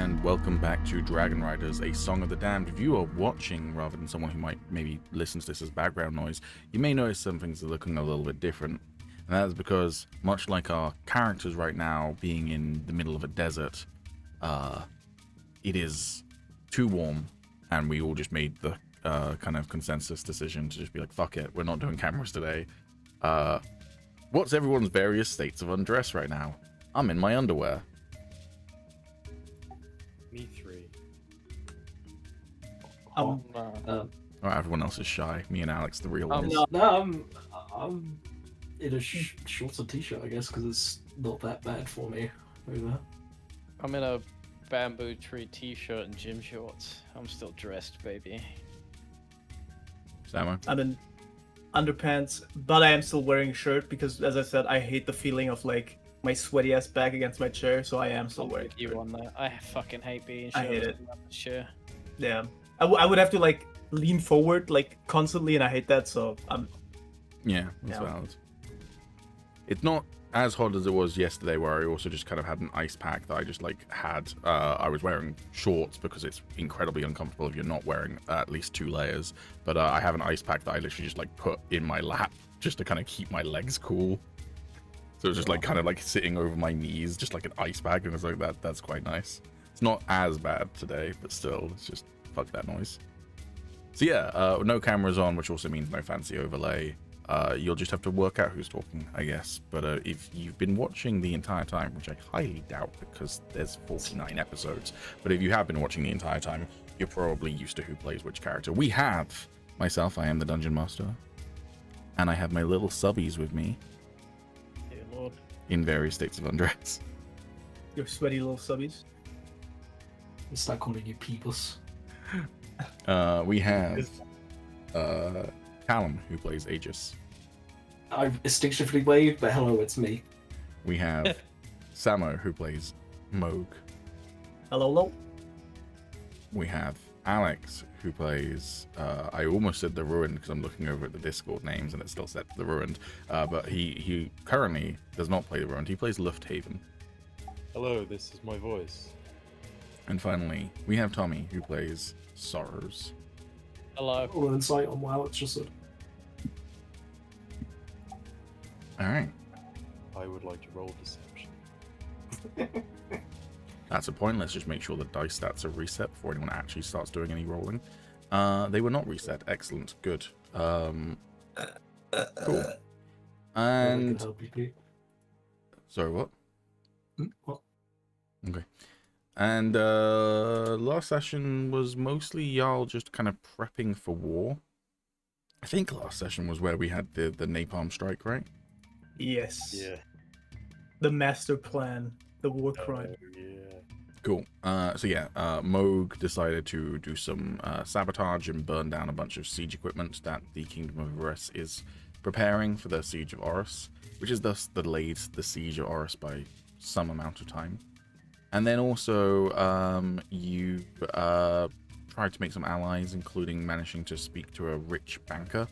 and welcome back to Dragonriders, a Song of the Damned. If you are watching rather than someone who might maybe listen to this as background noise, you may notice some things are looking a little bit different. And that is because, much like our characters right now being in the middle of a desert, it is too warm, and we all just made the kind of consensus decision to just be like, fuck it, we're not doing cameras today. What's everyone's various states of undress right now? I'm in my underwear. Me three. Alright, everyone else is shy. Me and Alex, the real ones. I'm in a shorts and t-shirt, I guess, because it's not that bad for me over. I'm in a bamboo tree t-shirt and gym shorts. I'm still dressed, baby. Samo? I'm in underpants, but I am still wearing a shirt because, as I said, I hate the feeling of like my sweaty ass back against my chair, so I am still wearing. You on that? I fucking hate being. I hate it. Sure. Yeah, I would have to like lean forward like constantly, and I hate that. So I'm. Yeah, that's valid. It's not as hot as it was yesterday, where I also just kind of had an ice pack that I just like had. I was wearing shorts because it's incredibly uncomfortable if you're not wearing at least 2 layers. But I have an ice pack that I literally just like put in my lap just to kind of keep my legs cool. So it's just like kind of like sitting over my knees, just like an ice pack, and it's like that's quite nice. It's not as bad today, but still, it's just fuck that noise. So yeah, no cameras on, which also means no fancy overlay. You'll just have to work out who's talking, I guess. But if you've been watching the entire time, which I highly doubt because there's 49 episodes, but if you have been watching the entire time, you're probably used to who plays which character. We have myself, I am the Dungeon Master, and I have my little subbies with me. Dear Lord. In various states of undress. Your sweaty little subbies. I'll start calling you Peebles. We have Calum, who plays Agis. I instinctively waved, but hello, it's me. We have Samo, who plays Moog. Hello. We have Alex, who plays, I almost said the Ruined because I'm looking over at the Discord names and it still said the Ruined, but he currently does not play the Ruined, he plays Lufthaven. Hello, this is my voice. And finally, we have Tommy, who plays Sorrows. Hello. All insight on wow, it's just a... Alright, I would like to roll deception. that's a point. Let's just make sure the dice stats are reset before anyone actually starts doing any rolling. They were not reset. Excellent. Good. Cool. I can And... help you, Pete. Sorry, what? What? Okay. And last session was mostly y'all just kind of prepping for war. I think last session was where we had the napalm strike, right? Yes. Yeah. The master plan, the war crime. Yeah. Cool. So yeah, Moog decided to do some sabotage and burn down a bunch of siege equipment that the Kingdom of Valenn is preparing for the siege of Oris, which is thus delayed the siege of Oris by some amount of time. And then also, you tried to make some allies, including managing to speak to a rich banker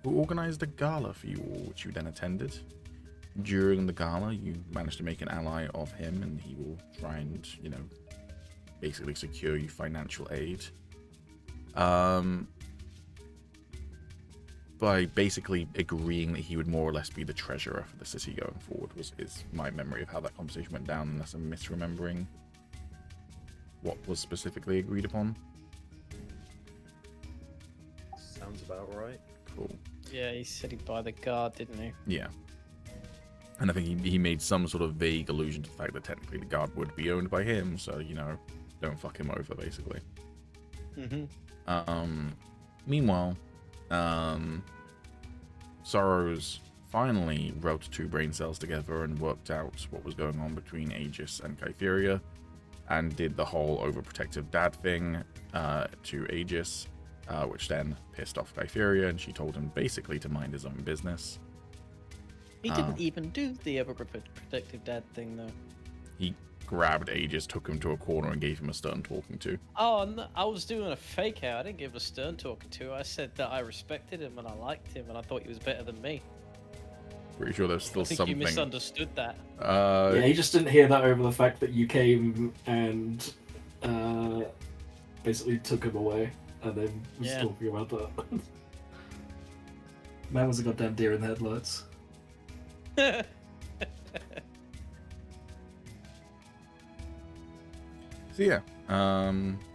who organized a gala for you all, which you then attended. During the gala, you managed to make an ally of him, and he will try and, you know, basically secure you financial aid. By basically agreeing that he would more or less be the treasurer for the city going forward, is my memory of how that conversation went down, unless I'm misremembering what was specifically agreed upon. Sounds about right. Cool. Yeah, he said he'd buy the guard, didn't he? Yeah. And I think he made some sort of vague allusion to the fact that technically the guard would be owned by him, so, you know, don't fuck him over, basically. Meanwhile, Sorrows finally wrote 2 brain cells together and worked out what was going on between Agis and Kytheria, and did the whole overprotective dad thing to Agis, which then pissed off Kytheria, and she told him basically to mind his own business. He didn't even do the overprotective dad thing, though. He grabbed Agis, took him to a corner, and gave him a stern talking to. Oh, no, I was doing a fake out. I didn't give him a stern talking to. I said that I respected him and I liked him and I thought he was better than me. Pretty sure there's still I think something. you misunderstood that. Yeah, he just didn't hear that over the fact that you came and basically took him away and then was Yeah. talking about that. Man was a goddamn deer in the headlights. So yeah,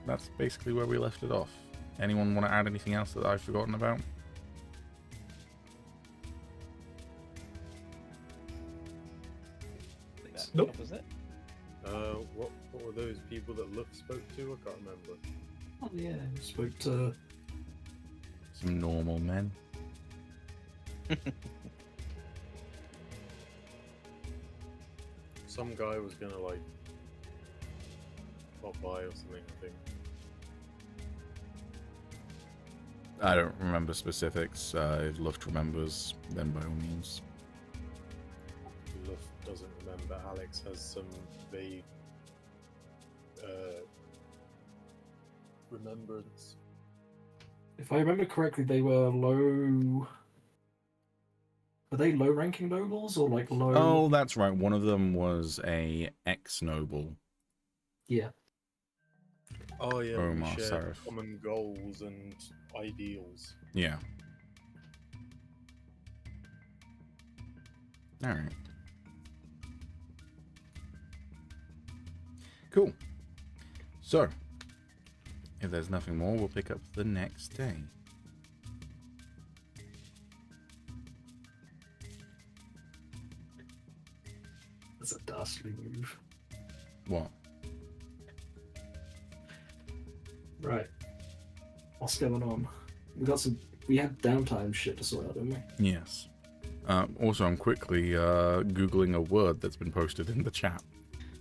that's basically where we left it off. Anyone want to add anything else that I've forgotten about? Nope. That was it. What were those people that Luff spoke to? I can't remember. Oh yeah, spoke to Some normal men. Some guy was gonna like pop by or something, I think. I don't remember specifics. If Luft remembers, then by all means. Luff doesn't remember. Alex has some vague remembrance. if I remember correctly, they were low. Were they low-ranking nobles or like low? Oh, that's right. One of them was a ex-noble. Yeah. Oh yeah, Omar we share Sarif. common goals and ideals. Yeah. All right. Cool. So, if there's nothing more, we'll pick up the next day. That's a dastardly move. What? Right. What's going on? We had downtime shit to sort out, didn't we? Yes. Also, I'm quickly Googling a word that's been posted in the chat.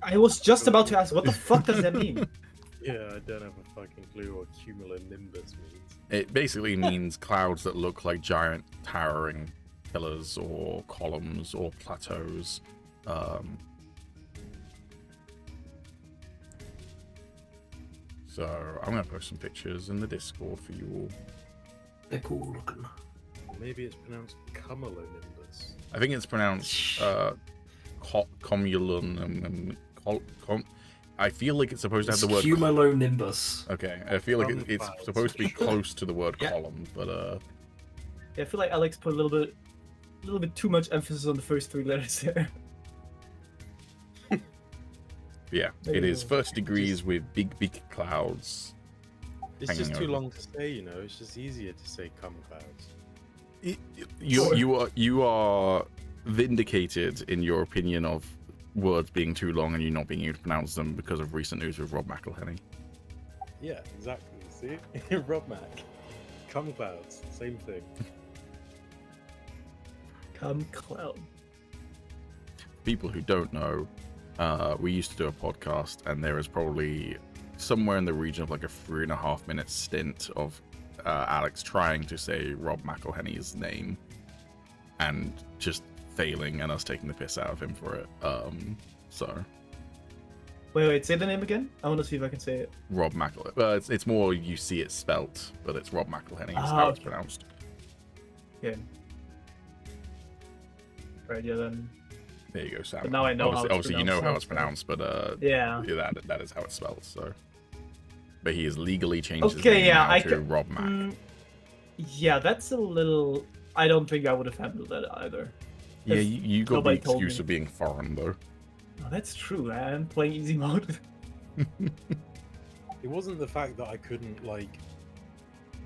I was just about to ask, what the fuck does that mean? Yeah, I don't have a fucking clue what cumulonimbus means. It basically means clouds that look like giant towering pillars or columns or plateaus. So I'm going to post some pictures in the Discord for you all. They're cool looking. Maybe it's pronounced cumulonimbus. I think it's pronounced comulon and I feel like it's supposed to have the word. Cumulonimbus. Okay, I feel like it's Clouds. supposed to be close to the word Yeah. column, but Yeah, I feel like Alex put a little bit too much emphasis on the first three letters there. yeah, There it you is go. first degrees with big clouds. It's Hanging just too over. long to say, you know. It's just easier to say cum clouds. You are vindicated in your opinion of words being too long and you not being able to pronounce them because of recent news with Rob McElhenney. Yeah, exactly. See, Rob Mac, cum clouds, same thing. Come cloud. People who don't know, we used to do a podcast and there is probably somewhere in the region of like a 3.5 minute stint of Alex trying to say Rob McElhenney's name and just failing and us taking the piss out of him for it. So Wait, say the name again? I want to see if I can say it. Rob McElhenney. It's more you see it spelt, but it's Rob McElhenney is Ah, how it's okay. pronounced. Yeah. Right, yeah, then. There you go, Sam. But now I know how it's obviously you know how pronounced, it's pronounced, but Yeah. yeah, that is how it's spelled. So, but he has legally changed his Okay, name yeah, now I to can. Rob Mac. Yeah, that's a little. I don't think I would have handled that either. Yeah, if you got the nobody told excuse me. of being foreign though. Oh, that's true. I'm playing easy mode. It wasn't the fact that I couldn't like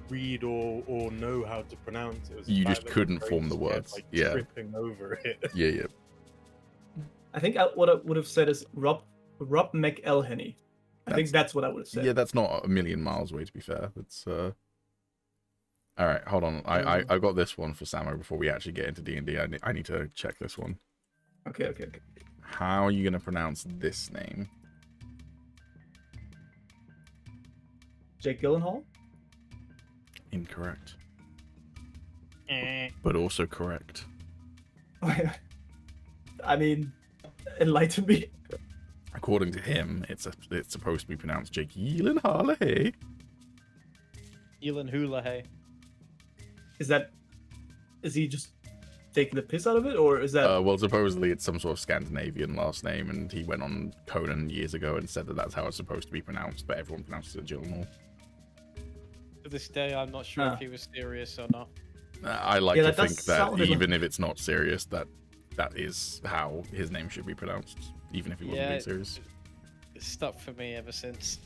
read or know how to pronounce it. It was the You fact just that couldn't my form the brain words. kept, like, Yeah. tripping over it. Yeah. I think what I would have said is Rob McElhenney. I think that's what I would have said. Yeah, that's not a million miles away to be fair. That's all right, hold on. I got this one for Samo before we actually get into D&D. I need to check this one. Okay. How are you going to pronounce this name? Jake Gyllenhaal? Incorrect. Eh. But also correct. I mean, enlighten me. According to him, it's supposed to be pronounced Jake Gyllenhaal. Elon Hula, hey. Is he just taking the piss out of it, or is that? Well, supposedly it's some sort of Scandinavian last name, and he went on Conan years ago and said that that's how it's supposed to be pronounced, but everyone pronounces it Gyllenhaal. To this day, I'm not sure if he was serious or not. I like Yeah, to that think does that sound like- even if it's not serious, that is how his name should be pronounced, even if he wasn't being serious. It's stuck for me ever since.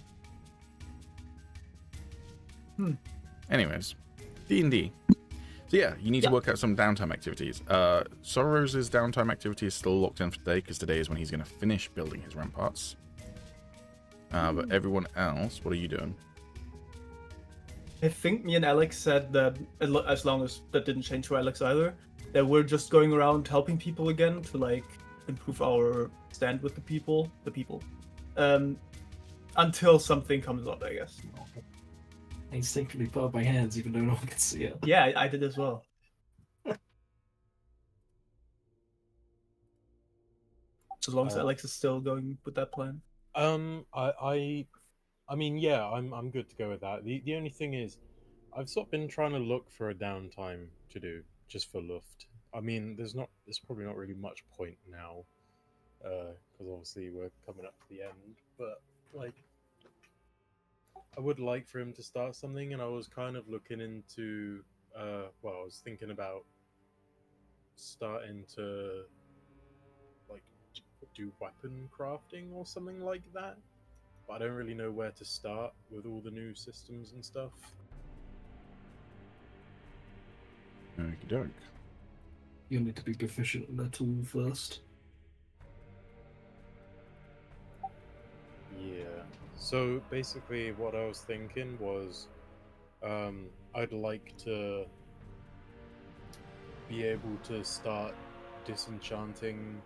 Anyways, D&D. So yeah, you need to work out some downtime activities. Sorrow's downtime activity is still locked in for today, because today is when he's going to finish building his ramparts. But everyone else, what are you doing? I think me and Alex said that as long as that didn't change for Alex either, that we're just going around helping people again to like improve our stand with the people, until something comes up, I guess. I instinctively put up my hands even though no one can see it. Yeah, I did as well. As long as Alex is still going with that plan. I mean, yeah, I'm good to go with that. The only thing is, I've sort of been trying to look for a downtime to do just for Luft. I mean, there's probably not really much point now, because obviously we're coming up to the end. But like, I would like for him to start something, and I was kind of looking into, I was thinking about starting to like do weapon crafting or something like that. But I don't really know where to start with all the new systems and stuff. Okey-doke. You'll need to be proficient in that tool first. Yeah. So basically, what I was thinking was, I'd like to be able to start disenchanting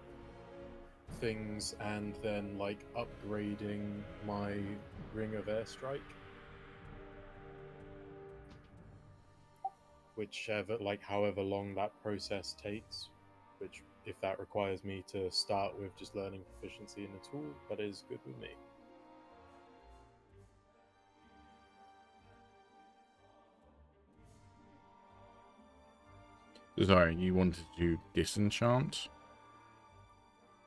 things and then like upgrading my Ring of Airstrike, however long that process takes, which if that requires me to start with just learning proficiency in the tool, that is good with me. Sorry, you wanted to disenchant?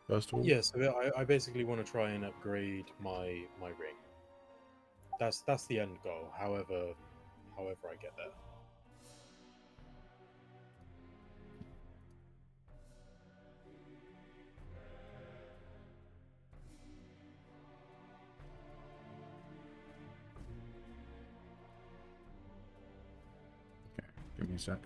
First of all? Yeah, so I basically want to try and upgrade my ring. That's the end goal. However I get there. Okay, give me a sec.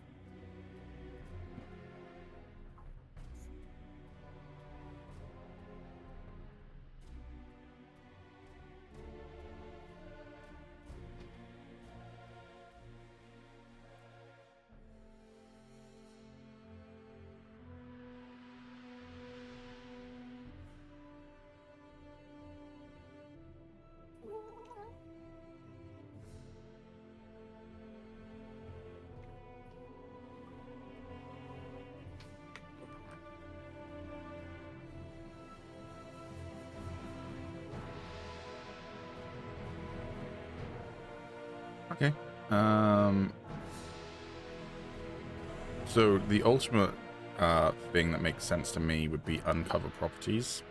Okay. So the ultimate thing that makes sense to me would be uncover properties.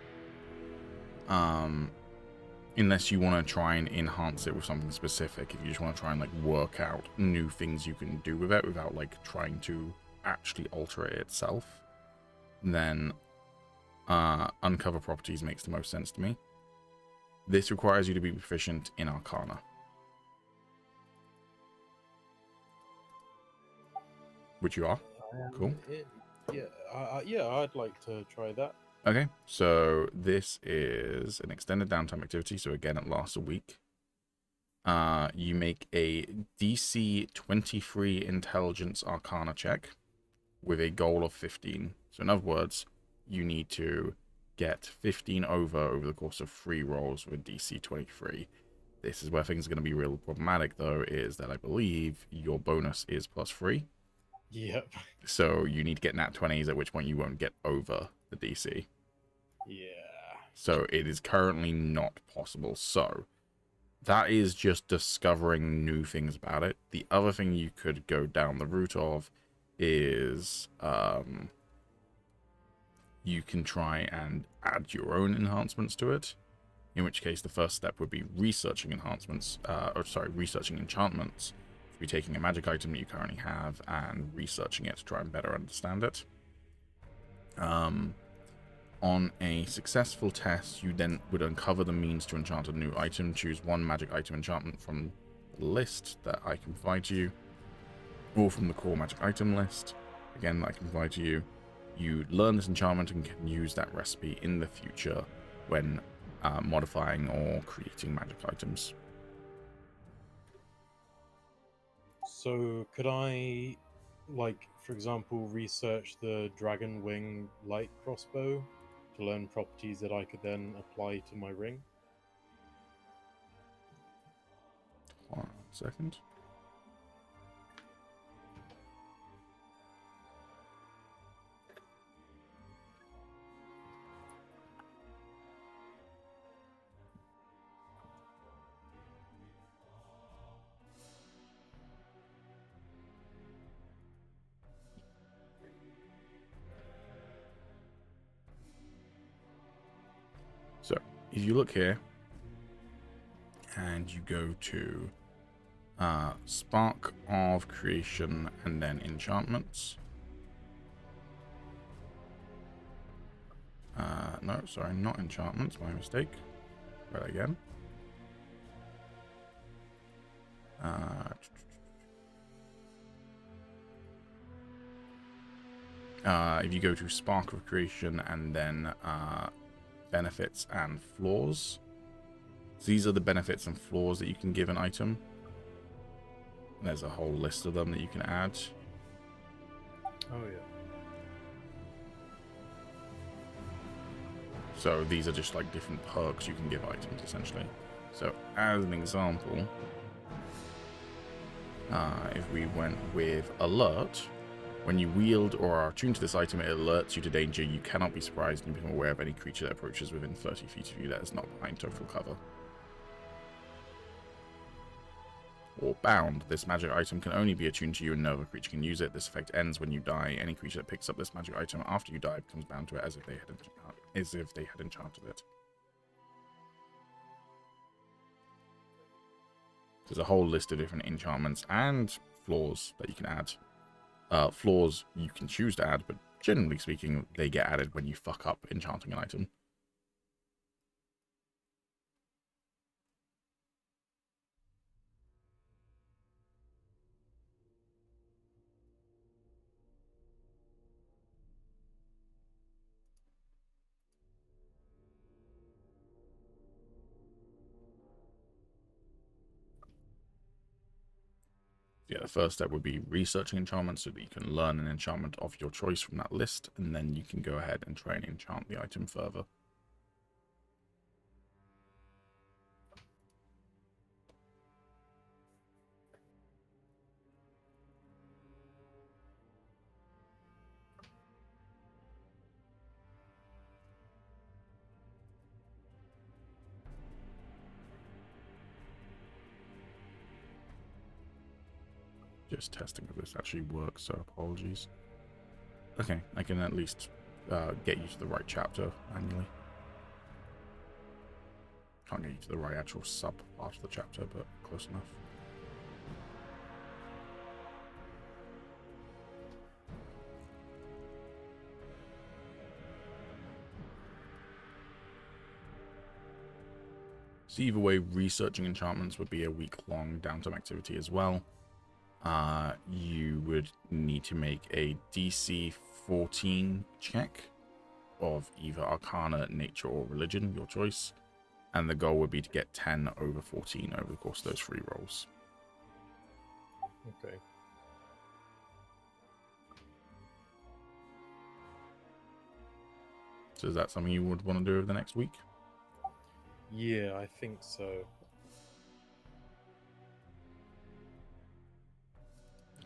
Unless you want to try and enhance it with something specific. If you just want to try and like work out new things you can do with it without like trying to actually alter it itself, then uncover properties makes the most sense to me. This requires you to be proficient in Arcana. Which you are. Cool. Yeah, I'd like to try that. Okay, so this is an extended downtime activity. So again, it lasts a week. You make a DC 23 Intelligence Arcana check with a goal of 15. So in other words, you need to get 15 over the course of 3 rolls with DC 23. This is where things are going to be real problematic, though, is that I believe your bonus is +3. Yep. So you need to get nat 20s, at which point you won't get over the DC. Yeah. So it is currently not possible. So that is just discovering new things about it. The other thing you could go down the route of is you can try and add your own enhancements to it. In which case, the first step would be researching enhancements, researching enchantments. Be taking a magic item that you currently have and researching it to try and better understand it. On a successful test, you then would uncover the means to enchant a new item. Choose one magic item enchantment from the list that I can provide to you, or from the core magic item list, again, that I can provide to you. You learn this enchantment and can use that recipe in the future when modifying or creating magic items. So could I, like, for example, research the Dragon Wing light crossbow to learn properties that I could then apply to my ring? Hold on a second. So, if you look here, and you go to Spark of Creation and then Enchantments. No, sorry, not enchantments, my mistake. Try that again. If you go to Spark of Creation and then benefits and flaws. So these are the benefits and flaws that you can give an item. There's a whole list of them that you can add. Oh yeah. So these are just like different perks you can give items, essentially. So as an example, if we went with Alert, when you wield or are attuned to this item, it alerts you to danger. You cannot be surprised and you become aware of any creature that approaches within 30 feet of you that is not behind total cover. Or Bound. This magic item can only be attuned to you and no other creature can use it. This effect ends when you die. Any creature that picks up this magic item after you die becomes bound to it as if they had enchanted it. There's a whole list of different enchantments and flaws that you can add. Flaws you can choose to add, but generally speaking, they get added when you fuck up enchanting an item. Yeah, the first step would be researching enchantments so that you can learn an enchantment of your choice from that list, and then you can go ahead and try and enchant the item further. Just testing if this actually works, so apologies. Okay, I can at least get you to the right chapter manually. Can't get you to the right actual sub part of the chapter, but close enough. So either way, researching enchantments would be a week-long downtime activity as well. You would need to make a DC 14 check of either Arcana, Nature, or Religion, your choice. And the goal would be to get 10 over 14 over the course of those 3 rolls. Okay. So is that something you would want to do over the next week? Yeah, I think so.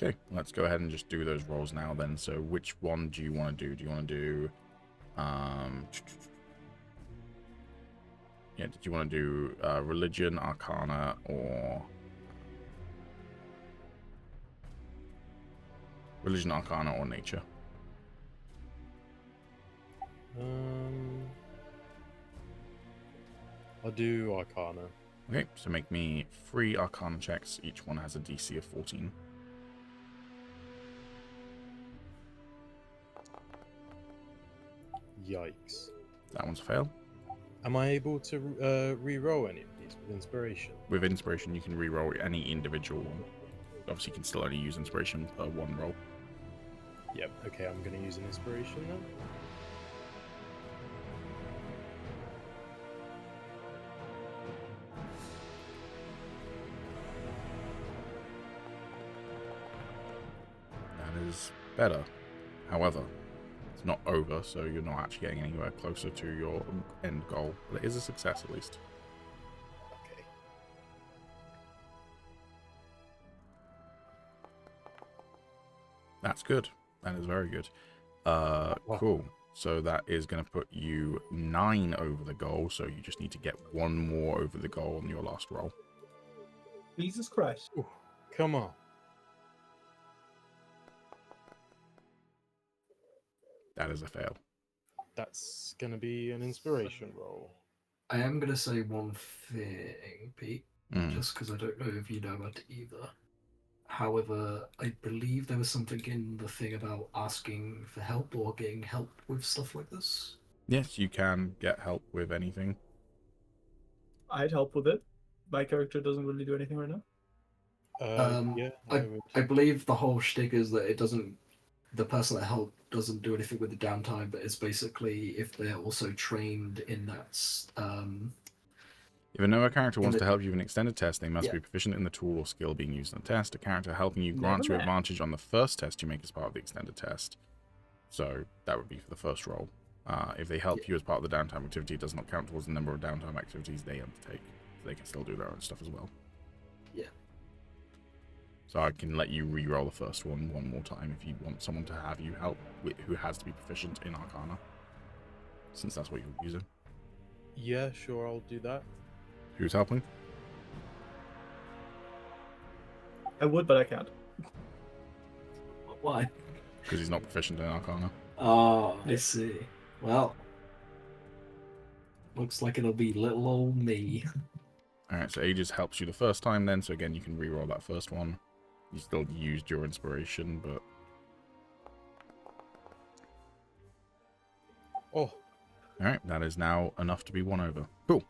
Okay, let's go ahead and just do those rolls now then. So which one do you want to do? Do you want to do... yeah, did you want to do Religion, Arcana, or... Religion, Arcana, or Nature. I'll do Arcana. Okay, so make me 3 Arcana checks. Each one has a DC of 14. Yikes. That one's a fail. Am I able to re-roll any of these with inspiration? With Inspiration, you can re-roll any individual one. Obviously, you can still only use Inspiration per one roll. Yep. Okay, I'm going to use an inspiration then. That is better. However, it's not over, so you're not actually getting anywhere closer to your end goal. But it is a success, at least. Okay. That's good. That is very good. Cool. So that is going to put you 9 over the goal. So you just need to get 1 more over the goal on your last roll. Jesus Christ. Ooh, come on. That is a fail. That's going to be an inspiration roll. I am going to say one thing, Pete, just because I don't know if you know about it either. However, I believe there was something in the thing about asking for help or getting help with stuff like this. Yes, you can get help with anything. I'd help with it. My character doesn't really do anything right now. Yeah, I would. I believe the whole shtick is that it doesn't. The person that helped doesn't do anything with the downtime, but it's basically if they're also trained in that. If another character wants the- to help you with an extended test, they must Yeah. be proficient in the tool or skill being used in the test. A character helping you grants you Never mind. advantage on the first test you make as part of the extended test. So that would be for the first roll. If they help you as part of the downtime activity, it does not count towards the number of downtime activities they undertake. So they can still do their own stuff as well. Yeah. So I can let you re-roll the first one more time if you want someone to have you help who has to be proficient in Arcana, since that's what you're using. Yeah, sure, I'll do that. Who's helping? I would, but I can't. Why? Because he's not proficient in Arcana. Oh, I see. Well, looks like it'll be little old me. Alright, so Agis helps you the first time then, so again you can re-roll that first one. You still used your inspiration, but... Oh, Alright, that is now enough to be 1 over. Cool.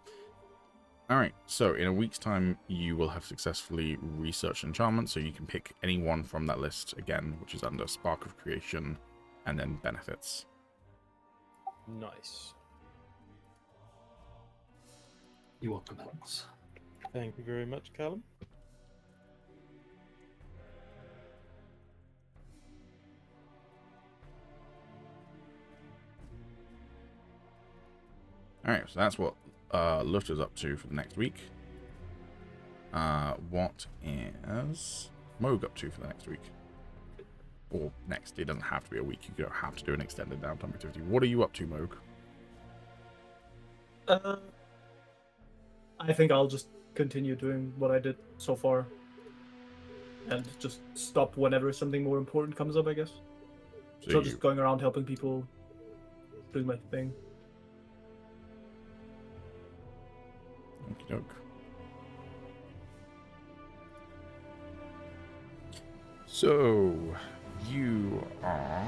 Alright, so in a week's time you will have successfully researched enchantment, so you can pick any one from that list again, which is under Spark of Creation, and then Benefits. nice. You're welcome, Alex. Thank you very much, Calum. Alright, so that's what Lutter's up to for the next week. What is Moog up to for the next week? Or next, it doesn't have to be a week. You don't have to do an extended downtime activity. What are you up to, Moog? I think I'll just continue doing what I did so far. And just stop whenever something more important comes up, I guess. So just going around helping people, doing my thing. Okie doke. So, you are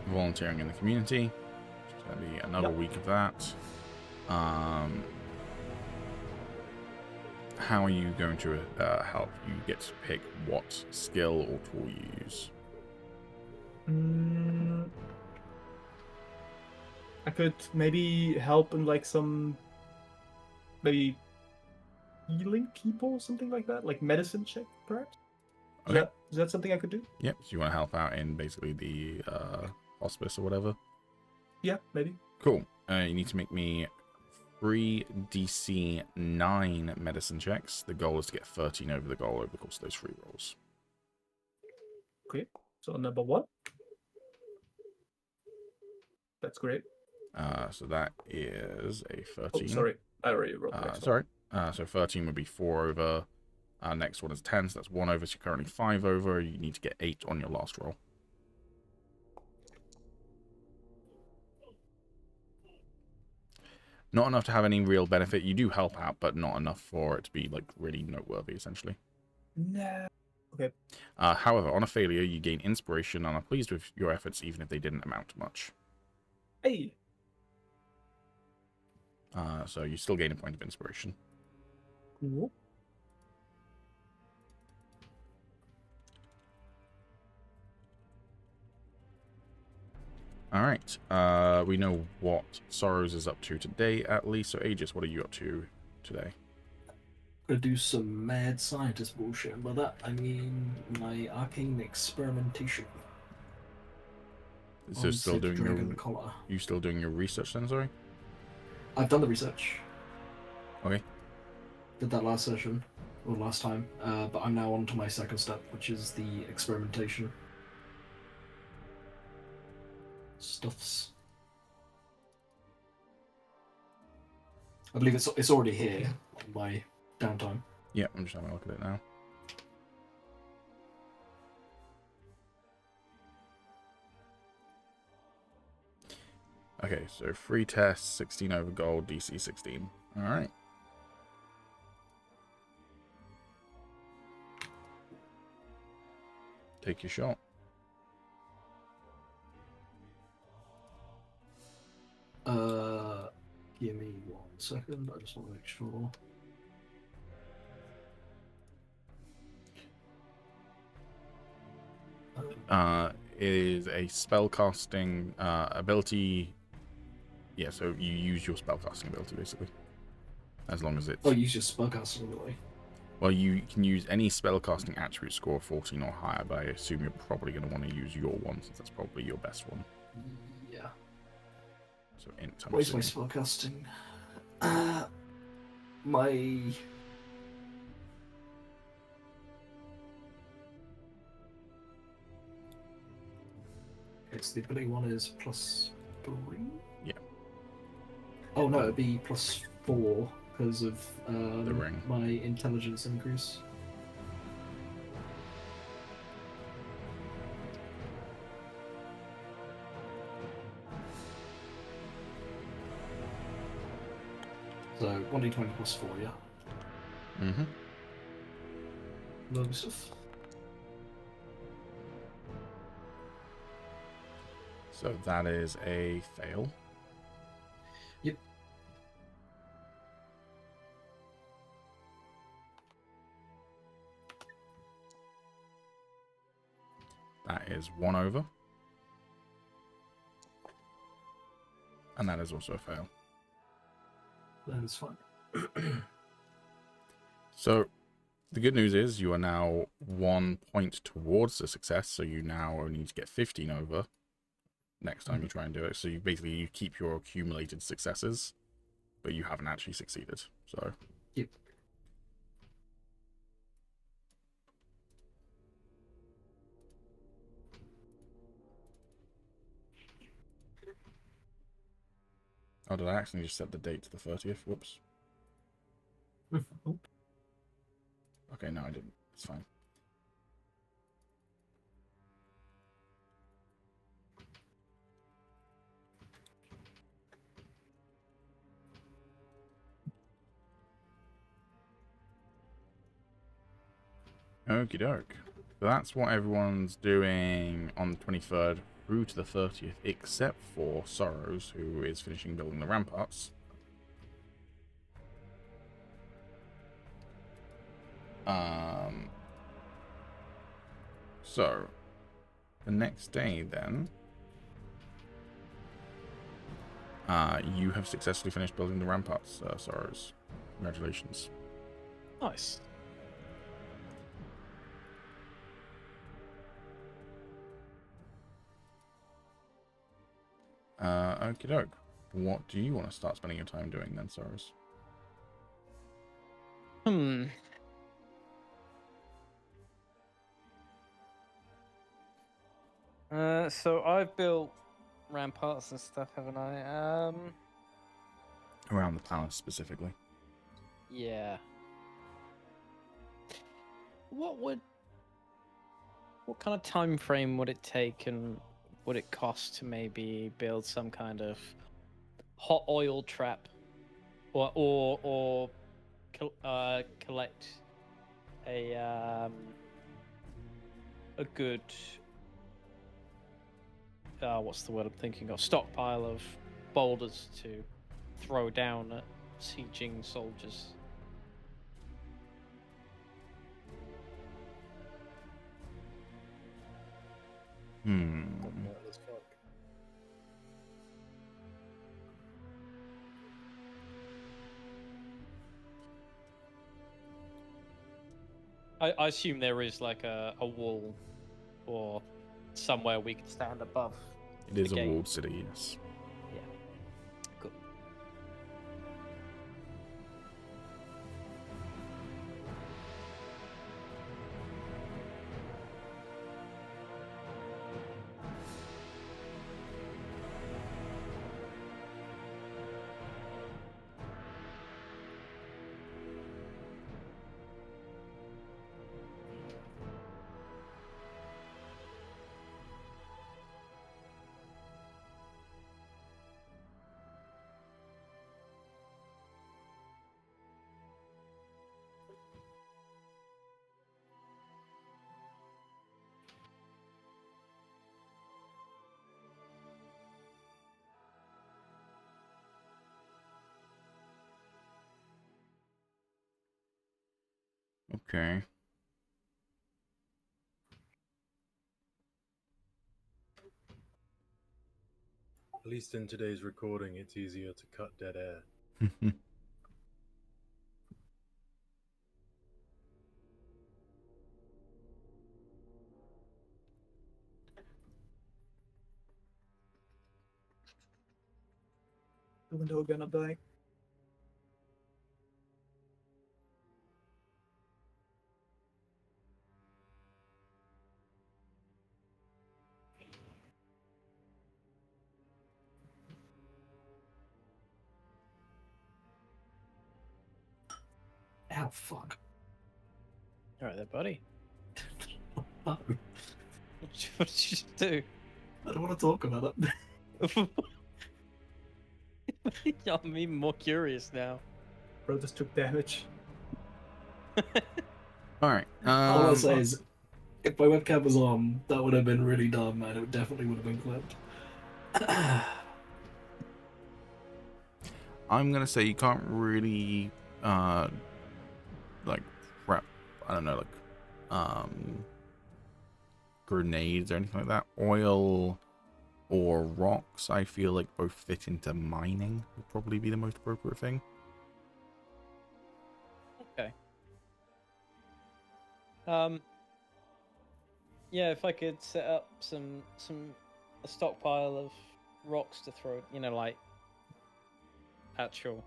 volunteering in the community. It's going to be another week of that. How are you going to help? You get to pick what skill or tool you use. I could maybe help in like some, maybe healing people, something like that, like medicine check, perhaps. Okay. Is that something I could do? Yep. So you want to help out in basically the hospice or whatever. Yeah, maybe. Cool. You need to make me 3 DC 9 medicine checks. The goal is to get 13 over the goal over the course of those 3 rolls. Okay. So number 1. That's great. So that is a 13. Oh, sorry. I already wrote the next one. Sorry. So 13 would be 4 over. Next one is 10, so that's 1 over, so you're currently 5 over. You need to get 8 on your last roll. Not enough to have any real benefit. You do help out, but not enough for it to be like really noteworthy, essentially. No. Okay. However, on a failure, you gain inspiration and are pleased with your efforts, even if they didn't amount to much. Hey. So you still gain a point of inspiration. Cool. All right. We know what Sorrows is up to today, at least. So, Agis, what are you up to today? Gonna do some mad scientist bullshit, and by that I mean my arcane experimentation. So, still doing Dragon collar. You still doing your research then, sorry? I've done the research. Okay. Did that last session, or last time, but I'm now on to my second step, which is the experimentation. Stuffs. I believe it's already here on my downtime. Yeah, I'm just having a look at it now. Okay, so free test, 16 over gold, DC 16. All right. Take your shot. Give me 1 second. I just want to make sure. Is a spellcasting ability. Yeah, so you use your spellcasting ability basically, as long as it's. Oh, use your spellcasting ability. Well, you can use any spellcasting attribute score of 14 or higher, but I assume you're probably going to want to use your one since that's probably your best one. Yeah. So int. Where's my spellcasting? My. It's the ability one is +3? Yeah. Oh no, it'd be +4 because of The ring. my intelligence increase. So 1d20 +4, yeah. Mm-hmm. Lovely stuff. So that is a fail. Yep. That is 1 over. And that is also a fail. That is fine. So the good news is you are now 1 point towards the success, so you now only need to get 15 over next time you try and do it. So you basically keep your accumulated successes, but you haven't actually succeeded. So Yep. oh, did I accidentally just set the date to the 30th? Whoops. Okay, no, I didn't. It's fine. Okie doke. So that's what everyone's doing on the 23rd through to the 30th, except for Sorrows, who is finishing building the ramparts. So the next day then, you have successfully finished building the ramparts, Sorrows. Congratulations. Nice. Okie doke. What do you want to start spending your time doing then, Sorrows? So I've built ramparts and stuff, haven't I? Around the palace specifically. Yeah. What kind of time frame would it take, and would it cost to maybe build some kind of hot oil trap, or collect a good what's the word I'm thinking of? Stockpile of boulders to throw down at sieging soldiers. What as fuck. I assume there is like a wall or somewhere we can stand above. It is the a gate. walled city, yes. Yeah. Cool. Okay. At least in today's recording, it's easier to cut dead air. The window gonna die. Ow, fuck. All right, there, buddy. No, What did you just do? I don't want to talk about that. I'm even more curious now. Bro just took damage. All right. All I say is, if my webcam was on, that would have been really dumb, and it definitely would have been clipped. I'm gonna say you can't really, like, prep. I don't know, like, grenades or anything like that. Oil or rocks, I feel like both fit into mining would probably be the most appropriate thing. Okay. Yeah, if I could set up a stockpile of rocks to throw, like actual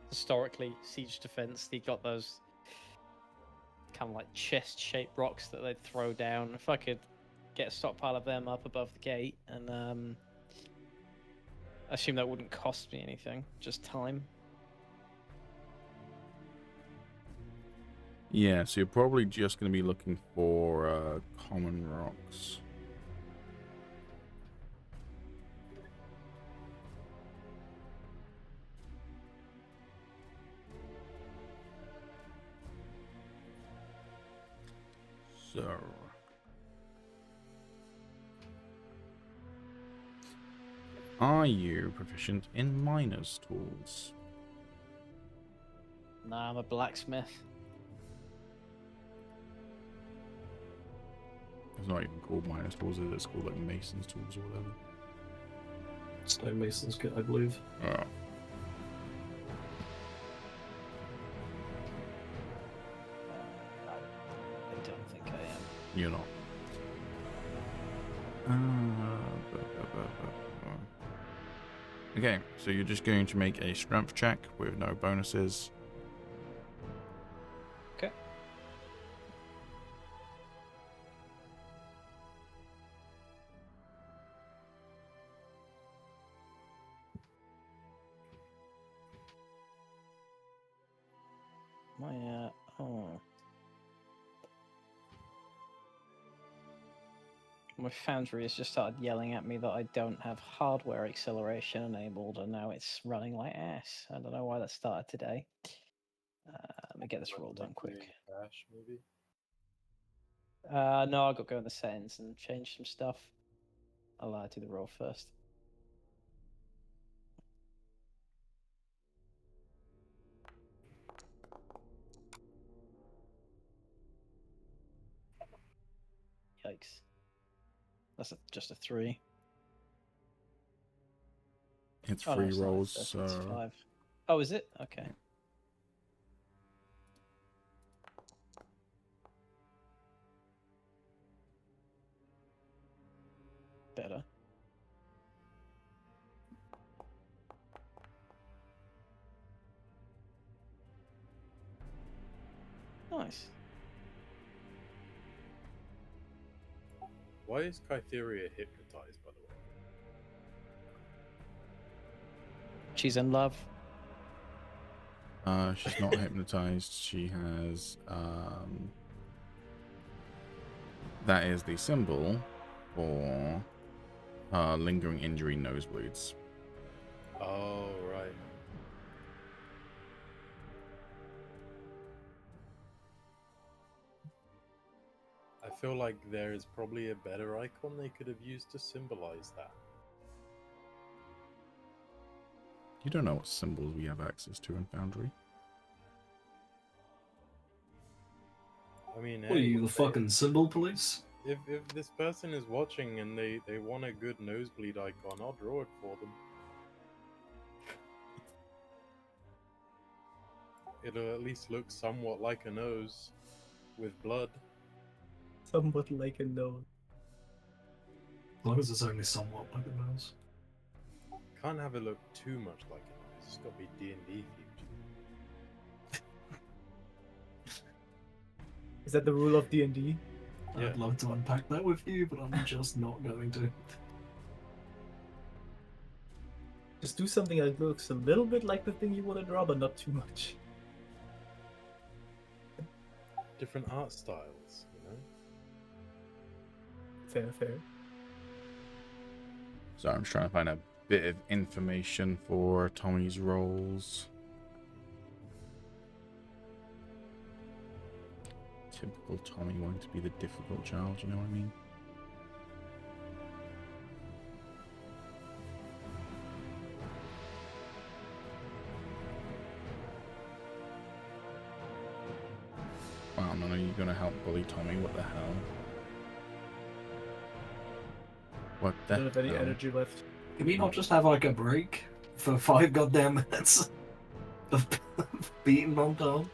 historically siege defense, you got those kind of like chest-shaped rocks that they'd throw down. If I could get a stockpile of them up above the gate, and I assume that wouldn't cost me anything, just time. Yeah, so you're probably just going to be looking for common rocks. So, are you proficient in miner's tools? Nah, I'm a blacksmith. It's not even called miner's tools, is it? It's called like mason's tools or whatever. Stonemason's kit, I believe. Oh. I don't think I am. You're not. Okay, so you're just going to make a strength check with no bonuses. Okay. My oh. My Foundry has just started yelling at me that I don't have hardware acceleration enabled, and now it's running like ass. I don't know why that started today. Let me get this roll done quick. Crash, maybe. No, I got to go in the settings and change some stuff. I'll do the roll first. Yikes. That's just a 3. It's Oh, no, free it's not. rolls, It's so 5. Oh, is it? Okay. Better. Nice. Why is Kytheria hypnotized, by the way? She's in love. she's not hypnotized. She has that is the symbol for lingering injury nosebleeds. Oh, right. I feel like there is probably a better icon they could have used to symbolize that. You don't know what symbols we have access to in Foundry. I mean, What are hey, you, the fucking symbol police? if this person is watching and they want a good nosebleed icon, I'll draw it for them. It'll at least look somewhat like a nose with blood. Somewhat like a nose. As long as it's only somewhat like a nose. Can't have it look too much like a nose. It's got to be D&D themed. Is that the rule of D&D? Yeah. I'd love to unpack that with you, but I'm just not going to. Just do something that looks a little bit like the thing you want to draw, but not too much. Different art styles, you know? Fair, fair. So I'm just trying to find a bit of information for Tommy's roles. Typical Tommy wanting to be the difficult child, you know what I mean? Wow, none of you gonna help bully Tommy? What the hell? What the I don't have any hell? energy left. Can we not just have like a break for 5 goddamn minutes of beating on down?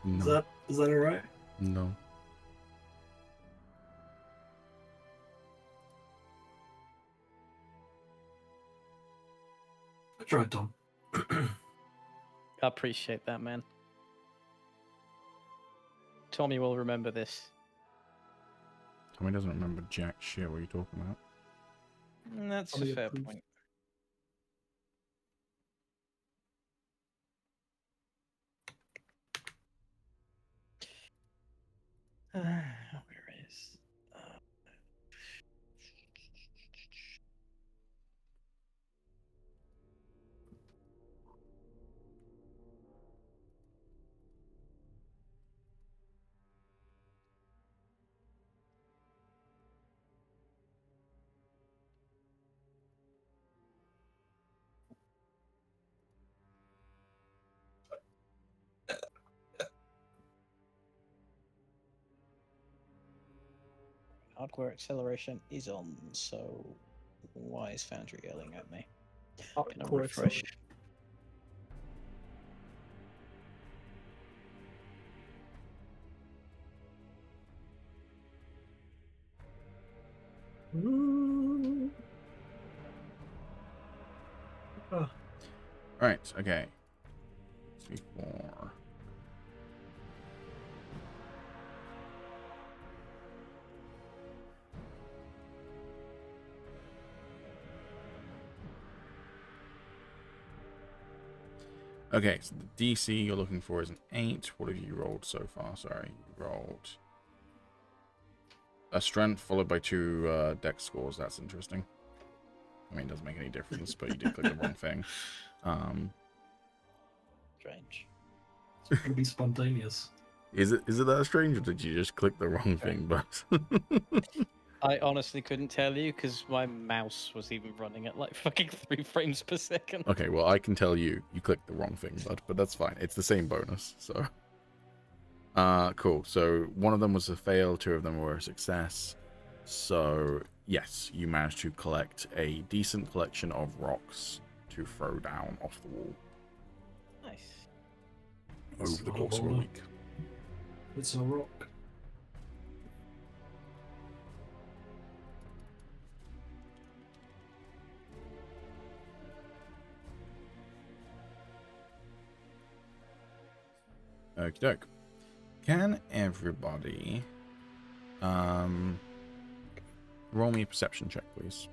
No. Is that alright? No. I tried, Tom. I appreciate that, man. Tommy will remember this. Tommy doesn't remember jack shit. What are you talking about? That's Tommy a fair approves. point. Where is... Hardware acceleration is on, so why is Foundry yelling at me? Can I Hardcore refresh? Ooh. Ah, Right, okay. 3, 4. Okay, so the DC you're looking for is an 8. What have you rolled so far? Sorry, you rolled A strength followed by 2 dex scores. That's interesting. I mean, it doesn't make any difference, but you did click the wrong thing. Strange. It's gonna be spontaneous. Is it that strange, or did you just click the wrong thing? But I honestly couldn't tell you because my mouse was even running at like fucking 3 frames per second. okay, well, I can tell you clicked the wrong thing, but that's fine. It's the same bonus, so. Cool. So one of them was a fail, 2 of them were a success. So yes, you managed to collect a decent collection of rocks to throw down off the wall Nice. over the course of a week. It's a rock. Okie doke. Can everybody roll me a perception check, please?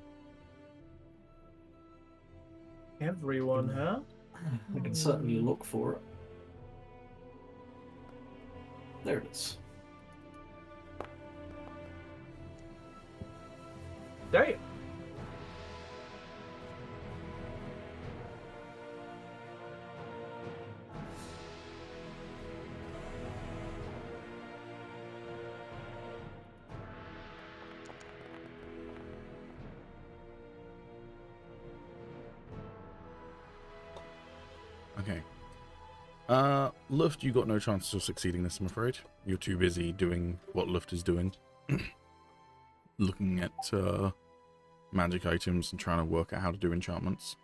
Everyone, huh? I can certainly look for it. There it is. Damn. Okay. Luft, you got no chance of succeeding this, I'm afraid. You're too busy doing what Luft is doing. Looking at magic items and trying to work out how to do enchantments.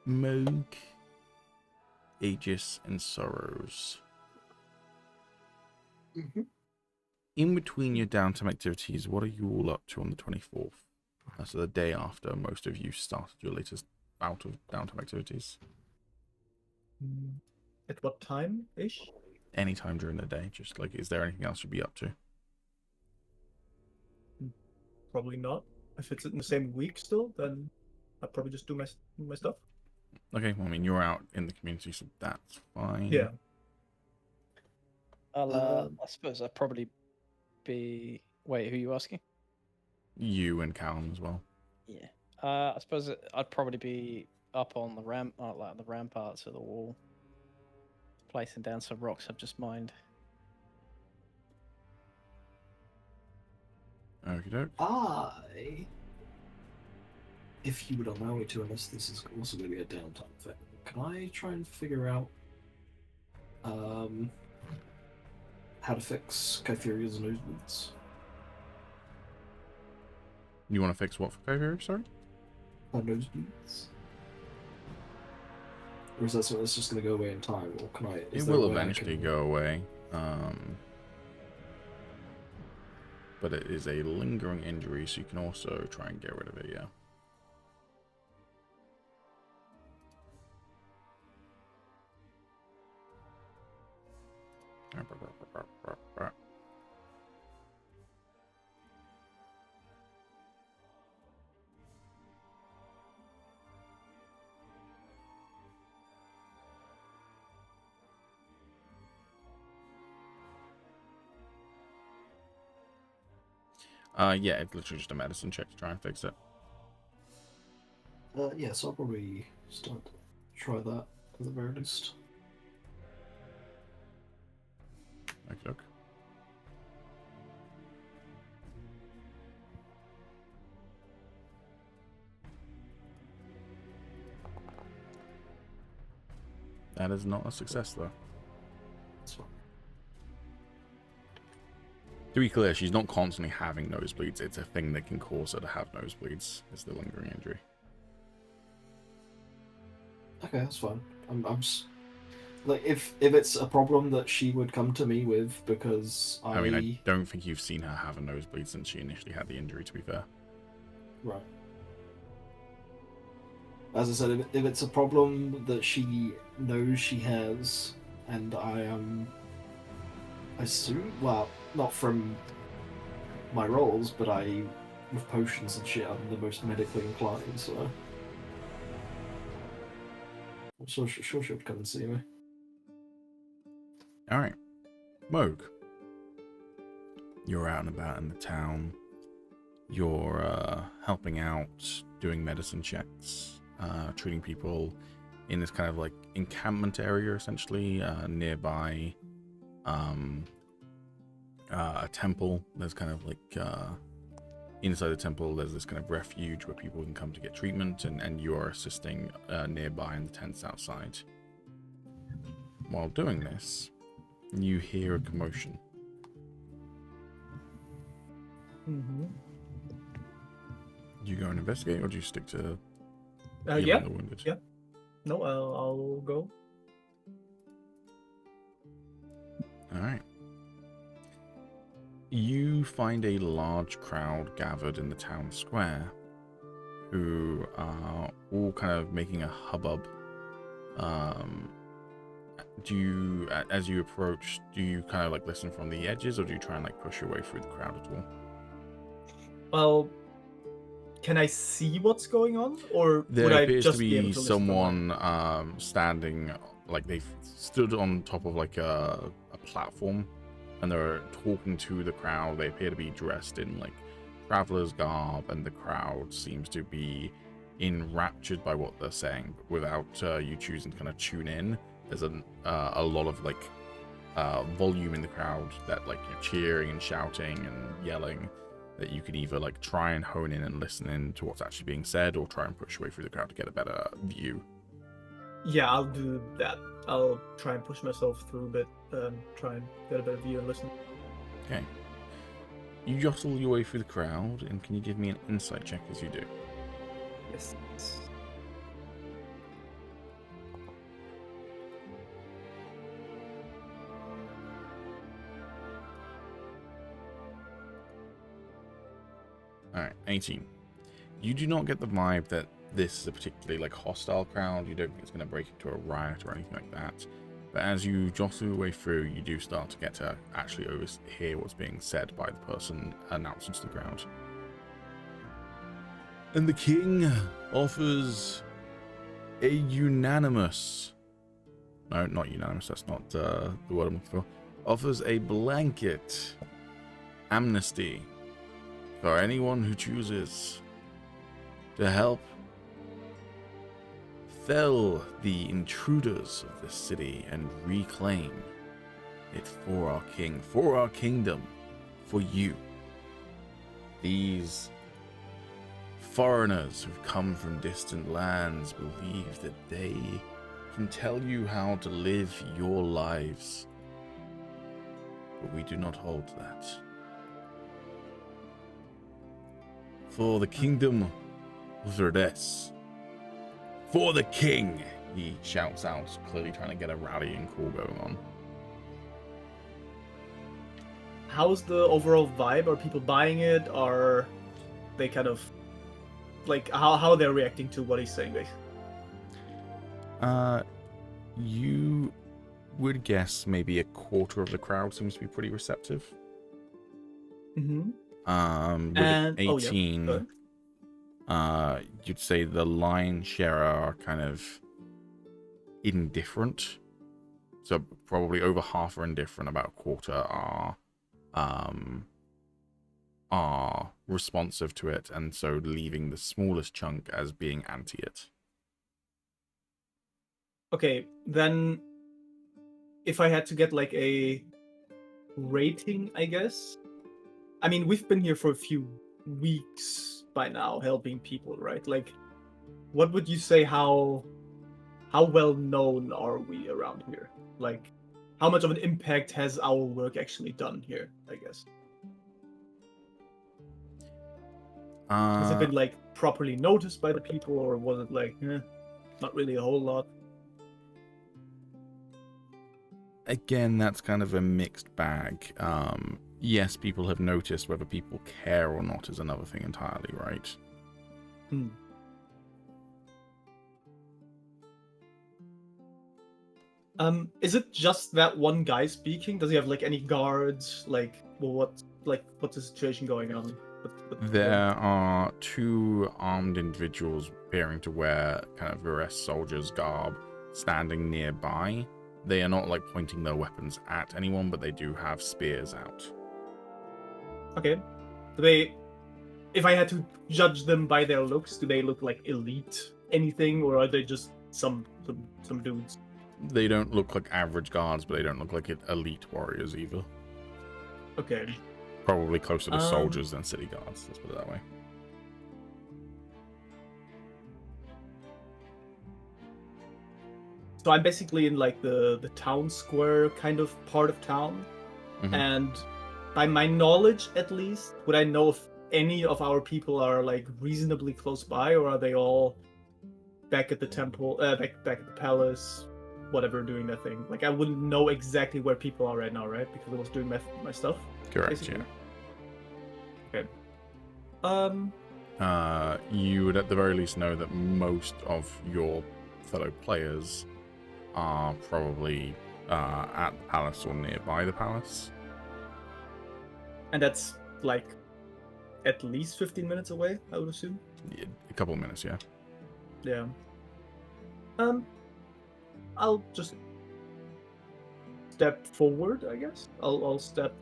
Moog, Agis, and Sorrows. In between your downtime activities, what are you all up to on the 24th? So the day after most of you started your latest bout of downtime activities. At what time-ish? Anytime during the day. Just like, is there anything else you'd be up to? Probably not. If it's in the same week still, then I'll probably just do my stuff. Okay, well, I mean, you're out in the community, so that's fine. Yeah. I suppose I'd probably be. Wait, who are you asking? You and Calum as well. Yeah. I suppose I'd probably be up on the like the ramparts of the wall, placing down some rocks I've just mined. Okie doke. If you would allow me to, unless this is also going to be a downtime thing, can I try and figure out how to fix Kytheria's nosebleeds? You want to fix what for Kythera, sorry? Her nosebleeds? Or is that something that's just going to go away in time? Or can I? It will eventually go away. But it is a lingering injury, so you can also try and get rid of it, yeah. Yeah, it's literally just a medicine check to try and fix it. Yeah, so I'll probably start to try that at the very least. Okay, look. That is not a success, though. That's fine. To be clear, she's not constantly having nosebleeds. It's a thing that can cause her to have nosebleeds. It's the lingering injury. Okay, that's fine. I'm just like if it's a problem that she would come to me with because I mean, I don't think you've seen her have a nosebleed since she initially had the injury, to be fair. Right. As I said, if it's a problem that she knows she has, and I assume, well, not from my roles, but with potions and shit, I'm the most medically inclined, so I'm sure she'll come and see me. All right. Moog, you're out and about in the town. You're helping out, doing medicine checks, treating people in this kind of like encampment area, essentially, nearby a temple. There's kind of like inside the temple, there's this kind of refuge where people can come to get treatment, and you are assisting nearby in the tents outside. While doing this, you hear a commotion. Mm-hmm. Do you go and investigate, or do you stick to Yeah. healing the wounded? Yeah. No, I'll go. All right. You find a large crowd gathered in the town square who are all kind of making a hubbub. As you approach, do you kind of like listen from the edges, or do you try and like push your way through the crowd at all? Well, can I see what's going on, or There would I appears just to be able be to listen from someone standing, like they've stood on top of like a platform, and they're talking to the crowd. They appear to be dressed in like traveler's garb, and the crowd seems to be enraptured by what they're saying. But without you choosing to kind of tune in, there's a lot of like volume in the crowd that like you're cheering and shouting and yelling, that you could either like try and hone in and listen in to what's actually being said, or try and push your way through the crowd to get a better view. Yeah, I'll do that. I'll try and push myself through a bit, try and get a better view and listen. Okay. You jostle your way through the crowd, and can you give me an insight check as you do? Yes. Alright, 18. You do not get the vibe that this is a particularly like hostile crowd. You don't think it's going to break into a riot or anything like that. But as you jostle your way through, you do start to get to actually overhear what's being said by the person announcing to the crowd. And the king offers a unanimous... No, not unanimous, that's not the word I'm looking for. Offers a blanket amnesty for anyone who chooses to help fell the intruders of this city and reclaim it for our king, for our kingdom, for you. These foreigners who've come from distant lands believe that they can tell you how to live your lives, but we do not hold that. For the kingdom of Verdes, for the king, he shouts out, clearly trying to get a rallying call going on. How's the overall vibe? Are people buying it? Are they kind of like how they're reacting to what he's saying? Basically? You would guess maybe a quarter of the crowd seems to be pretty receptive. Mm-hmm. With And 18, you'd say the lion's share are kind of indifferent. So probably over half are indifferent, about a quarter are responsive to it, and so leaving the smallest chunk as being anti it. Okay, then if I had to get like a rating, I guess. I mean, we've been here for a few weeks by now, helping people, right? Like, what would you say? How well known are we around here? Like, how much of an impact has our work actually done here? I guess. Has it been like properly noticed by the people, or was it like, not really a whole lot? Again, that's kind of a mixed bag. Yes, people have noticed. Whether people care or not is another thing entirely, right? Is it just that one guy speaking? Does he have like any guards? Like, well, what's the situation going on? There are two armed individuals appearing to wear kind of Varese soldiers' garb standing nearby, They are not like pointing their weapons at anyone, but they do have spears out. Okay. Do they? If I had to judge them by their looks, do they look like elite anything, or are they just some dudes? They don't look like average guards, but they don't look like elite warriors either. Okay. Probably closer to soldiers than city guards, let's put it that way. So I'm basically in like the town square kind of part of town, and by my knowledge at least, would I know if any of our people are like reasonably close by, or are they all back at the temple, back at the palace, whatever, doing their thing? Like I wouldn't know exactly where people are right now, right? Because I was doing my stuff. Correct, basically. yeah. Okay. You would at the very least know that most of your fellow players are probably at the palace or nearby the palace. And that's like at least 15 minutes away, I would assume. Yeah, a couple of minutes, yeah. Yeah. I'll just step forward, I guess. I'll step.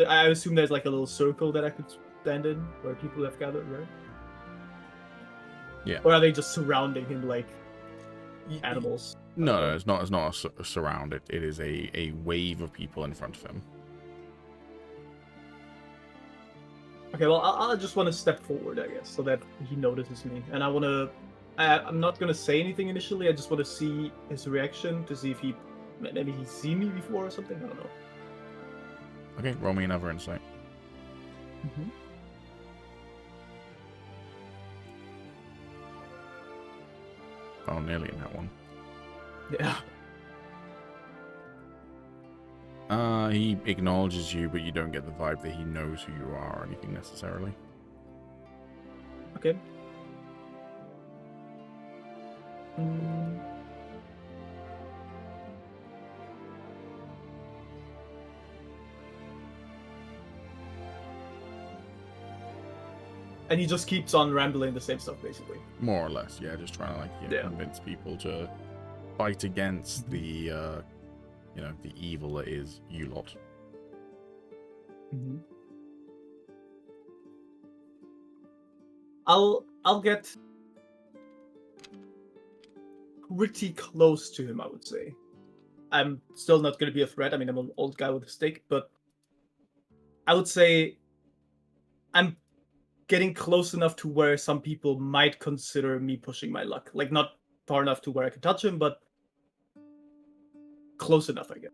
I assume there's like a little circle that I could stand in where people have gathered, right? Yeah. Or are they just surrounding him like animals? No, it's not a surround. It is a wave of people in front of him. Okay, well, I'll just want to step forward, I guess, so that he notices me. And I'm not going to say anything initially. I just want to see his reaction to see if maybe he's seen me before or something. I don't know. Okay, roll me another insight. Mm-hmm. Oh, nearly in that one. Yeah. He acknowledges you, but you don't get the vibe that he knows who you are or anything necessarily. Okay. And he just keeps on rambling the same stuff, basically. More or less, yeah. Just trying to Yeah. convince people to fight against the the evil that is you lot. Mm-hmm. I'll get pretty close to him, I would say. I'm still not going to be a threat. I mean, I'm an old guy with a stick, but I would say I'm getting close enough to where some people might consider me pushing my luck. Like, not far enough to where I can touch him, but close enough, I guess.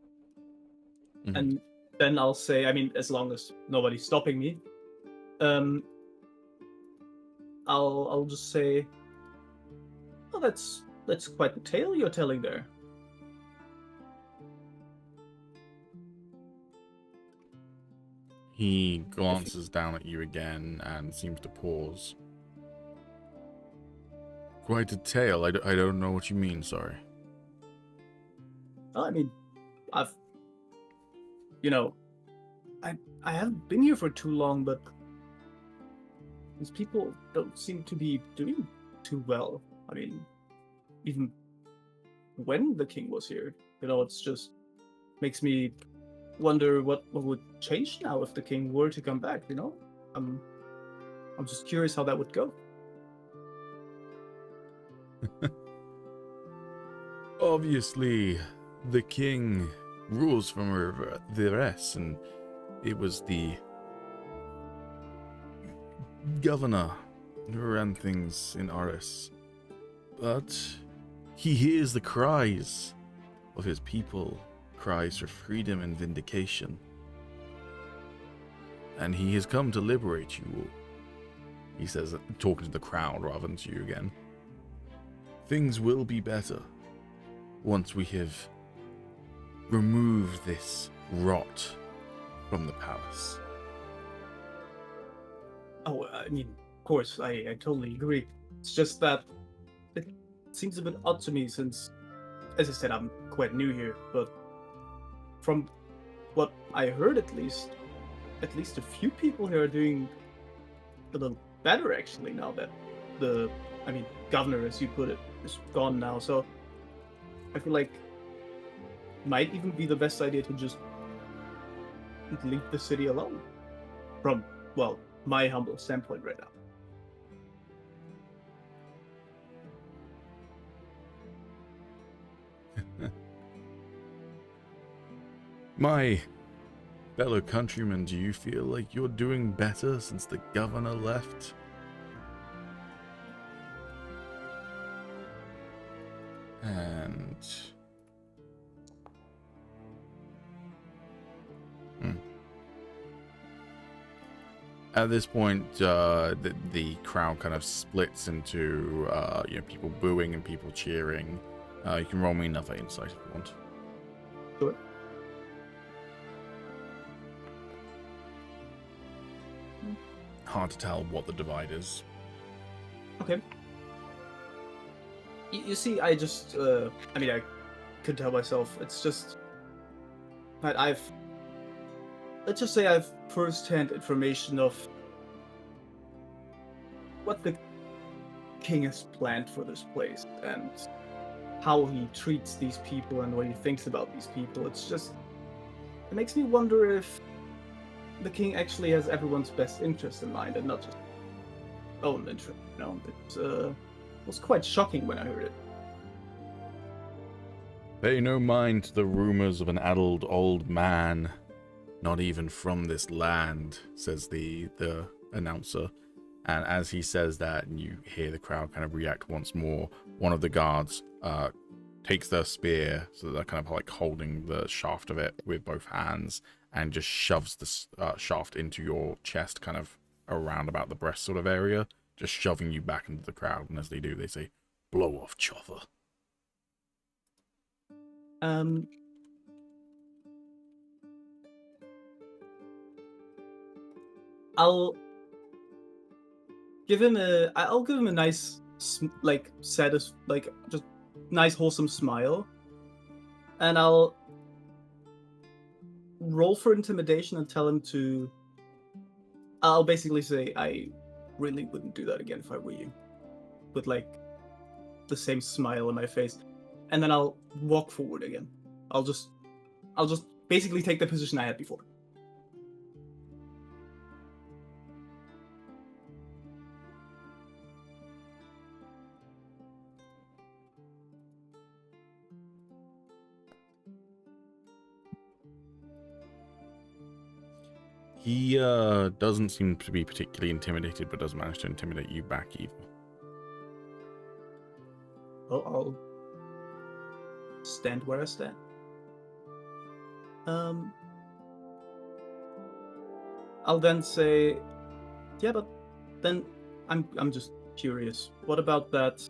Mhm. And then I'll say, I mean, as long as nobody's stopping me, I'll just say, oh, that's quite the tale you're telling there. He glances down at you again and seems to pause. Quite a tale. I don't know what you mean, sorry. Well, I mean, I haven't been here for too long, but these people don't seem to be doing too well. I mean, even when the king was here, it's just makes me wonder what would change now if the king were to come back. I'm just curious how that would go. Obviously, the king rules from the rest, and it was the governor who ran things in Aris. But he hears the cries of his people, cries for freedom and vindication. And he has come to liberate you all. He says, talking to the crowd rather than to you again. Things will be better once we have removed this rot from the palace. Oh, I mean, of course, I totally agree. It's just that it seems a bit odd to me since, as I said, I'm quite new here, but from what I heard at least a few people here are doing a little better actually now that the governor, as you put it, is gone now. So I feel like might even be the best idea to just leave the city alone. From, well, my humble standpoint right now. My fellow countrymen, do you feel like you're doing better since the governor left? And... At this point, the crowd kind of splits into people booing and people cheering. You can roll me another insight if you want. Sure. Hard to tell what the divide is. Okay. You see, I just, I could tell myself, it's just that let's just say I've first-hand information of what the king has planned for this place and how he treats these people and what he thinks about these people. It's just, it makes me wonder if the king actually has everyone's best interest in mind and not just own interest. It was quite shocking when I heard it. Pay no mind to the rumors of an addled old man, not even from this land, says the announcer. And as he says that, and you hear the crowd kind of react once more, one of the guards takes their spear, so they're kind of like holding the shaft of it with both hands, and just shoves the shaft into your chest, kind of around about the breast sort of area, just shoving you back into the crowd. And as they do, they say, "Blow off, chopper." I'll give him a nice, just nice wholesome smile, and I'll roll for intimidation and tell him to. I'll basically say I really wouldn't do that again if I were you, with like the same smile on my face, and then I'll walk forward again. I'll just basically take the position I had before. He doesn't seem to be particularly intimidated, but does manage to intimidate you back either. Well, I'll stand where I stand. I'll then say, yeah, but then I'm just curious. What about that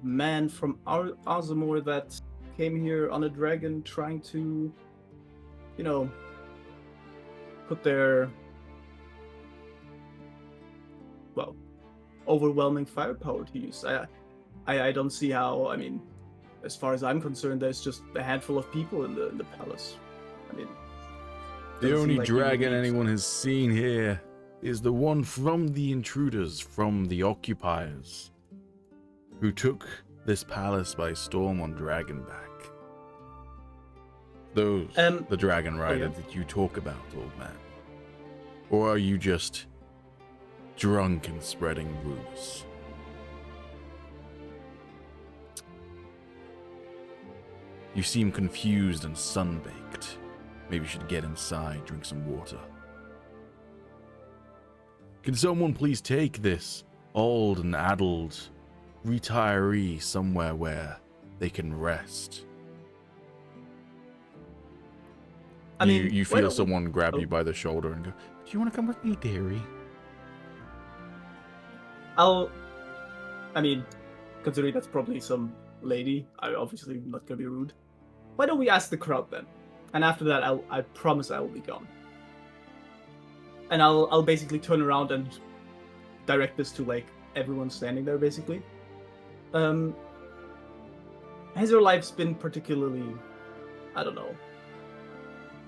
man from Azamor that came here on a dragon trying to, put their, overwhelming firepower to use? I don't see how. I mean, as far as I'm concerned, there's just a handful of people in the palace. I mean, the only dragon anyone has seen here is the one from the intruders, from the occupiers, who took this palace by storm on Dragonback. Those, the Dragonriders that you talk about, old man. Or are you just drunk and spreading rumors? You seem confused and sunbaked. Maybe you should get inside, drink some water. Can someone please take this old and addled retiree somewhere where they can rest? I mean, you feel someone grab you by the shoulder and go, "Do you want to come with me, dearie?" Considering that's probably some lady, I'm obviously not gonna be rude. Why don't we ask the crowd then? And after that, I promise I will be gone. And I'll basically turn around and direct this to like everyone standing there, basically. Has your lives been particularly, I don't know,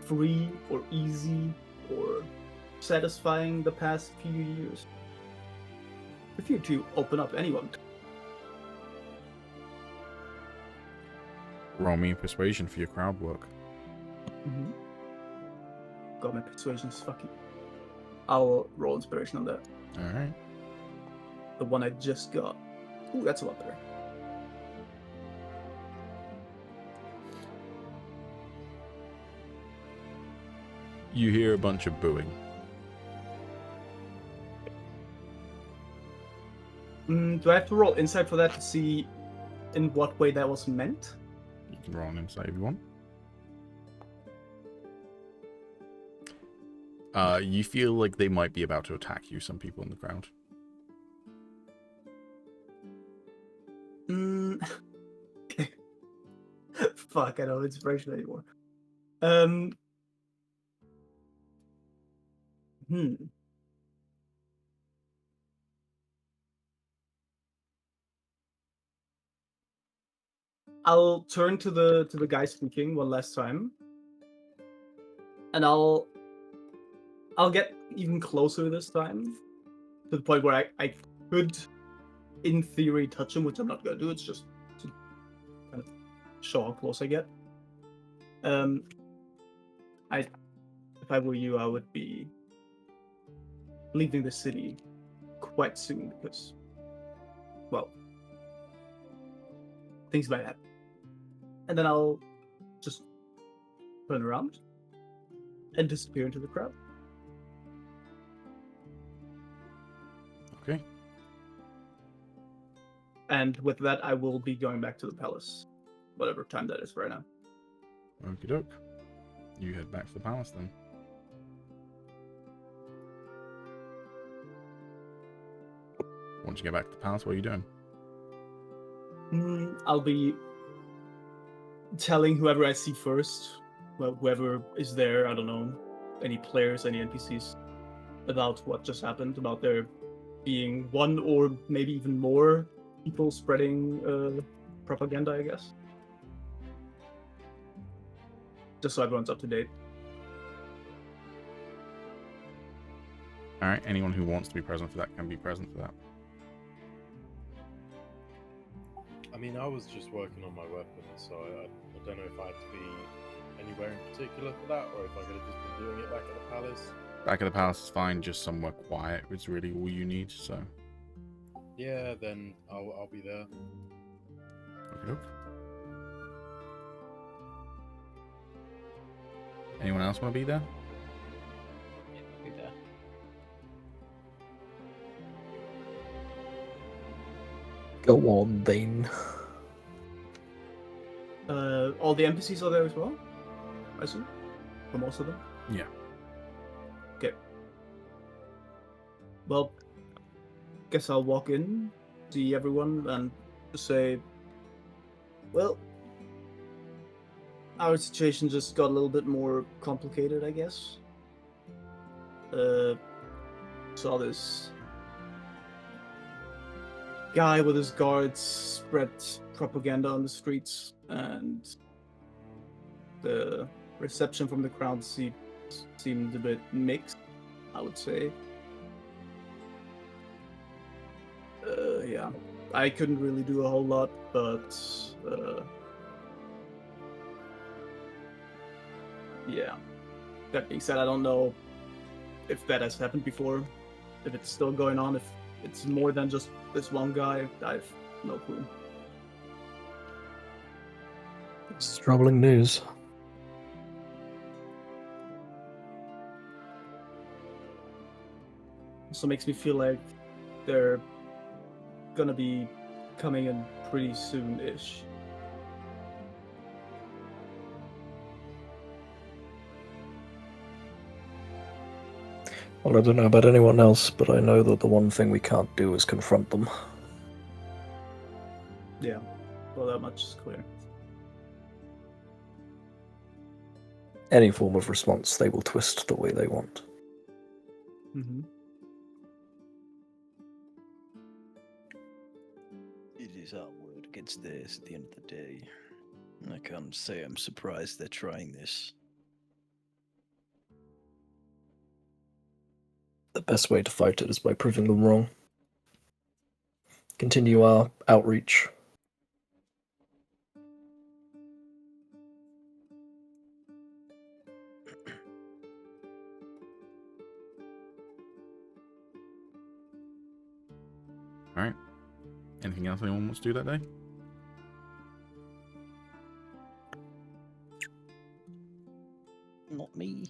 free or easy or satisfying the past few years? If you to open up, anyone. Roll me a persuasion for your crowd work. Mm-hmm. Got my persuasion's fucking. I'll roll inspiration on that. Alright. The one I just got. Ooh, that's a lot better. You hear a bunch of booing. Do I have to roll insight for that to see in what way that was meant? You can roll an insight if you want. You feel like they might be about to attack you, some people in the crowd. Okay. Fuck, I don't have inspiration anymore. I'll turn to the guy speaking one last time, and I'll get even closer this time, to the point where I could, in theory, touch him, which I'm not gonna do. It's just to kind of show how close I get. If I were you, I would be leaving the city quite soon because, well, things might happen. And then I'll just turn around and disappear into the crowd. Okay. And with that, I will be going back to the palace, whatever time that is right now. Okie doke. You head back to the palace then. Once you get back to the palace, what are you doing? I'll be telling whoever I see first, well, whoever is there, I don't know, any players, any NPCs, about what just happened, about there being one or maybe even more people spreading propaganda, I guess. Just so everyone's up to date. Alright, anyone who wants to be present for that can be present for that. I mean, I was just working on my weapon, so I don't know if I had to be anywhere in particular for that, or if I could have just been doing it back at the palace. Back at the palace is fine, just somewhere quiet is really all you need, so. Yeah, then I'll be there. Okay, doke. Anyone else want to be there? Yeah, I'll be there. Go on, then. All the NPCs are there as well, I assume? For most of them? Yeah. Okay. Well, guess I'll walk in, see everyone, and just say, well, our situation just got a little bit more complicated, I guess. Saw this guy with his guards spread propaganda on the streets, and the reception from the crowd seemed a bit mixed, I would say. Yeah, I couldn't really do a whole lot, but yeah. That being said, I don't know if that has happened before, if it's still going on, if it's more than just this one guy. I've no clue. It's troubling news. Also makes me feel like they're gonna be coming in pretty soon-ish. Well, I don't know about anyone else, but I know that the one thing we can't do is confront them. Yeah, well, that much is clear. Any form of response, they will twist the way they want. Mm-hmm. It is our word against theirs at the end of the day. I can't say I'm surprised they're trying this. The best way to fight it is by proving them wrong. Continue our outreach. All right. Anything else anyone wants to do that day? Not me.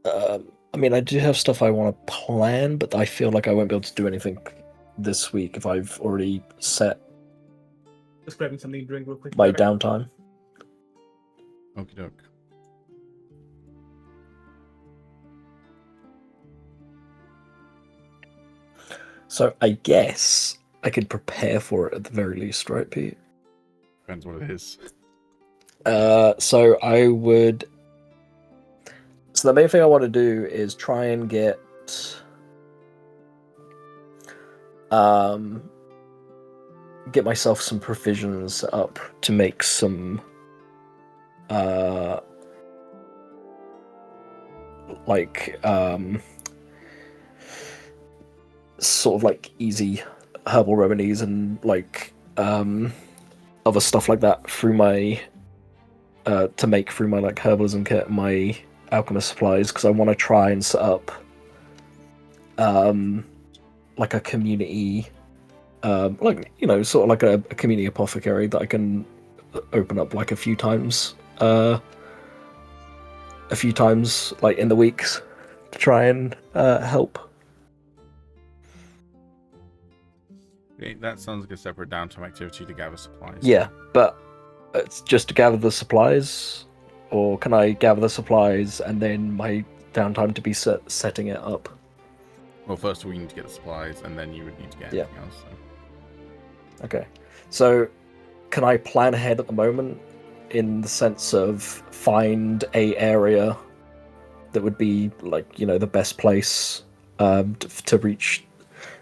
I mean, I do have stuff I want to plan, but I feel like I won't be able to do anything this week if I've already set Just grabbing something to drink real quick. my downtime. Okie doke. So I guess I could prepare for it at the very least, right, Pete? Depends what it is. So I would. So the main thing I want to do is try and get myself some provisions up to make some sort of like easy herbal remedies and like other stuff like that through my to make through my like herbalism kit and my alchemist supplies, because I want to try and set up like a community like, you know, sort of like a community apothecary that I can open up like a few times like in the weeks to try and help. Okay, that sounds like a separate downtime activity to gather supplies. Yeah, but it's just to gather the supplies, or can I gather the supplies and then my downtime to be setting it up? Well, first we need to get the supplies, and then you would need to get anything else. So. Okay, so can I plan ahead at the moment in the sense of find a area that would be like, you know, the best place to reach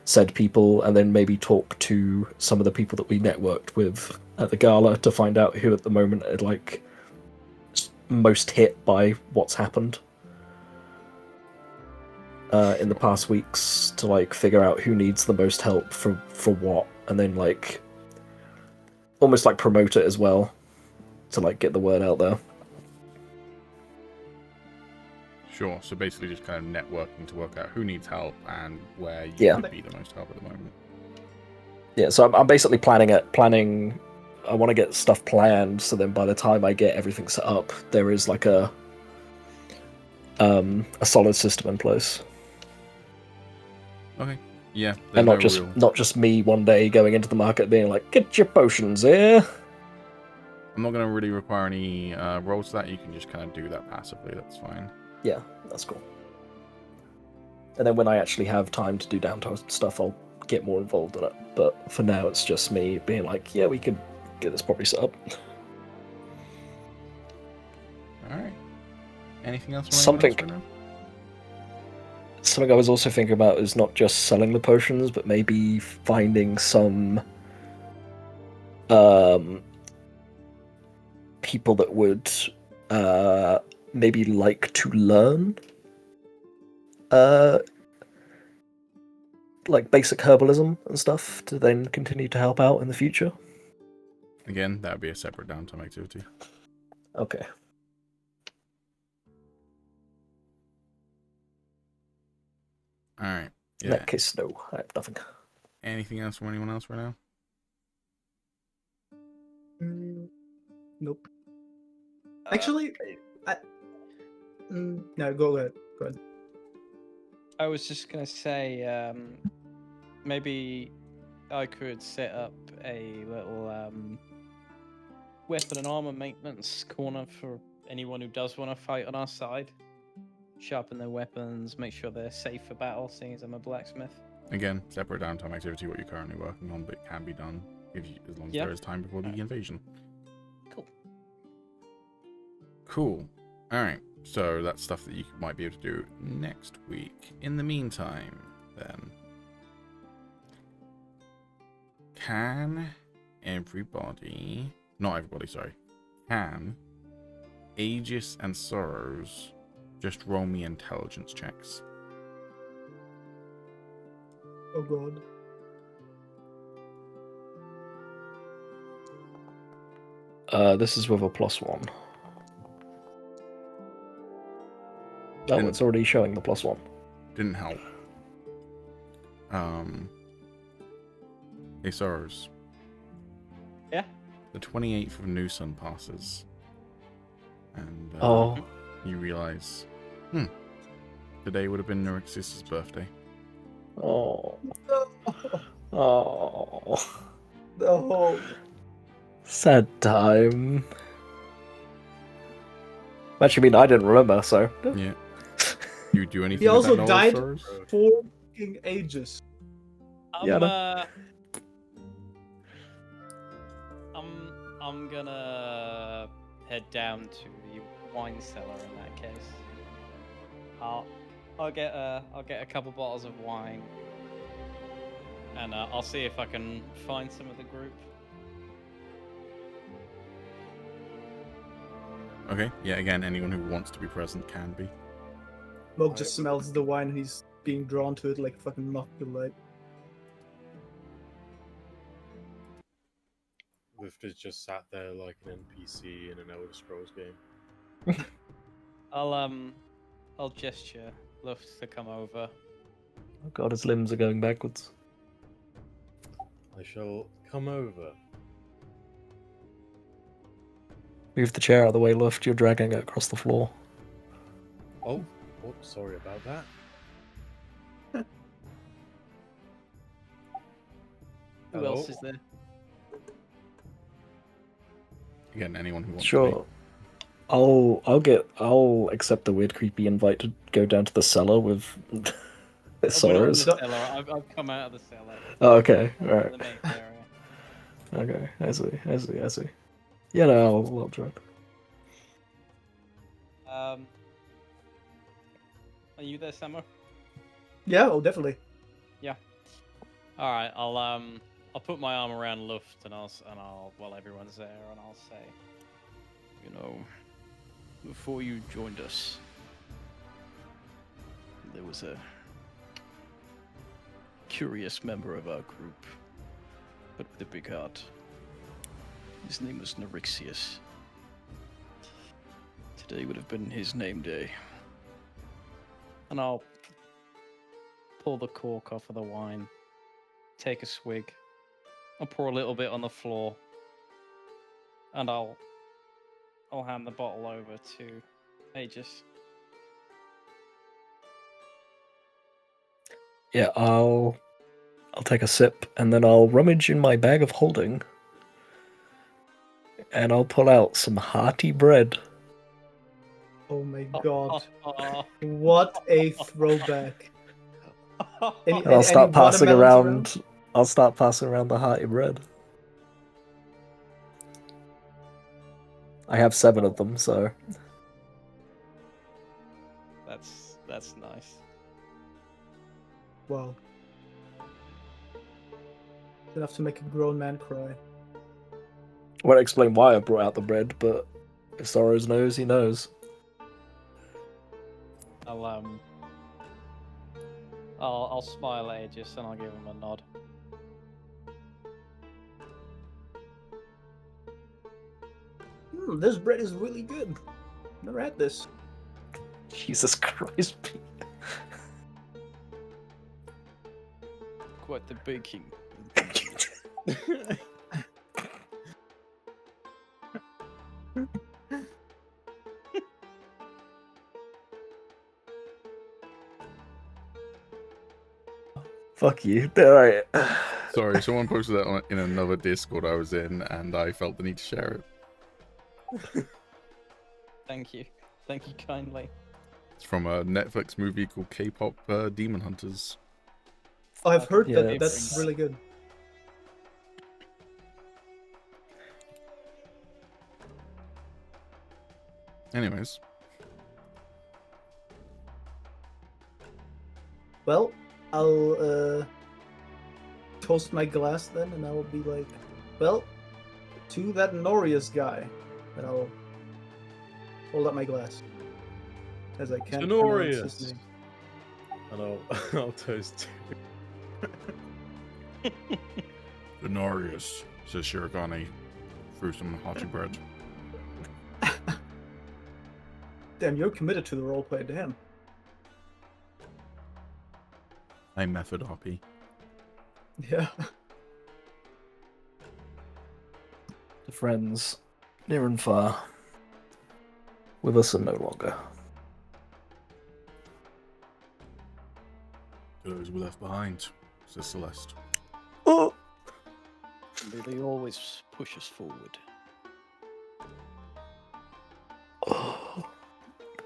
said people, and then maybe talk to some of the people that we networked with at the gala to find out who at the moment are like most hit by what's happened in the past weeks, to like figure out who needs the most help for what, and then like almost like promote it as well to like get the word out there. Sure. So basically, just kind of networking to work out who needs help and where you would be the most help at the moment. Yeah. So I'm basically planning. I want to get stuff planned, so then by the time I get everything set up, there is like a solid system in place. Okay. Yeah. And not just me one day going into the market being like, get your potions here. I'm not going to really require any rolls to that. You can just kind of do that passively. That's fine. Yeah, that's cool. And then when I actually have time to do downtime stuff, I'll get more involved in it. But for now, it's just me being like, yeah, we could get this properly set up. All right. Anything else? Something I was also thinking about is not just selling the potions, but maybe finding some people that would maybe like to learn like basic herbalism and stuff to then continue to help out in the future. Again, that would be a separate downtime activity. Okay. All right. In that case, no, I have nothing. Anything else from anyone else right now? Nope. Actually, no, go ahead. Go ahead. I was just gonna say, maybe I could set up a little weapon and armor maintenance corner for anyone who does want to fight on our side. Sharpen their weapons, make sure they're safe for battle, seeing as I'm a blacksmith. Again, separate downtime activity, what you're currently working on, but it can be done as long as there is time before the invasion. Cool. Cool. Alright, so that's stuff that you might be able to do next week. In the meantime, then, can everybody... Not everybody, sorry. Can Agis and Sorrows just roll me intelligence checks? Oh god. This is with a +1. Oh, it's already showing the +1. Didn't help. Hey, Sorrows. Yeah? The 28th of New Sun passes. And you realize, today would have been Nurix's birthday. Oh. Oh. No. Sad time. Actually, I mean, I didn't remember, so. Yeah. You do anything He with also that knowledge, died Sorrows? for fucking ages. Yeah, I'm gonna head down to the wine cellar in that case. I'll get a couple bottles of wine, and I'll see if I can find some of the group. Okay, yeah, again, anyone who wants to be present can be. Mog just smells the wine and he's being drawn to it like a fucking molecule light. Luft is just sat there like an NPC in an Elder Scrolls game. I'll gesture Luft to come over. Oh god, his limbs are going backwards. I shall come over. Move the chair out of the way, Luft. You're dragging it across the floor. Oh, sorry about that. Who Hello? else is there? Again, anyone who wants to Sure. I'll accept the weird creepy invite to go down to the cellar with We're not in Sorrows. the cellar. I've come out of the cellar. Oh, okay, alright. The main area. Okay, I see. Yeah, no, I'll join. Are you there, Samuel? Yeah, oh, definitely. All right, I'll put my arm around Luft and I'll while everyone's there, and I'll say, You know, before you joined us, there was a curious member of our group, but with a big heart. His name was Nerixius. Today would have been his name day. and I'll pull the cork off of the wine, take a swig, I'll pour a little bit on the floor, and I'll hand the bottle over to Agis. Yeah, I'll take a sip and then I'll rummage in my bag of holding and I'll pull out some hearty bread. Oh my god. What a throwback. And I'll start passing around. I'll start passing around the hearty bread. I have 7 of them, so That's nice. Wow. Enough to make a grown man cry. I won't explain why I brought out the bread, but if Sorrows knows, he knows. I'll smile at Agis and I'll give him a nod. This bread is really good. Never had this. Jesus Christ. Quite the baking. Fuck you. Alright. Sorry, someone posted that in another Discord I was in, and I felt the need to share it. Thank you kindly. It's from a Netflix movie called K-pop Demon Hunters. Oh, I've heard Yeah, that. That's it's- really good. Anyways, Well, I'll toast my glass then, and I'll be like, well, to that Norius guy. And I'll hold up my glass. As I can't pronounce his Sonorius. name. And I'll toast to Denarius, says Shirogane through some hearty bread. Damn, you're committed to the roleplay, damn. I'm Method RP. Yeah. friends, near and far, with us and no longer. Those were left behind, says Celeste. Oh! They always push us forward. Oh,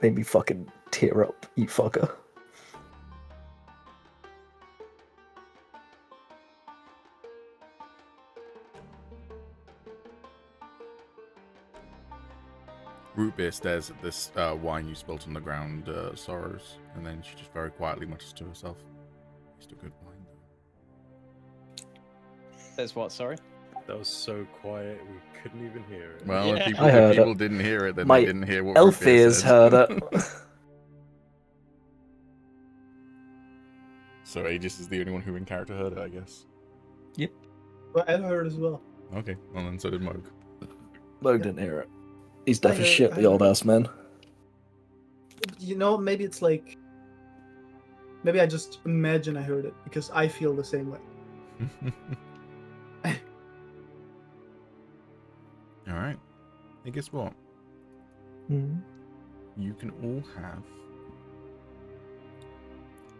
made me fucking tear up, you fucker. Root Beer stares at this wine you spilt on the ground, sorrows, and then she just very quietly mutters to herself, "It's a good wine, though." There's what? Sorry. That was so quiet we couldn't even hear it. Well, Yeah. if I heard people it. didn't hear it, then My they didn't hear what Root Elf Beer ears said. heard it. So Agis is the only one who in character heard it, I guess. But I heard as well. Okay, well then so did Moog. Moog didn't hear it. He's deaf I as heard- shit, I the old heard- ass man. You know, maybe it's like. Maybe I just imagine I heard it because I feel the same way. Alright. Hey, guess what? Mm. You can all have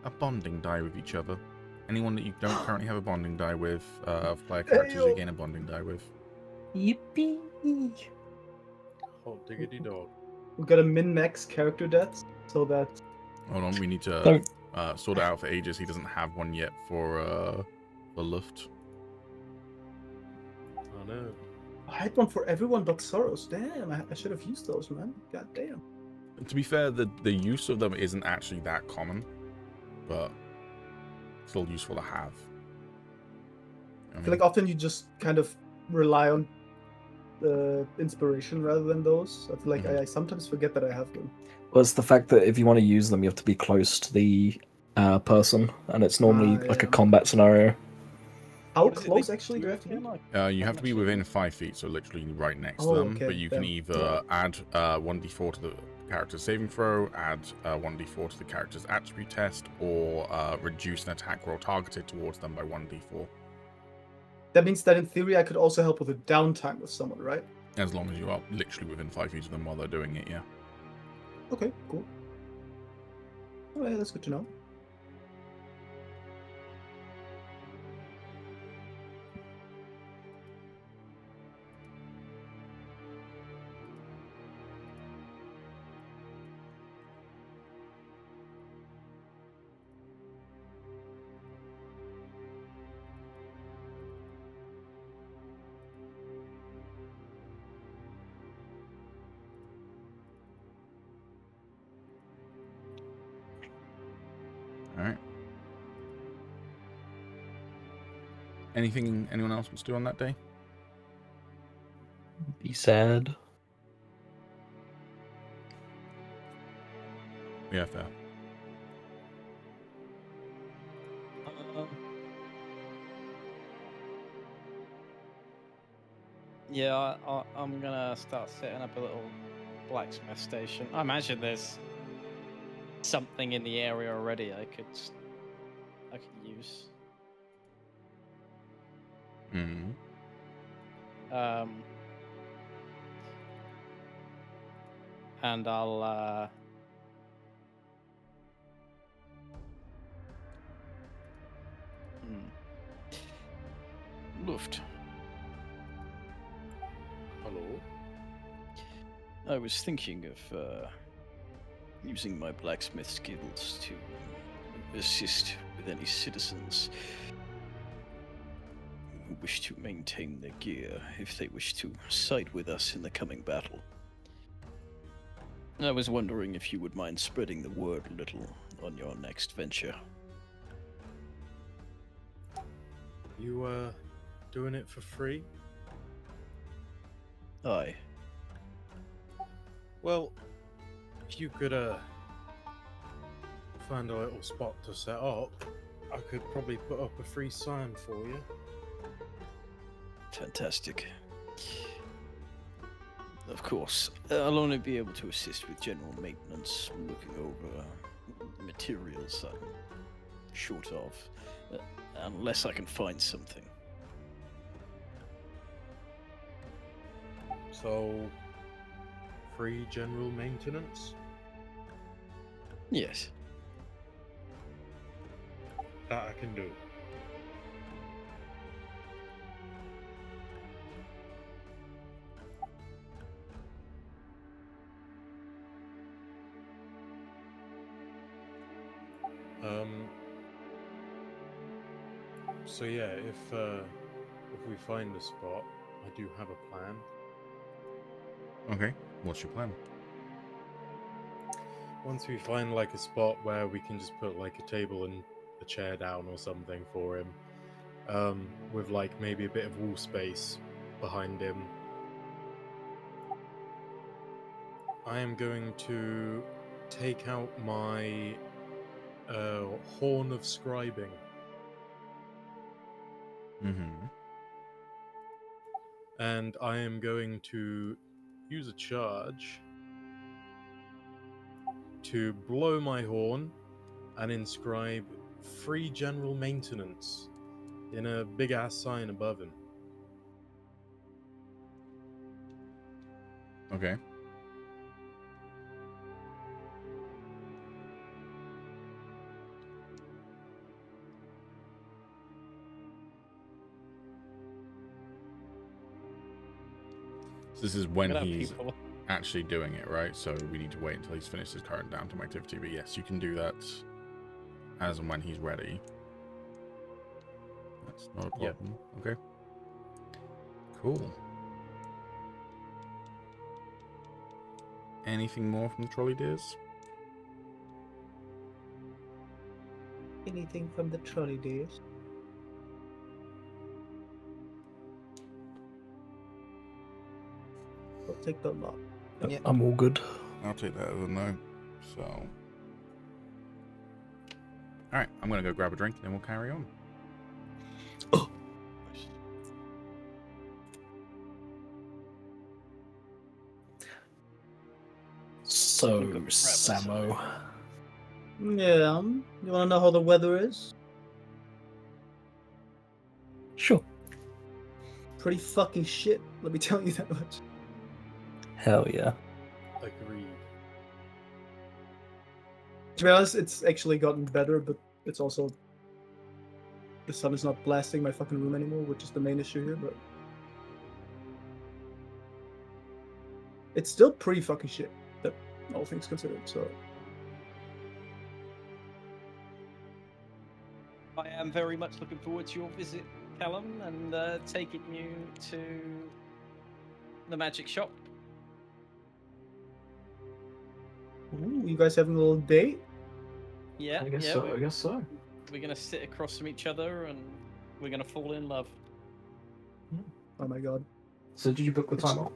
a bonding die with each other. Anyone that you don't currently have a bonding die with, of player characters you Ayo. gain a bonding die with. Yippee! Hot diggity dog. We got a min-max character death, so that Hold on, we need to Don't- sort it out for Aegis. He doesn't have one yet for Luft. Oh no. I had one for everyone but Soros. Damn, I should have used those, man. God damn. To be fair, the use of them isn't actually that common, but still useful to have. I feel like often you just kind of rely on the inspiration rather than those. I feel like I sometimes forget that I have them. Well, it's the fact that if you want to use them, you have to be close to the person, and it's normally like a yeah. combat scenario. How What is it close they actually do I have to be? You have to be within 5 feet, so literally right next to Oh, them. okay, But you can then. either add 1d4 to the character's saving throw, add 1d4 to the character's attribute test, or reduce an attack roll targeted towards them by 1d4. That means that in theory I could also help with a downtime with someone, right? As long as you are literally within 5 feet of them while they're doing it, yeah. Okay, cool. Alright, that's good to know. Alright. Anything anyone else wants to do on that day? Be sad. Yeah, fair. Yeah, I'm gonna start setting up a little blacksmith station. I imagine there's something in the area already I could use. Mm. And I'll Luft. Hello? I was thinking of using my blacksmith skills to assist with any citizens who wish to maintain their gear if they wish to side with us in the coming battle. I was wondering if you would mind spreading the word a little on your next venture. You doing it for free? Aye. Well, if you could find a little spot to set up, I could probably put up a free sign for you. Fantastic. Of course, I'll only be able to assist with general maintenance, looking over materials I'm short of, unless I can find something. So, free general maintenance? Yes. That I can do. So yeah, if we find a spot, I do have a plan. Okay. What's your plan? Once we find like a spot where we can just put like a table and a chair down or something for him, with like maybe a bit of wall space behind him, I am going to take out my horn of scribing. Mm-hmm. And I am going to use a charge to blow my horn and inscribe free general maintenance in a big ass sign above him. Okay. So this is when Gonna have he's people- actually doing it, right? So we need to wait until he's finished his current downtime activity. But yes, you can do that as and when he's ready. That's not a Yep. problem. Okay. Cool. Anything more from the trolley dears? Anything from the trolley days? I'll take the lot. Yeah. I'm all good. I'll take that as a no. So, all right, I'm gonna go grab a drink and then we'll carry on. So, Look up your Samo, Yeah, you wanna know how the weather is? sure. Pretty fucking shit, let me tell you that much. Hell yeah. Agreed. To be honest, it's actually gotten better, but it's also... The sun is not blasting my fucking room anymore, which is the main issue here, but... It's still pretty fucking shit, all things considered, so... I am very much looking forward to your visit, Calum, and taking you to the magic shop. Ooh, you guys having a little date? Yeah, I guess yeah. so. I guess so. We're gonna sit across from each other, and we're gonna fall in love. Oh my god. So did you book the time off?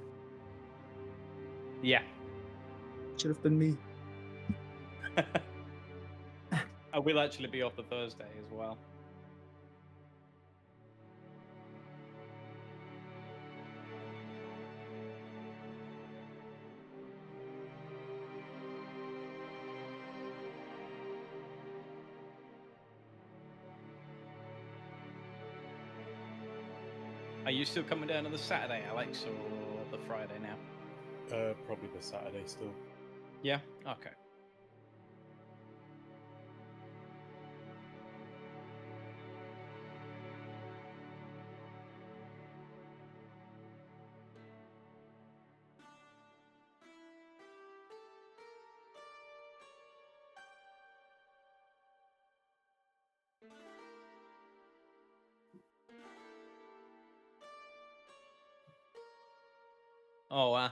Yeah. Should have been me. I will actually be off the Thursday as well. Are you still coming down on the Saturday, Alex, or the Friday now? Probably the Saturday still. Yeah? Okay. Oh,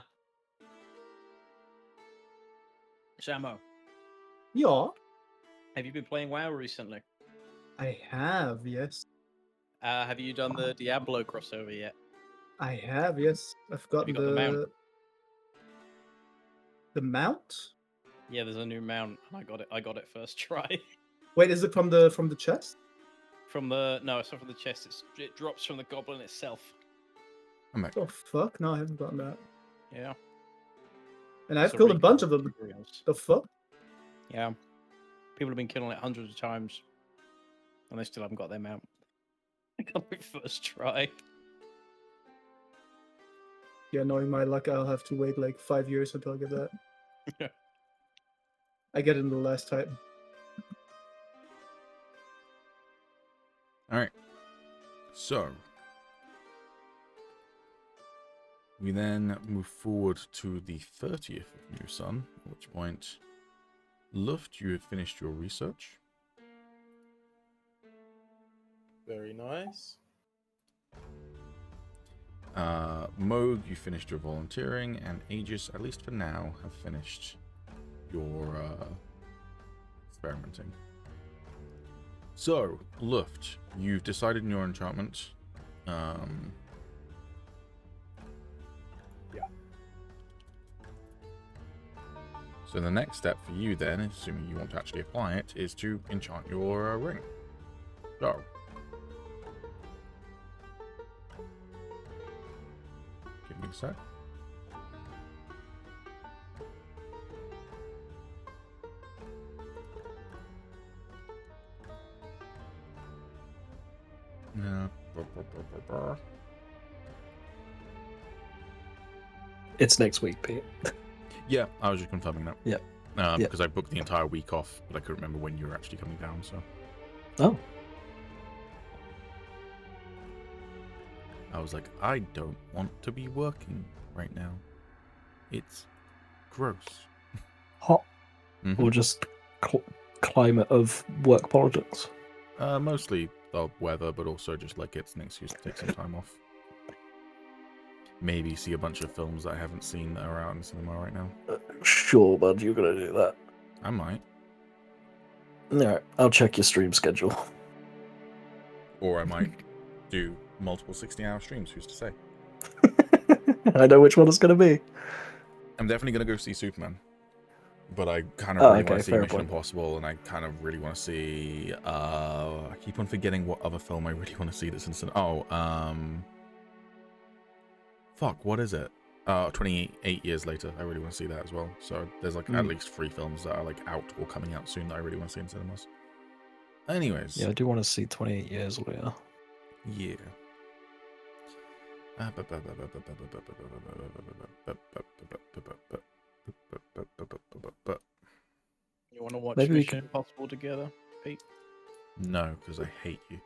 Samo, Yeah, have you been playing WoW recently? I have, yes. Have you done the Diablo crossover yet? I have, yes. I've gotten got the mount? The mount? Yeah, there's a new mount, and I got it first try. Wait, is it from the chest? No, it's not from the chest. It drops from the goblin itself. I'm back. Oh fuck, no, I haven't gotten that. Yeah. And I've It's killed a recall bunch of them. materials. The fuck? Yeah. People have been killing it hundreds of times, and they still haven't got their mount. I got it first try. Yeah, knowing my luck, I'll have to wait like 5 years until I get that. I get it in the last Titan. All right. So we then move forward to the 30th of New Sun, at which point, Luft, you have finished your research. Very nice. Moog, you finished your volunteering, and Agis, at least for now, have finished your experimenting. So, Luft, you've decided on your enchantment. Yeah. So the next step for you then, assuming you want to actually apply it, is to enchant your ring. So. Give me a sec. No. It's next week, Pete. Yeah, I was just confirming that. Yeah. Because I booked the entire week off, but I couldn't remember when you were actually coming down, so. Oh. I was like, I don't want to be working right now. It's gross. Hot. Mm-hmm. Or just climate of work politics? Mostly the weather, but also just like it's an excuse to take some time off. Maybe see a bunch of films that I haven't seen that are out in the cinema right now. Sure, bud, you're gonna do that. I might. Alright, I'll check your stream schedule. Or I might do multiple 16-hour streams, who's to say? I know which one it's gonna be. I'm definitely going to go see Superman. But I kind of really want to see Mission point. Impossible, and I kind of really want to see... I keep on forgetting what other film I really want to see that's in cinema. Oh, fuck, what is it? 28 years later. I really want to see that as well. So there's like at least 3 films that are like out or coming out soon that I really want to see in cinemas. Anyways. Yeah, I do want to see 28 Years Later. Yeah. You want to watch Maybe we Mission Impossible together, Pete? No, because I hate you.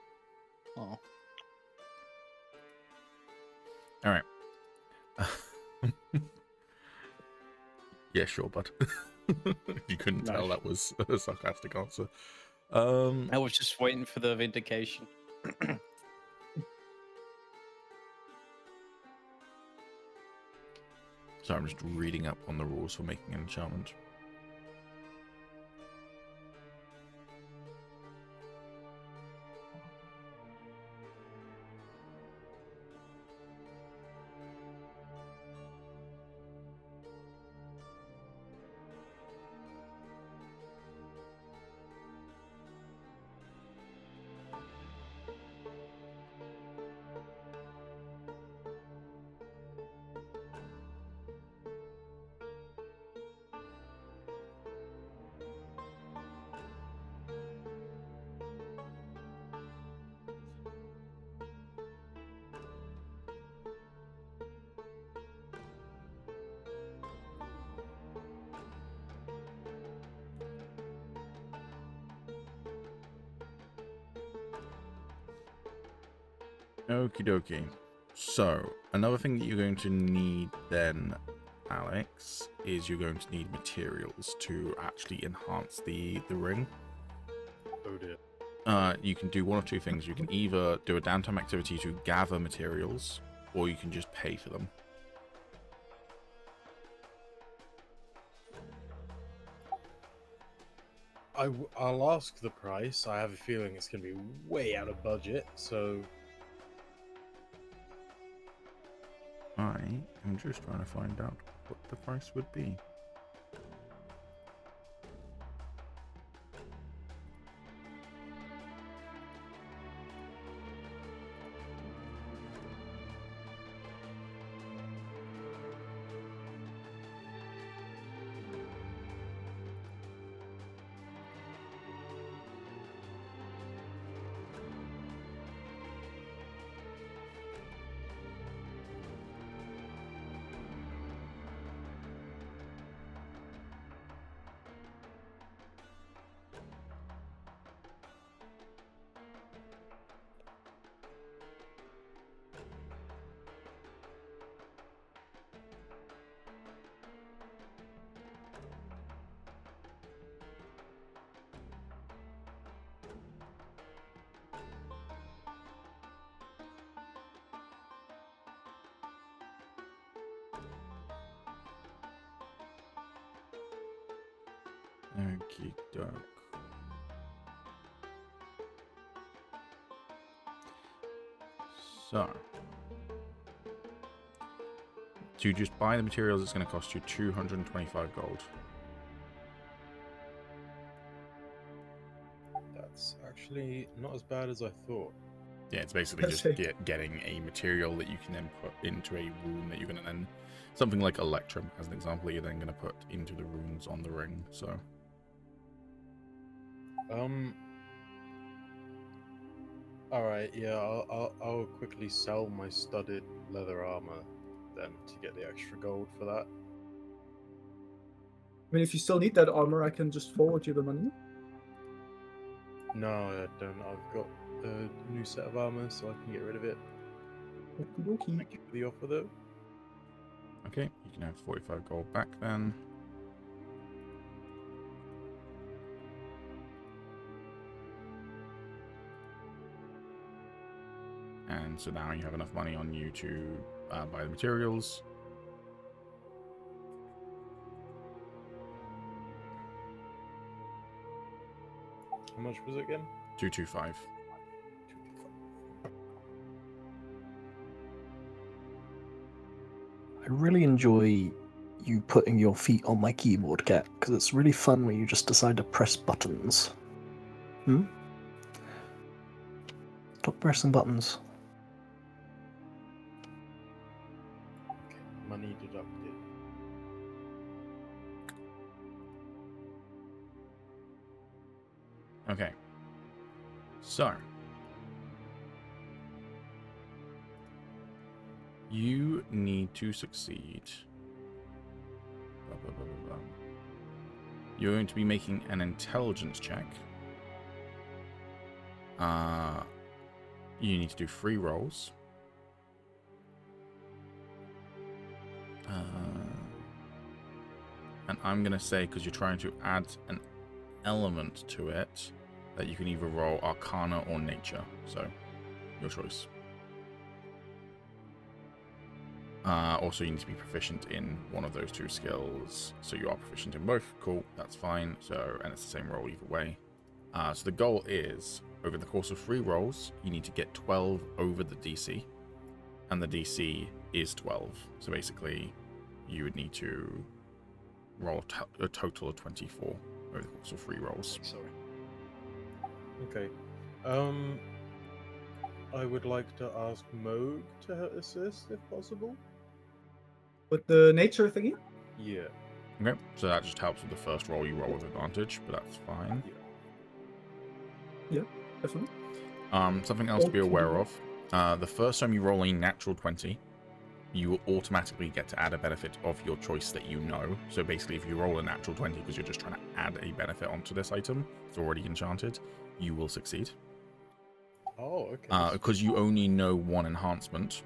Oh. All right. Yeah, sure, bud. You couldn't tell that was a sarcastic answer. I was just waiting for the vindication. So I'm just reading up on the rules for making an enchantment. Okie dokie. So, another thing that you're going to need then, Alex, is you're going to need materials to actually enhance the ring. Oh dear. You can do one of two things. You can either do a downtime activity to gather materials, or you can just pay for them. I'll ask the price. I have a feeling it's going to be way out of budget, so... I am just trying to find out what the price would be. Okie doke. So, to just buy the materials, it's going to cost you 225 gold. That's actually not as bad as I thought. Yeah, it's basically just getting a material that you can then put into a rune that you're going to then, something like Electrum, as an example, you're then going to put into the runes on the ring. So, all right, yeah, I'll quickly sell my studded leather armor then to get the extra gold for that. I mean, if you still need that armor, I can just forward you the money. No, I don't. I've got a new set of armor, so I can get rid of it. Okey-dokey. Thank you for the offer, though. okay, you can have 45 gold back then. And so now you have enough money on you to buy the materials. How much was it again? 225. I really enjoy you putting your feet on my keyboard, Cat, because it's really fun when you just decide to press buttons. Stop pressing buttons. Okay, money deducted. Okay. So, you need to succeed. Blah, blah, blah, blah, blah. You're going to be making an intelligence check. You need to do 3 rolls. And I'm going to say, because you're trying to add an element to it, that you can either roll Arcana or Nature. So, your choice. Also, you need to be proficient in one of those 2 skills. So you are proficient in both. Cool, that's fine. So, and it's the same roll either way. So the goal is, over the course of 3 rolls, you need to get 12 over the DC. And the DC is 12. So basically, you would need to roll a total of 24 over the course of 3 rolls. Sorry. Okay. I would like to ask Moog to assist, if possible. With the nature thingy? Yeah. Okay, so that just helps with the first roll you roll with advantage, but that's fine. Yeah, definitely. Something else to be aware of. The first time you roll a natural 20, you will automatically get to add a benefit of your choice that you know. So basically, if you roll a natural 20 because you're just trying to add a benefit onto this item, it's already enchanted, you will succeed. Oh, okay. Because you only know 1 enhancement,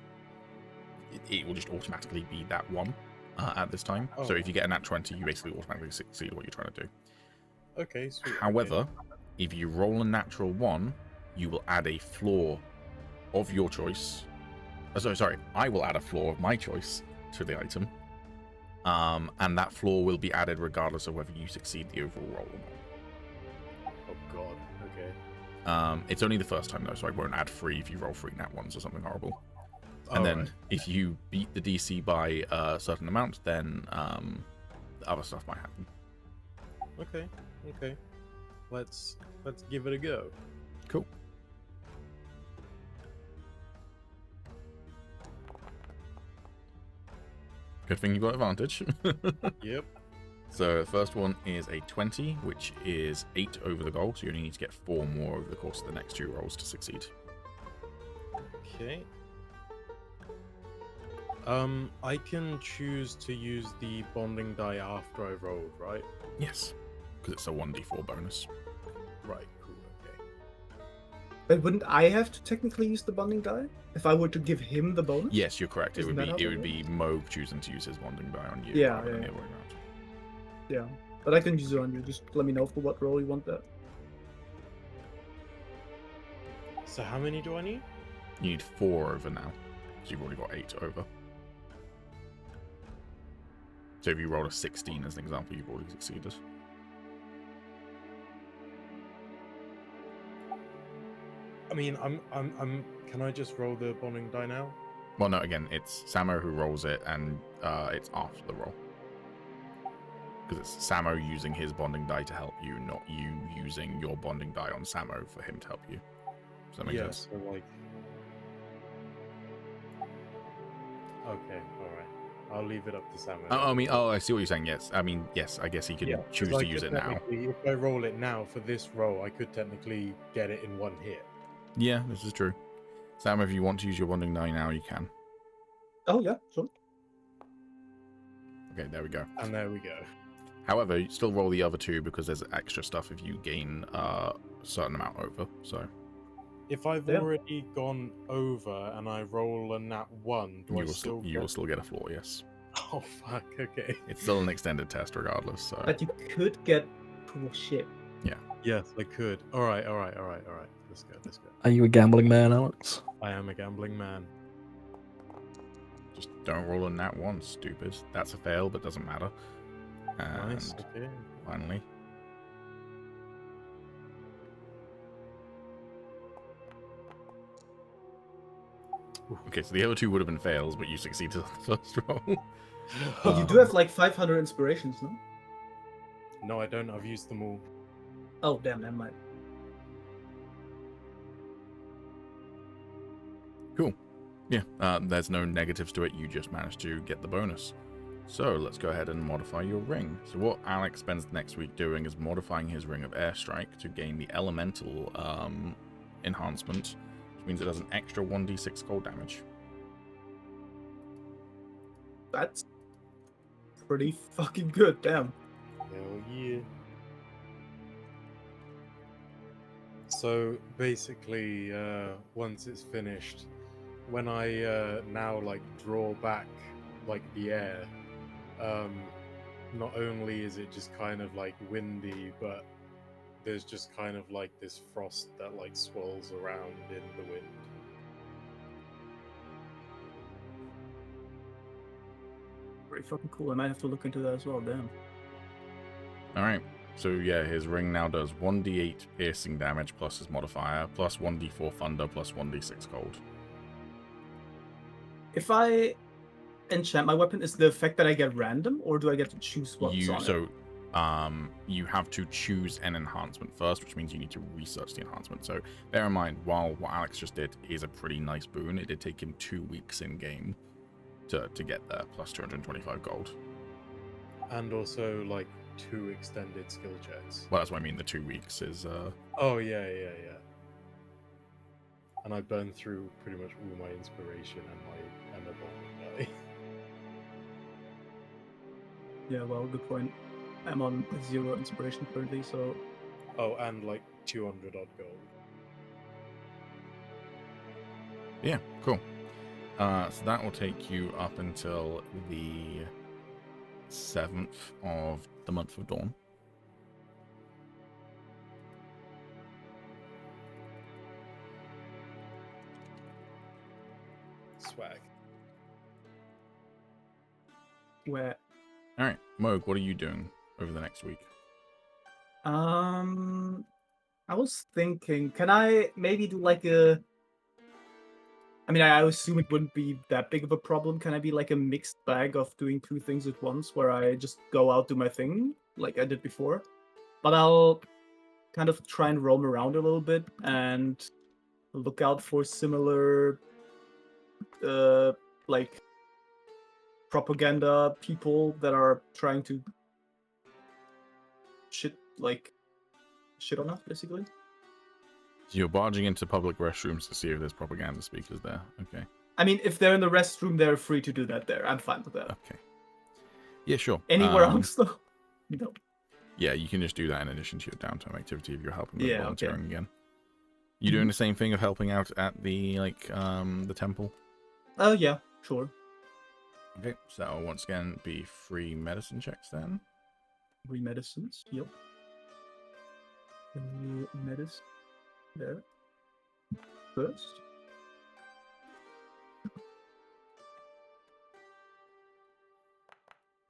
it will just automatically be that 1 at this time. Oh. So if you get a nat 20, you basically automatically succeed what you're trying to do. Okay, sweet. However, if you roll a natural 1, you will add a flaw of your choice. Sorry, I will add a flaw of my choice to the item. And that flaw will be added regardless of whether you succeed the overall roll or not. Oh god, okay. It's only the first time though, so I won't add 3 if you roll 3 nat 1s or something horrible. And then Alright. if you beat the DC by a certain amount, then other stuff might happen. Okay. Let's give it a go. Cool. Good thing you got advantage. Yep. So the first one is a 20, which is 8 over the goal, so you only need to get 4 more over the course of the next 2 rolls to succeed. Okay. I can choose to use the bonding die after I rolled, right? Yes, because it's a 1d4 bonus. Right, cool, okay. But wouldn't I have to technically use the bonding die if I were to give him the bonus? Yes, you're correct. Isn't that how It that would be Moog choosing to use his bonding die on you Yeah, rather than yeah. the other way around. Yeah, but I can use it on you. Just let me know for what role you want that. So how many do I need? You need 4 over now, because you've already got 8 over. So if you roll a 16 as an example, you've already succeeded. I mean, Can I just roll the bonding die now? Well, no, again, it's Samo who rolls it, and it's after the roll. Because it's Samo using his bonding die to help you, not you using your bonding die on Samo for him to help you. Does that make sense? So like. Okay, all right. I'll leave it up to Sam. I see what you're saying. Yes, I mean, yes. I guess he can choose to use it now. If I roll it now for this roll, I could technically get it in one hit. Yeah, this is true. Sam, if you want to use your bonding die now, you can. Oh yeah, sure. Okay, there we go. And there we go. However, you still roll the other two because there's extra stuff if you gain a certain amount over. So if I've already gone over and I roll a nat 1, you will still get a floor. Yes. Oh fuck. Okay. It's still an extended test regardless. So. But you could get to a ship. Yeah. Yes, I could. All right. Let's go. Are you a gambling man, Alex? I am a gambling man. Just don't roll a nat 1, stupid. That's a fail, but doesn't matter. And Nice. Okay. finally. Okay, so the other two would have been fails, but you succeeded on the first roll. Oh, you do have like 500 inspirations, no? No, I don't. I've used them all. Oh, damn, never mind. Cool. Yeah, there's no negatives to it. You just managed to get the bonus. So let's go ahead and modify your ring. So what Alex spends next week doing is modifying his Ring of Airstrike to gain the elemental enhancement, which means it does an extra 1d6 cold damage. That's pretty fucking good, damn. Hell yeah. So basically, once it's finished, when I now like draw back like the air, not only is it just kind of like windy, but there's just kind of like this frost that like swirls around in the wind. Pretty fucking cool. I might have to look into that as well, damn. Alright, so yeah, his ring now does 1d8 piercing damage plus his modifier, plus 1d4 thunder, plus 1d6 cold. If I enchant my weapon, is the effect that I get random, or do I get to choose what's on it? You have to choose an enhancement first, which means you need to research the enhancement. So bear in mind, while what Alex just did is a pretty nice boon, it did take him 2 weeks in game to get there, plus 225 gold. And also like 2 extended skill checks. Well, that's what I mean. The 2 weeks is. Oh yeah. And I burned through pretty much all my inspiration and my bonding die. Yeah, well, good point. I'm on 0 inspiration currently, so... Oh, and like 200 odd gold. Yeah, cool. So that will take you up until the 7th of the month of Dawn. Swag. Where... Alright, Moog, what are you doing over the next week? I was thinking, can I maybe do like a... I mean, I assume it wouldn't be that big of a problem. Can I be like a mixed bag of doing 2 things at once, where I just go out, do my thing, like I did before? But I'll kind of try and roam around a little bit and look out for similar, like, propaganda people that are trying to shit on us, basically. So you're barging into public restrooms to see if there's propaganda speakers there. Okay. I mean, if they're in the restroom, they're free to do that there. I'm fine with that. Okay. Yeah, sure. Anywhere else, though? No. Yeah, you can just do that in addition to your downtime activity if you're helping with Yeah, volunteering okay. again. You doing the same thing of helping out at the the temple? Oh, yeah, sure. Okay, so that will once again be free medicine checks then. Medicines, yep. Medicine. There. First.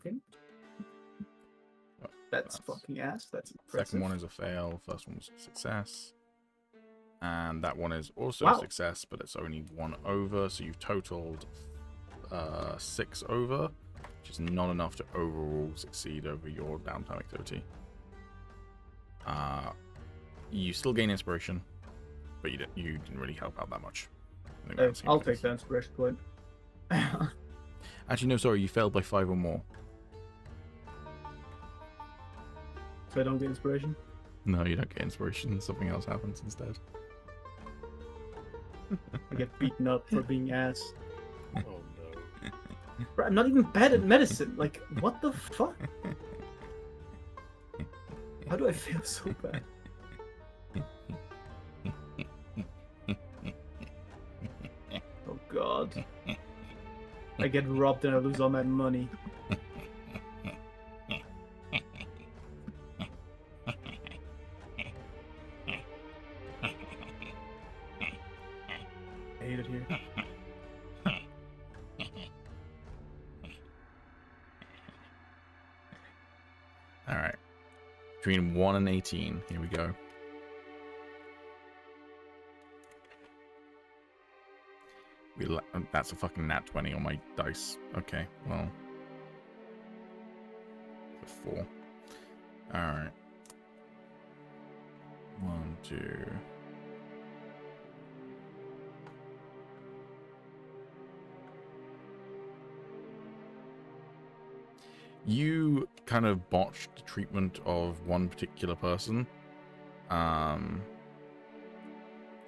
Okay. That's fucking ass. That's impressive. Second one is a fail. First one was a success. And that one is also Wow. a success, but it's only 1 over, so you've totaled 6 over, which is not enough to overall succeed over your downtime activity. You still gain inspiration, but you didn't really help out that much. I'll take the inspiration point. Actually, no, sorry, you failed by 5 or more. So I don't get inspiration. No, you don't get inspiration. Something else happens instead. I get beaten up for being ass. Oh no. Bro, I'm not even bad at medicine. Like, what the fuck? How do I feel so bad? Oh god. I get robbed and I lose all my money. I hate it here. Alright. Between 1 and 18. Here we go. That's a fucking nat 20 on my dice. Okay, well. 4. Alright. 1, 2. You kind of botched the treatment of one particular person.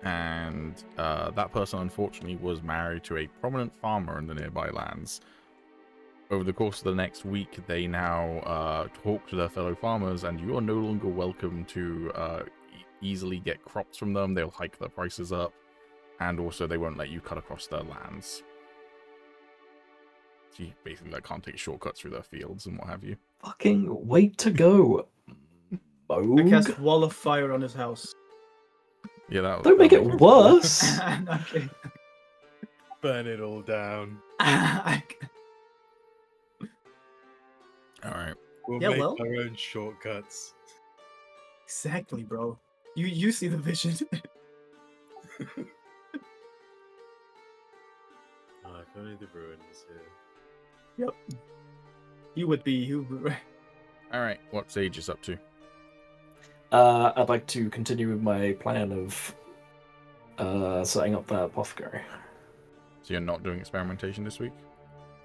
And that person, unfortunately, was married to a prominent farmer in the nearby lands. Over the course of the next week, they now talk to their fellow farmers, and you are no longer welcome to easily get crops from them. They'll hike their prices up, and also they won't let you cut across their lands. So you basically can't take shortcuts through their fields and what have you. Fucking wait to go. I cast Wall of Fire on his house. Yeah, that Don't make it worse. Okay. Burn it all down. Alright. We'll Yeah, make well. our own shortcuts. Exactly, bro. You see the vision. Oh, if only the ruin was here. Yep. You would be. Alright, what's Agis up to? I'd like to continue with my plan of setting up that apothecary. So you're not doing experimentation this week?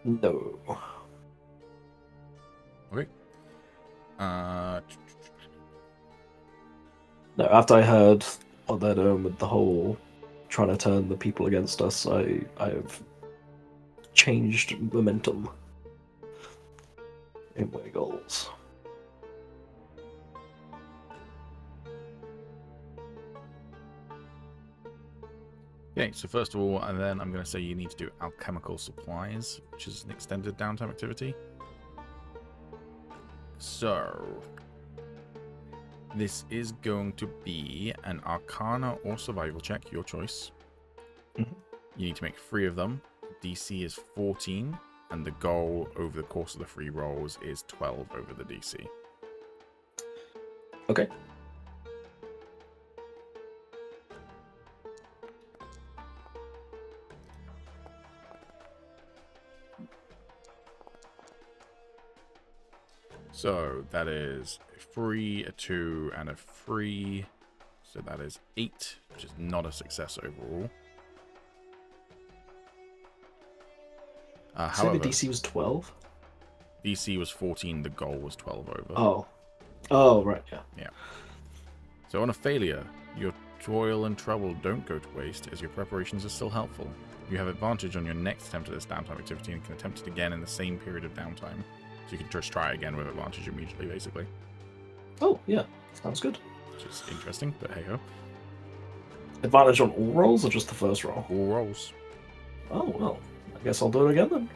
No. Okay. No, after I heard what they're doing with the whole trying to turn the people against us, I have changed momentum in my goals. Okay, so first of all, and then I'm going to say you need to do alchemical supplies, which is an extended downtime activity. So, this is going to be an Arcana or Survival check, your choice. Mhm. You need to make 3 of them. DC is 14, and the goal over the course of the 3 rolls is 12 over the DC. Okay. So that is a 3, a 2, and a 3. So that is 8, which is not a success overall. So However, the DC was 12? DC was 14, the goal was 12 over. Oh. Oh, right, yeah. So on a failure, your toil and trouble don't go to waste, as your preparations are still helpful. You have advantage on your next attempt at this downtime activity and can attempt it again in the same period of downtime. So you can just try again with advantage immediately, basically. Oh, yeah. Sounds good. Which is interesting, but hey ho. Advantage on all rolls or just the first roll? All rolls. Oh, well. I guess I'll do it again then.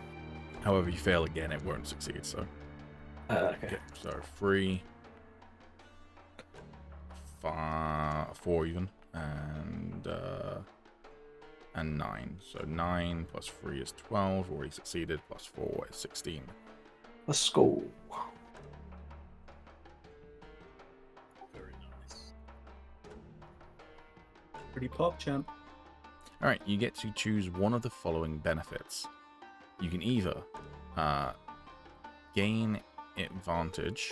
However, if you fail again, it won't succeed, so. Okay. So 3, 4 even, and 9. So 9 plus 3 is 12, already succeeded, plus 4 is 16. Let's go. Very nice. Pretty pop champ. All right, you get to choose one of the following benefits. You can either gain advantage.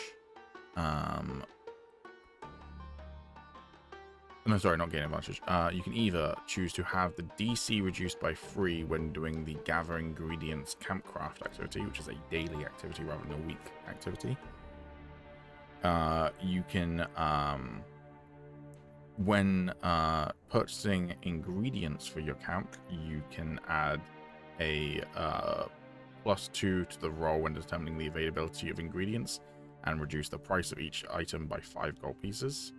No, sorry, not gain advantage. You can either choose to have the DC reduced by 3 when doing the Gather Ingredients Campcraft activity, which is a daily activity rather than a week activity. You can, when purchasing ingredients for your camp, you can add a +2 to the roll when determining the availability of ingredients and reduce the price of each item by 5 gold pieces.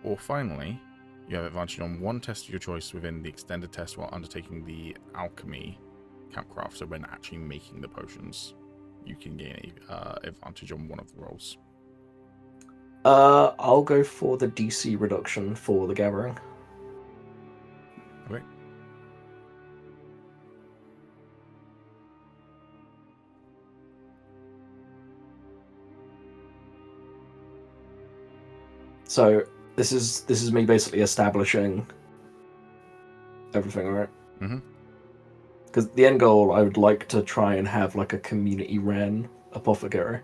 Or finally, you have advantage on one test of your choice within the extended test while undertaking the alchemy campcraft. So when actually making the potions, you can gain a advantage on one of the rolls. I'll go for the DC reduction for the gathering. Okay. So this is me basically establishing everything, right? Mm-hmm. Because the end goal, I would like to try and have like a community-ran apothecary,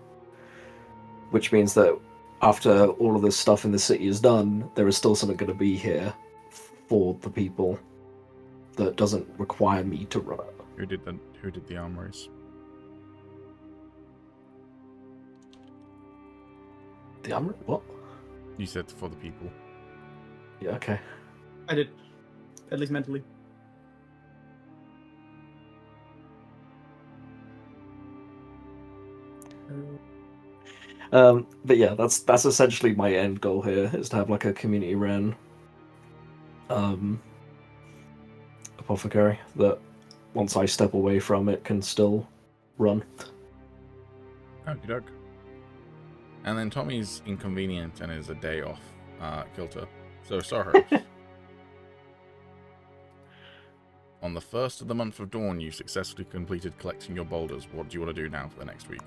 which means that after all of this stuff in the city is done, there is still something going to be here for the people that doesn't require me to run it. Who did the armories? The armor? What? You said for the people. Yeah, okay. I did. At least mentally. But yeah, that's essentially my end goal here, is to have like a community ran apothecary that once I step away from it can still run. Okie doke. And then Tommy's inconvenient and is a day off kilter. So Soros. On the 1st of the month of Dawn, you successfully completed collecting your boulders. What do you want to do now for the next week?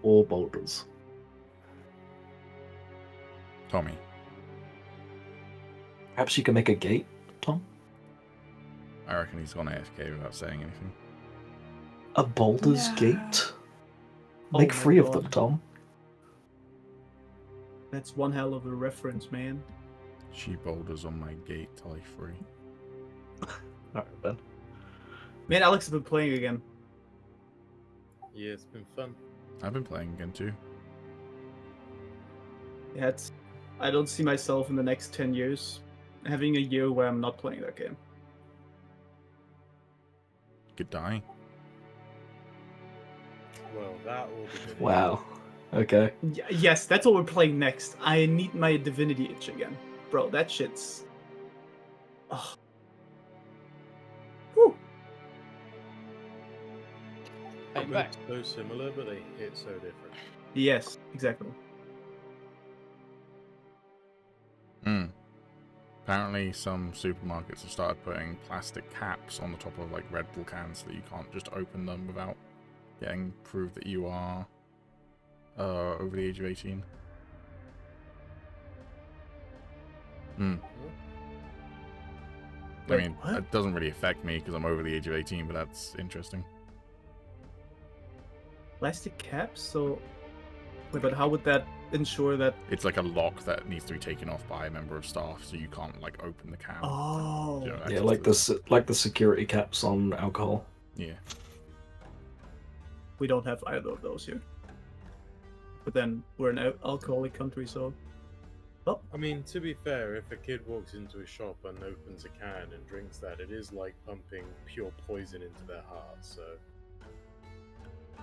More boulders. Tommy. Perhaps you can make a gate, Tom? I reckon he's gone AFK without saying anything. A boulder's No. gate? Oh Make my 3 of God. them, Tom. That's one hell of a reference, man. She boulders on my gate till I free. Alright then. Me and Alex have been playing again. Yeah, it's been fun. I've been playing again too. Yeah, I don't see myself in the next 10 years having a year where I'm not playing that game. Could die. Well, that will be. Wow. Okay. Yes, that's what we're playing next. I need my divinity itch again. Bro, that shit's... Oh. Whew. Hey, They back. look so similar, but they hit so different. Yes, exactly. Apparently some supermarkets have started putting plastic caps on the top of like Red Bull cans so that you can't just open them without getting proof that you are over the age of 18. I Wait, mean, what? it doesn't really affect me because I'm over the age of 18, but that's interesting. Plastic caps? So... Wait, but how would that ensure that... It's like a lock that needs to be taken off by a member of staff, so you can't like open the can. Oh. You know, Yeah, access to like the security caps on alcohol. Yeah. We don't have either of those here. But then, we're an alcoholic country, so... Oh, I mean, to be fair, if a kid walks into a shop and opens a can and drinks that, it is like pumping pure poison into their heart, so...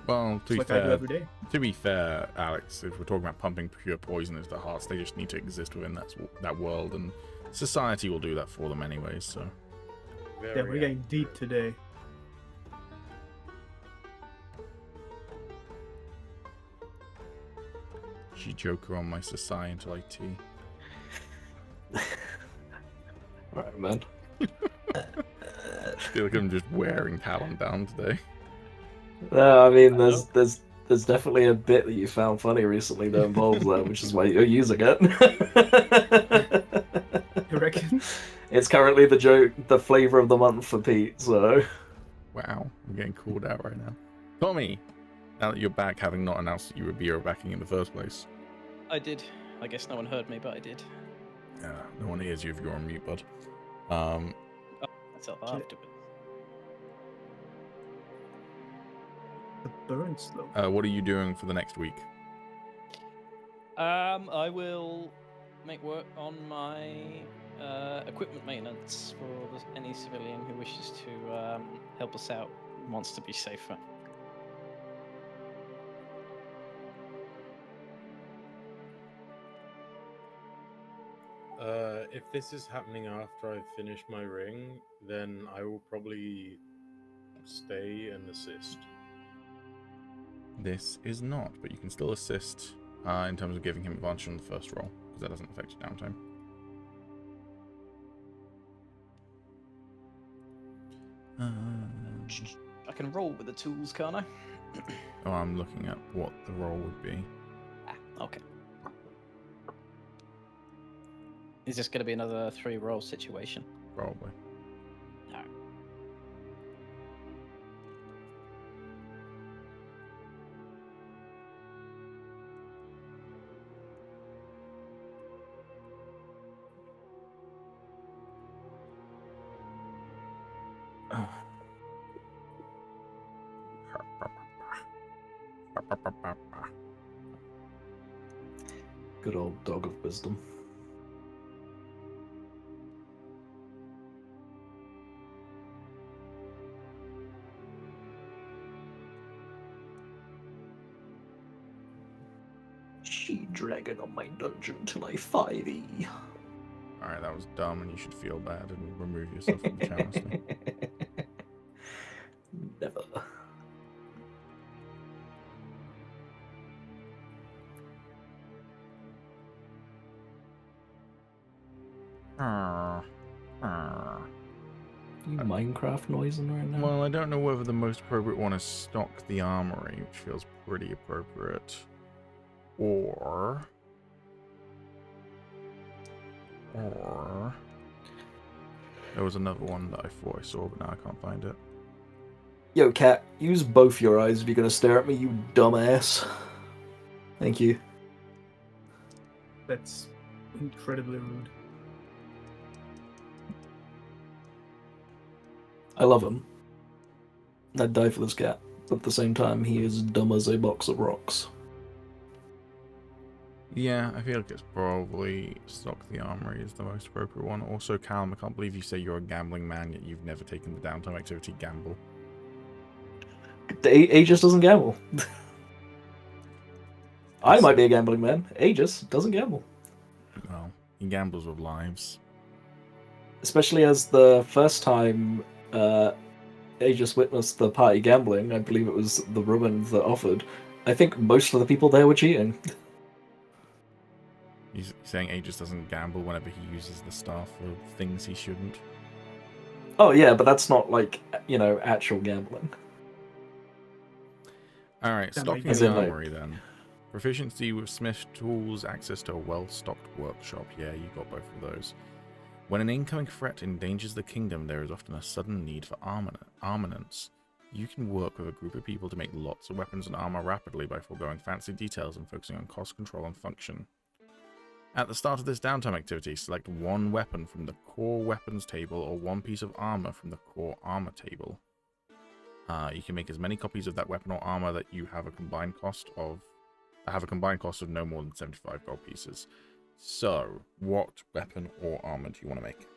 Well, it's like I do every day. to be fair, Alex, if we're talking about pumping pure poison into their hearts, they just need to exist within that world, and society will do that for them anyways. So Yeah, Very we're getting accurate. deep today. she joker on my societal IT. Alright, man. I feel like I'm just wearing Calum down today. No, I mean, there's There's definitely a bit that you found funny recently that involves that, which is why you're using it. You reckon? It's currently the joke, the flavor of the month for Pete. So, Wow, I'm getting called out right now. Tommy, now that you're back, having not announced that you would be backing in the first place. I did. I guess no one heard me, but I did. Yeah, no one hears you if you're on mute, bud. That's up afterwards. The burns though. What are you doing for the next week? I will make work on my equipment maintenance for any civilian who wishes to help us out and wants to be safer. If this is happening after I finish my ring, then I will probably stay and assist. This is not, but you can still assist in terms of giving him advantage on the first roll, because that doesn't affect your downtime. I can roll with the tools, can't I? Oh, I'm looking at what the roll would be. Okay. Is this going to be another 3-roll situation? Probably. No. good old dog of wisdom. She-dragon on my dungeon till I 5e. Alright, that was dumb, and you should feel bad and remove yourself from the chat. Honestly. Never. You Minecraft noising right now? Well, I don't know whether the most appropriate one is stock the armory, which feels pretty appropriate, or there was another one that I thought I saw, but now I can't find it. Yo, cat, use both your eyes if you're gonna stare at me, you dumbass. Thank you. That's incredibly rude. I love him. I'd die for this cat, but at the same time, he is dumb as a box of rocks. Yeah, I feel like it's probably stock the armory is the most appropriate one. Also, Calum, I can't believe you say you're a gambling man, yet you've never taken the downtime activity gamble. Agis doesn't gamble. I might be a gambling man. Agis doesn't gamble. Well, he gambles with lives. Especially as the first time Agis witnessed the party gambling, I believe it was the woman that offered, I think most of the people there were cheating. He's saying Agis doesn't gamble whenever he uses the staff for things he shouldn't. Oh yeah, but that's not like, actual gambling. Alright, That stocking makes the sense. armory then. Proficiency with smith tools, access to a well-stocked workshop. Yeah, you got both of those. When an incoming threat endangers the kingdom, there is often a sudden need for armaments. You can work with a group of people to make lots of weapons and armor rapidly by foregoing fancy details and focusing on cost control and function. At the start of this downtime activity, select one weapon from the core weapons table or one piece of armor from the core armor table. You can make as many copies of that weapon or armor that you have a combined cost of no more than 75 gold pieces. So, what weapon or armor do you want to make?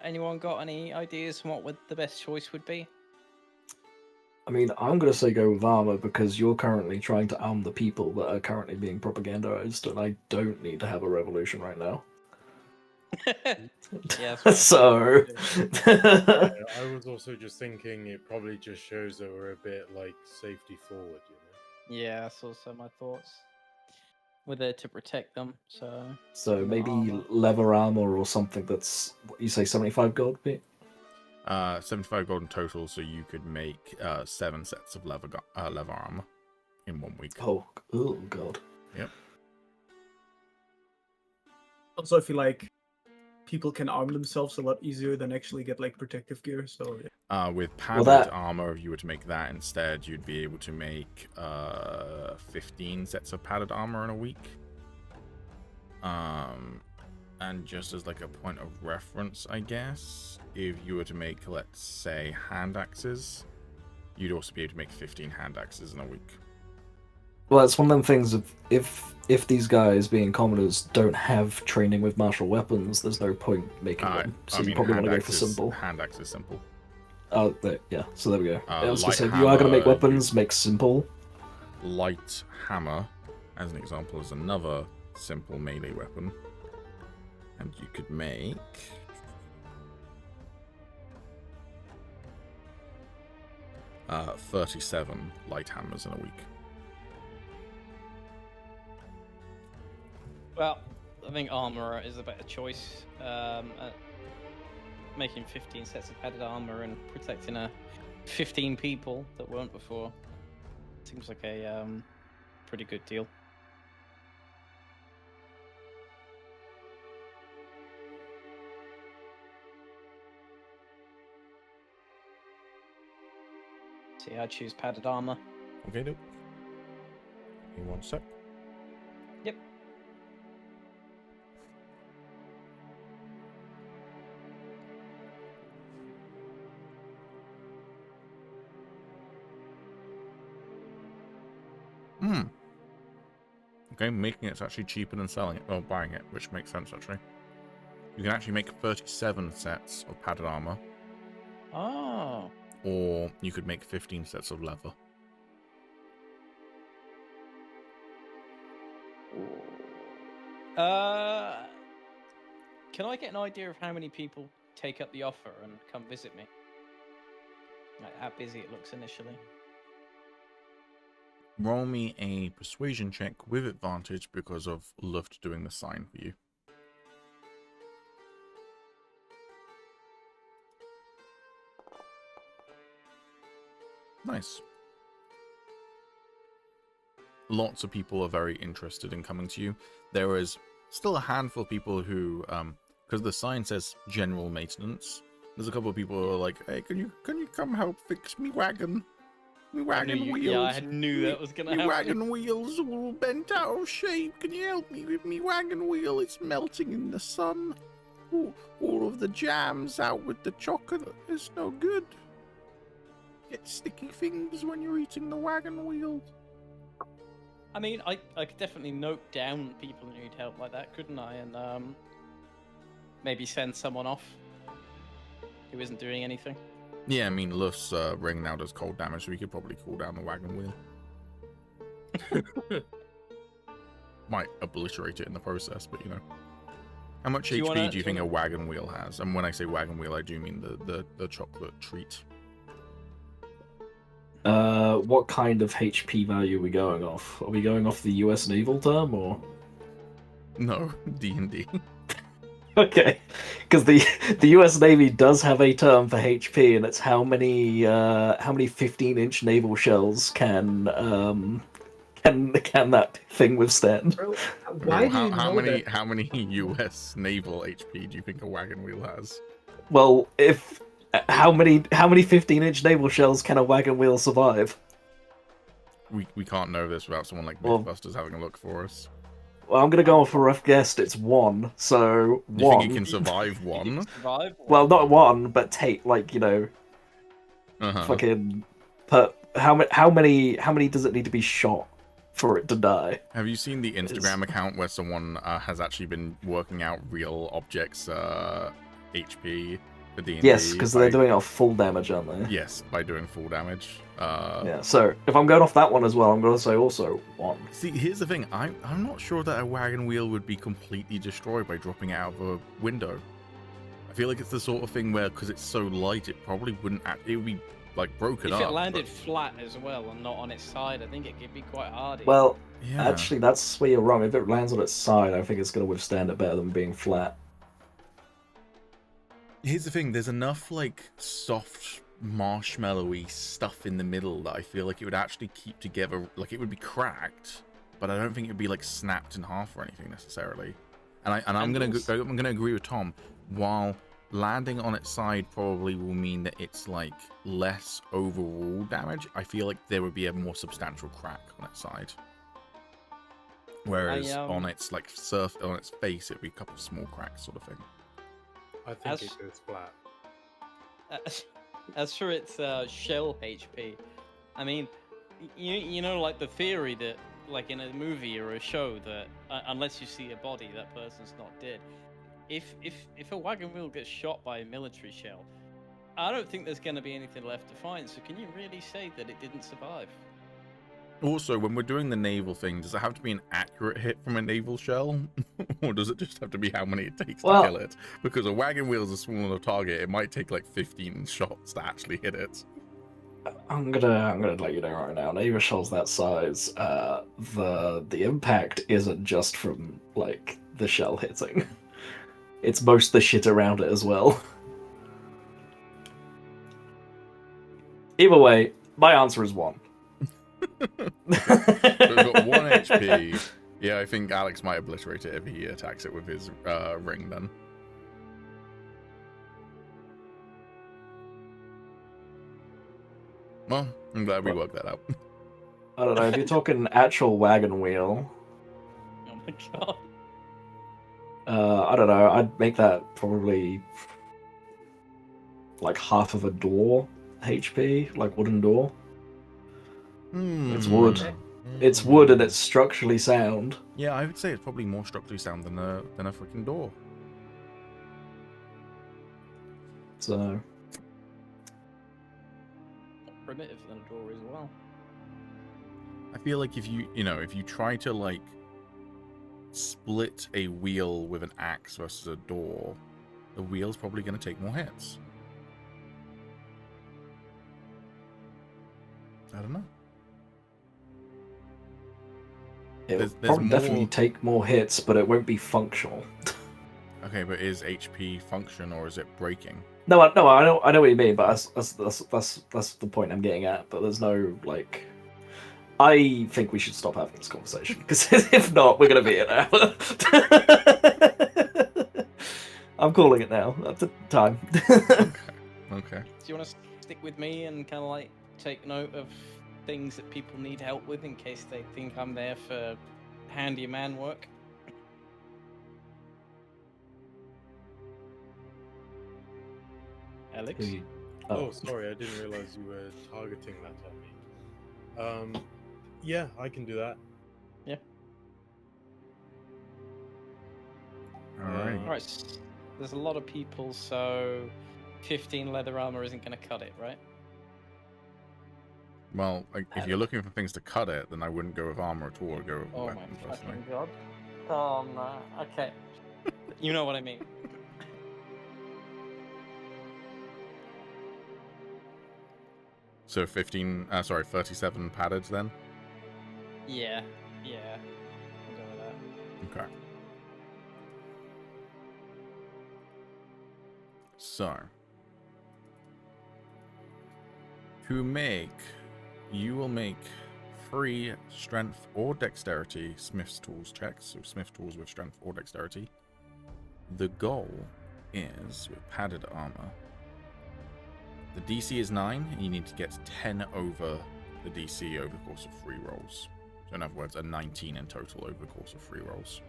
Anyone got any ideas on what the best choice would be? I mean, I'm going to say go with armor because you're currently trying to arm the people that are currently being propagandized, and I don't need to have a revolution right now. Yeah, So, Yeah, I was also just thinking it probably just shows that we're a bit like safety forward, yeah, that's also my thoughts. were there to protect them. So maybe armor. leather armor or something that's, what you say, 75 gold, Pete? 75 gold in total, so you could make 7 sets of leather armor in 1 week. Oh god. Yep. Also, I feel like people can arm themselves a lot easier than actually get like protective gear. So With padded armor, if you were to make that instead, you'd be able to make 15 sets of padded armor in a week. And just as like a point of reference, I guess, if you were to make, let's say, hand axes, you'd also be able to make 15 hand axes in a week. Well, it's one of them things of if these guys, being commoners, don't have training with martial weapons, there's no point making them. So you probably want to go for simple. Hand axe is simple. Oh, yeah. So there we go. I was gonna Light say, if you are gonna make hammer, weapons, make simple. Light hammer, as an example, is another simple melee weapon. And you could make 37 light hammers in a week. Well, I think armor is a better choice. Making 15 sets of padded armor and protecting 15 people that weren't before seems like a pretty good deal. See, I choose padded armor. Okay, dude. Give me 1 sec. Yep. Okay, making it's actually cheaper than selling it, or buying it, which makes sense actually. You can actually make 37 sets of padded armor. Oh. Or you could make 15 sets of leather. Can I get an idea of how many people take up the offer and come visit me? Like how busy it looks initially. Roll me a persuasion check with advantage because of Luft doing the sign for you. Nice. Lots of people are very interested in coming to you. There is still a handful of people who, because the sign says general maintenance, there's a couple of people who are like, hey, can you come help fix me wagon? Me wagon wheels. Yeah, I knew that was gonna happen. Me wagon wheels are all bent out of shape. Can you help me with me wagon wheel? It's melting in the sun. All of the jam's out with the chocolate. It's no good. Get sticky fingers when you're eating the wagon wheel. I mean, I could definitely note down people who need help like that, couldn't I? And maybe send someone off who isn't doing anything. Yeah, I mean, Luft's ring now does cold damage, so we could probably cool down the wagon wheel. Might obliterate it in the process, but you know. How much HP do you think a wagon wheel has? And when I say wagon wheel, I do mean the chocolate treat. What kind of HP value are we going off? Are we going off the US naval term, or? No, D&D. Okay, because the US Navy does have a term for HP, and it's how many 15-inch naval shells can that thing withstand? Bro, why do you know that? How many US naval HP do you think a wagon wheel has? Well, if how many 15-inch naval shells can a wagon wheel survive? We can't know this without someone like Mythbusters having a look for us. Well, I'm gonna go off a rough guess. It's 1. So you 1. think it can survive 1? Survive? Well, not 1, but take Uh-huh. fucking. But how many does it need to be shot for it to die? Have you seen the Instagram account where someone has actually been working out real objects' HP for D&D? Yes, because they're doing it off full damage, aren't they? Yes, by doing full damage. Yeah. So if I'm going off that one as well, I'm going to say also 1. See, here's the thing. I'm not sure that a wagon wheel would be completely destroyed by dropping it out of a window. I feel like it's the sort of thing where, because it's so light, it probably wouldn't. It would be like broken up. If it landed flat as well and not on its side, I think it could be quite hardy. Well, Yeah. Actually, that's where you're wrong. If it lands on its side, I think it's going to withstand it better than being flat. Here's the thing, there's enough like soft marshmallowy stuff in the middle that I feel like it would actually keep together. Like it would be cracked, but I don't think it would be like snapped in half or anything necessarily. I'm gonna agree with Tom. While landing on its side probably will mean that it's like less overall damage, I feel like there would be a more substantial crack on its side. Whereas on its like on its face, it'd be a couple of small cracks, sort of thing. I think it goes flat. As for its shell HP, I mean, you know, like the theory that, like in a movie or a show, that unless you see a body, that person's not dead. If a wagon wheel gets shot by a military shell, I don't think there's going to be anything left to find. So can you really say that it didn't survive? Also, when we're doing the naval thing, does it have to be an accurate hit from a naval shell? Or does it just have to be how many it takes to kill it? Because a wagon wheel is a small enough target, it might take like 15 shots to actually hit it. I'm gonna let you know right now. Naval shells that size, the impact isn't just from like the shell hitting. It's most of the shit around it as well. Either way, my answer is 1. So we've got 1 HP. Yeah, I think Alex might obliterate it if he attacks it with his ring then. Well, I'm glad we worked that out. I don't know, if you're talking actual wagon wheel, Oh my god. I don't know, I'd make that probably like half of a door HP, like wooden door. It's wood. It's wood and it's structurally sound. Yeah, I would say it's probably more structurally sound than a freaking door. So Primitive than a door as well. I feel like if you try to like split a wheel with an axe versus a door, the wheel's probably going to take more hits. I don't know. it'll probably definitely take more hits, but it won't be functional. Okay, but is HP function or is it breaking? No, I know what you mean, but that's the point I'm getting at. But there's no like. I think we should stop having this conversation because if not, we're gonna be an hour. I'm calling it now. That's the time. Okay. Do you want to stick with me and kind of like take note of things that people need help with in case they think I'm there for handyman work? Alex? Oh, sorry, I didn't realize you were targeting that at me. Yeah, I can do that. Yeah. Alright. Alright, there's a lot of people, so 15 leather armor isn't going to cut it, right? Well, like, if you're looking for things to cut it, then I wouldn't go with armor at all. I'd go with Oh weapon, my personally. fucking god. Oh no. Okay. You know what I mean. So 37 padded then? Yeah. I'll go with that. Okay. So, you will make 3 strength or dexterity Smith's Tools checks, so Smith Tools with strength or dexterity. The goal is, with padded armor, the DC is 9, and you need to get 10 over the DC over the course of 3 rolls. So in other words, a 19 in total over the course of 3 rolls.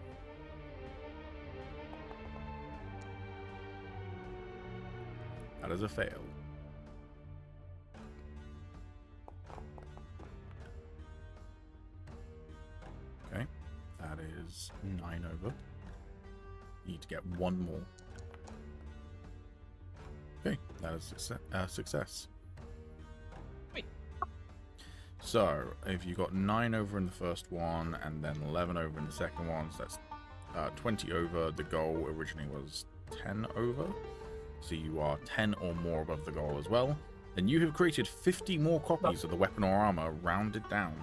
That is a fail. Okay, that is 9 over. You need to get 1 more. Okay, that is a success. Wait. So, if you got 9 over in the first one, and then 11 over in the second one, so that's 20 over. The goal originally was 10 over. So you are 10 or more above the goal as well. Then you have created 50 more copies of the weapon or armor, rounded down.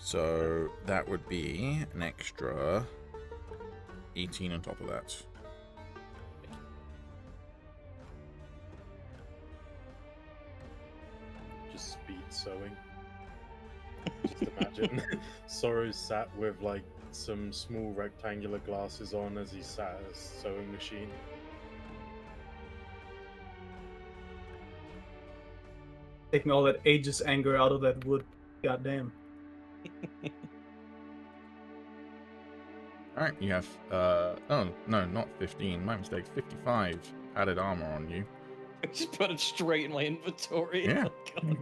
So that would be an extra 18 on top of that. Just speed sewing. Just imagine Sorrow's sat with like some small rectangular glasses on as he sat at a sewing machine. Taking all that Agis anger out of that wood. Goddamn. All right, you have oh no, not 15. My mistake. 55 added armor on you. I just put it straight in my inventory. Yeah. Oh, God.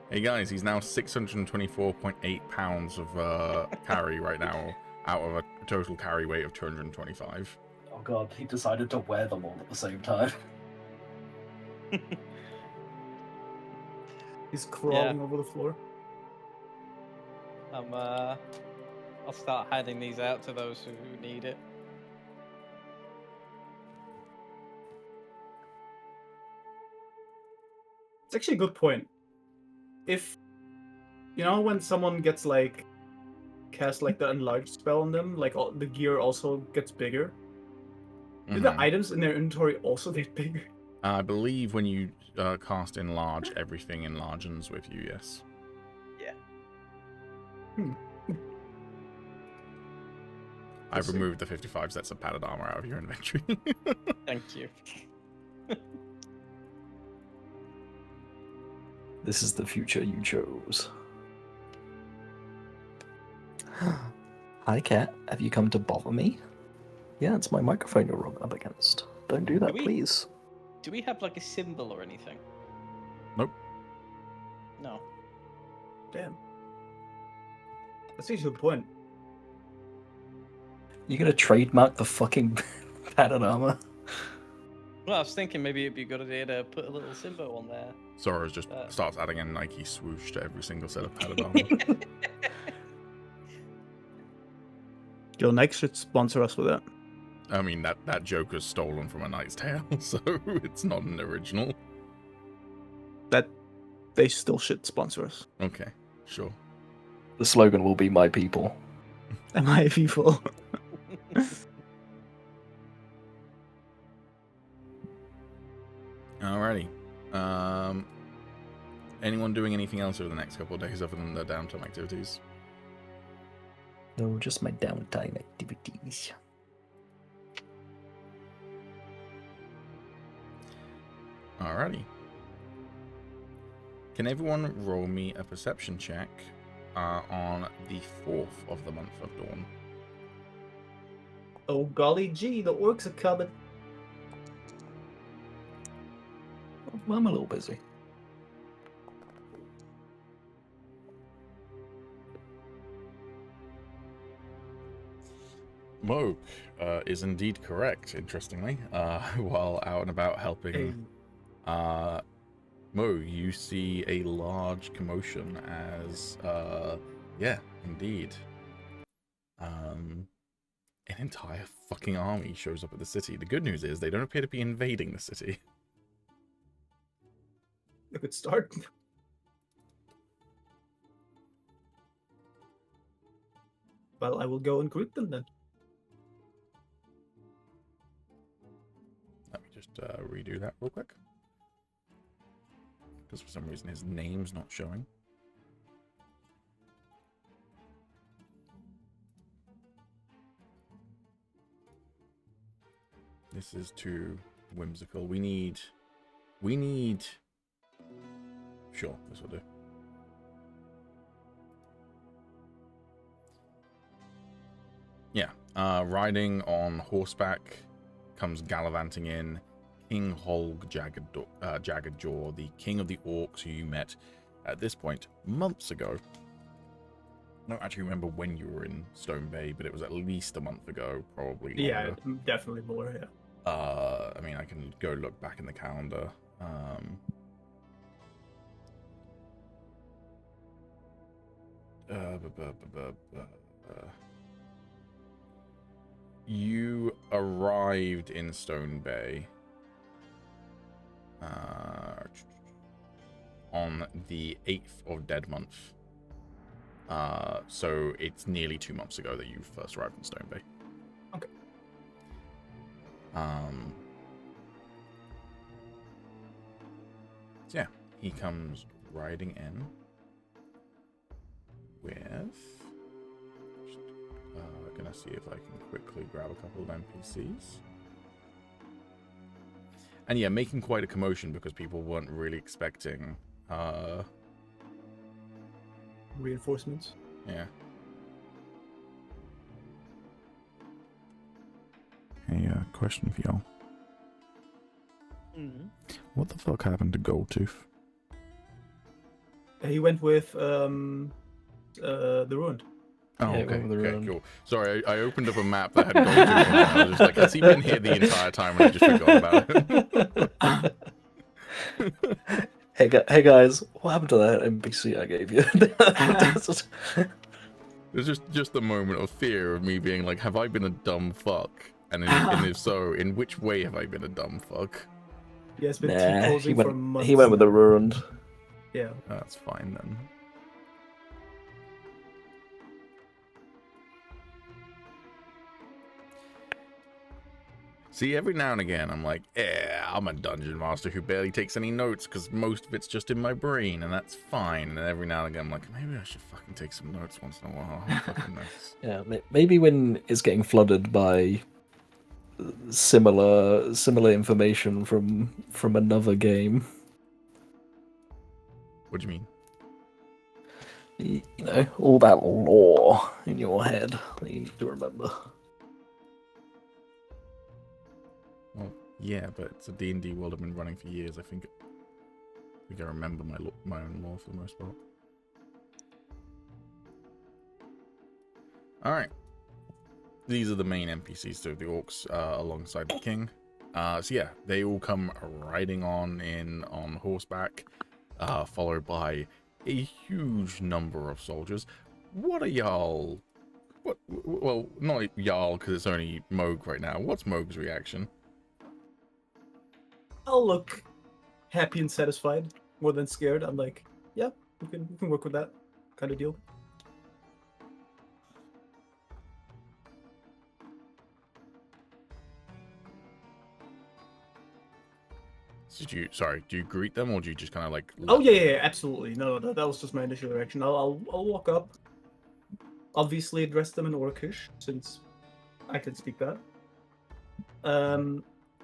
Hey guys, he's now 624.8 pounds of carry right now, out of a total carry weight of 225. Oh god, he decided to wear them all at the same time. He's crawling over the floor. I'll start handing these out to those who need it. It's actually a good point. If you know when someone gets like cast like the enlarged spell on them, like all, the gear also gets bigger. Do the items in their inventory also get bigger? I believe when you cast enlarge, everything enlarges with you. Yes. Yeah. I've removed the 55 sets of padded armor out of your inventory. Thank you. This is the future you chose. Hi, cat. Have you come to bother me? Yeah, it's my microphone you're rubbing up against. Don't do that, please. Do we have like a symbol or anything? Nope. No. Damn. That's actually a good point. You gonna trademark the fucking padded armor? Well, I was thinking maybe it'd be a good idea to put a little symbol on there. Soros just starts adding a Nike swoosh to every single set of padded armor. Yo, Nike should sponsor us with that. I mean, that joke was stolen from A Knight's Tale, so it's not an original. That they still should sponsor us. Okay, sure. The slogan will be "My people." Am I people? Alrighty. Anyone doing anything else over the next couple of days other than their downtime activities? No, just my downtime activities. Alrighty. Can everyone roll me a perception check on the 4th of the month of Dawn? Oh golly gee, the orcs are coming. I'm a little busy. Moog is indeed correct, interestingly. While out and about helping Mo, you see a large commotion as, yeah, indeed. An entire fucking army shows up at the city. The good news is they don't appear to be invading the city. A good start. Well, I will go and greet them then. Let me just redo that real quick. Because for some reason his name's not showing. This is too whimsical. We need... Sure, this will do. Yeah, riding on horseback comes gallivanting in King Holg Jaggedjaw, the king of the orcs who you met at this point months ago. I don't actually remember when you were in Stone Bay, but it was at least a month ago, probably longer. Yeah, definitely more, yeah. I mean, I can go look back in the calendar. You arrived in Stone Bay on the 8th of Dead Month. So it's nearly 2 months ago that you first arrived in Stone Bay. Okay. So yeah, he comes riding in with. Gonna see if I can quickly grab a couple of NPCs. And yeah, making quite a commotion because people weren't really expecting. Reinforcements. Yeah. Hey, question for y'all. Mm-hmm. What the fuck happened to Goldtooth? He went with the Ruined. Oh, Yeah, okay, over the okay, road. cool. Sorry, I opened up a map that had Goldtooth on it. I was just like, has he been here the entire time and I just forgot about it? Hey guys, what happened to that NPC I gave you? There's just the moment of fear of me being like, have I been a dumb fuck? And if so, in which way have I been a dumb fuck? He has been Nah, T-posing for months. he went with the now. ruined. Yeah. That's fine then. See, every now and again, I'm like, yeah, I'm a dungeon master who barely takes any notes because most of it's just in my brain, and that's fine. And every now and again, I'm like, maybe I should fucking take some notes once in a while. How fucking nice. Yeah, maybe when it's getting flooded by similar information from another game. What do you mean? You know, all that lore in your head that you need to remember. Well, yeah, but it's a D&D world I've been running for years. I think I remember my own lore for the most part. All right. These are the main NPCs, so the orcs alongside the king. So yeah, they all come riding on horseback, followed by a huge number of soldiers. What are y'all? Well, not y'all because it's only Moog right now. What's Moog's reaction? I'll look happy and satisfied more than scared. I'm like, yeah, we can work with that kind of deal. Do you greet them or do you just kind of like? Oh yeah, absolutely. No, that was just my initial reaction. I'll walk up. Obviously, address them in Orcish since I can speak that.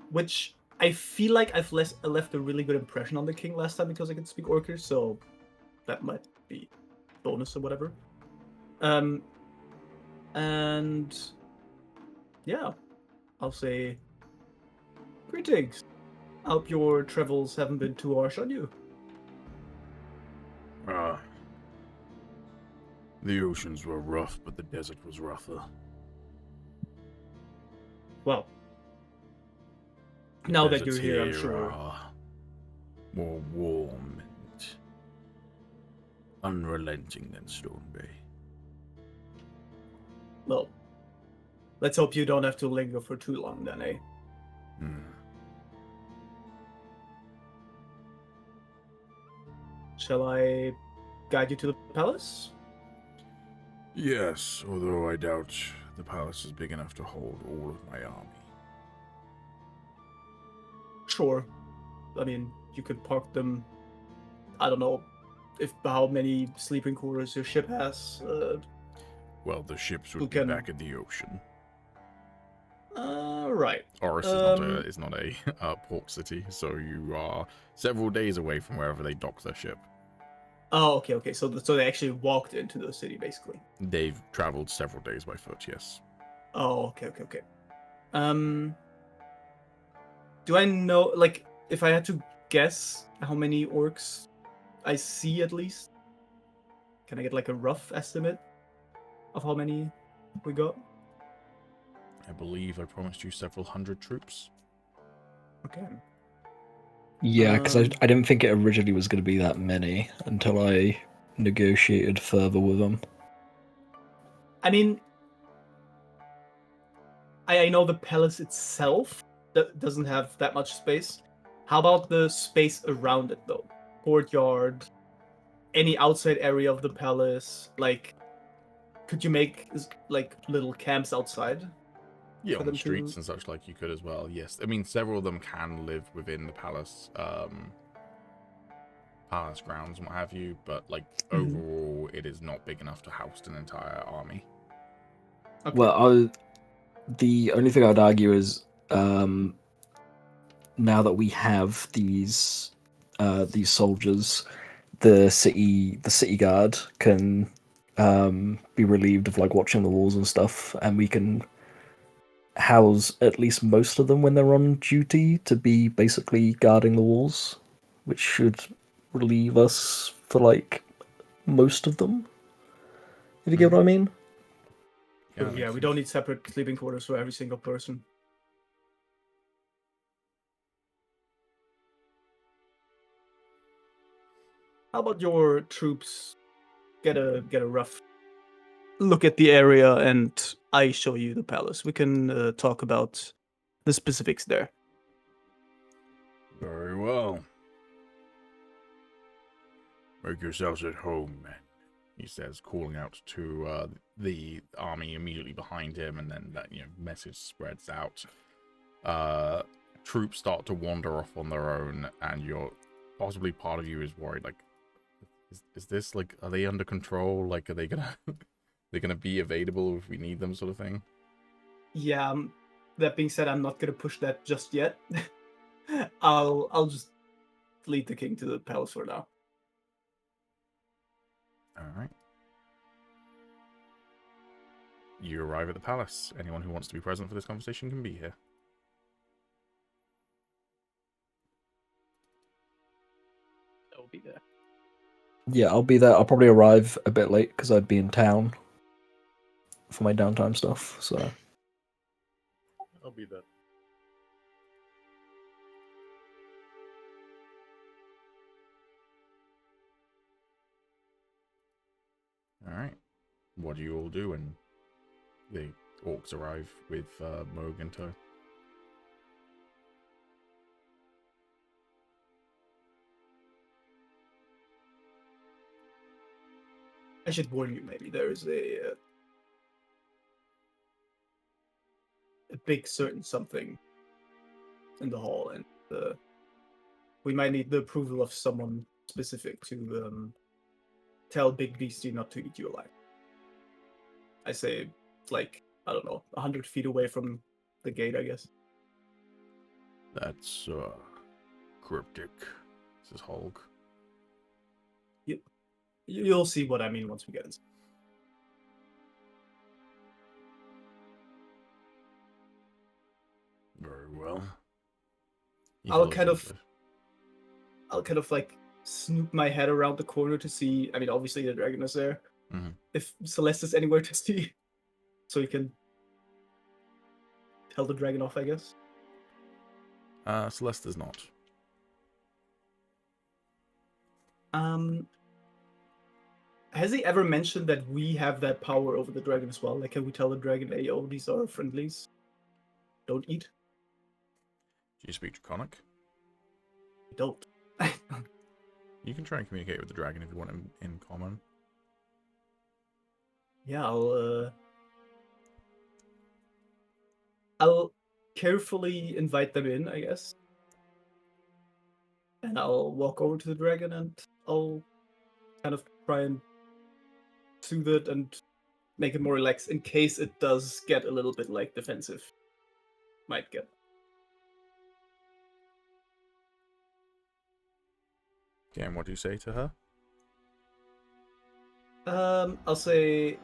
Which I feel like I've left a really good impression on the king last time because I could speak Orcish, so that might be bonus or whatever. And yeah, I'll say greetings. I hope your travels haven't been too harsh on you. The oceans were rough, but the desert was rougher. Well, now that you're here, I'm sure. More warm and unrelenting than Stone Bay. Well, let's hope you don't have to linger for too long then, eh? Shall I guide you to the palace? Yes, although I doubt the palace is big enough to hold all of my army. Sure. I mean, you could park them. I don't know how many sleeping quarters your ship has. Well, the ships would Who be can- back at the ocean. Right. Oris is not a port city, so you are several days away from wherever they dock their ship. Oh, okay. So they actually walked into the city, basically. They've traveled several days by foot, yes. Oh, okay. Do I know, like, if I had to guess how many orcs I see at least? Can I get, like, a rough estimate of how many we got? I believe I promised you several hundred troops. Okay. Yeah, because I didn't think it originally was going to be that many until I negotiated further with them. I mean, I know the palace itself doesn't have that much space. How about the space around it, though? Courtyard, any outside area of the palace? Like, could you make like little camps outside? Yeah, For on the them streets to- and such like you could as well. Yes, I mean several of them can live within the palace, palace grounds and what have you. But like Mhm. overall, it is not big enough to house an entire army. Okay. Well, the only thing I'd argue is now that we have these soldiers, the city guard can be relieved of like watching the walls and stuff, and we can house at least most of them when they're on duty to be basically guarding the walls, which should relieve us for like most of them. If you get what I mean? Yeah, that Yeah, makes we don't sense. need separate sleeping quarters for every single person. How about your troops get a rough look at the area and I show you the palace. We can talk about the specifics there. Very well. Make yourselves at home, men, he says, calling out to the army immediately behind him, and then that message spreads out. Troops start to wander off on their own, and possibly part of you is worried, like, is this like, are they under control? Like, are they gonna they're gonna be available if we need them, sort of thing? Yeah, that being said, I'm not gonna push that just yet. I'll just lead the king to the palace for now. All right. You arrive at the palace. Anyone who wants to be present for this conversation can be here. I'll be there. Yeah, I'll be there. I'll probably arrive a bit late because I'd be in town for my downtime stuff. So I'll be there. All right. What do you all do when the orcs arrive with Moog in tow? I should warn you, maybe there is a big certain something in the hall, and we might need the approval of someone specific to tell Big Beastie not to eat you alive. I say, like, I don't know, 100 feet away from the gate, I guess. That's cryptic, says Hulk. You'll see what I mean once we get inside. Very well. I'll kind of like snoop my head around the corner to see. I mean, obviously the dragon is there. Mm-hmm. If Celeste is anywhere to see, so you can tell the dragon off, I guess. Celeste is not. Has he ever mentioned that we have that power over the dragon as well? Like, can we tell the dragon, hey, oh, these are friendlies? Don't eat? Do you speak Draconic? Don't. You can try and communicate with the dragon if you want him in common. Yeah, I'll carefully invite them in, I guess. And I'll walk over to the dragon and I'll kind of try and soothe it and make it more relaxed in case it does get a little bit like defensive. Might get. Okay, and what do you say to her? I'll say,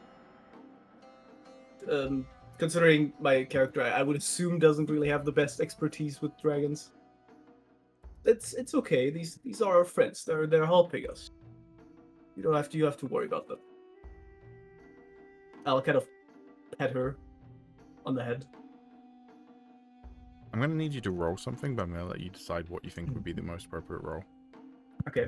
considering my character, I would assume doesn't really have the best expertise with dragons. It's okay. These are our friends. They're helping us. You have to worry about them. I'll kind of pet her on the head. I'm going to need you to roll something, but I'm going to let you decide what you think would be the most appropriate roll. Okay.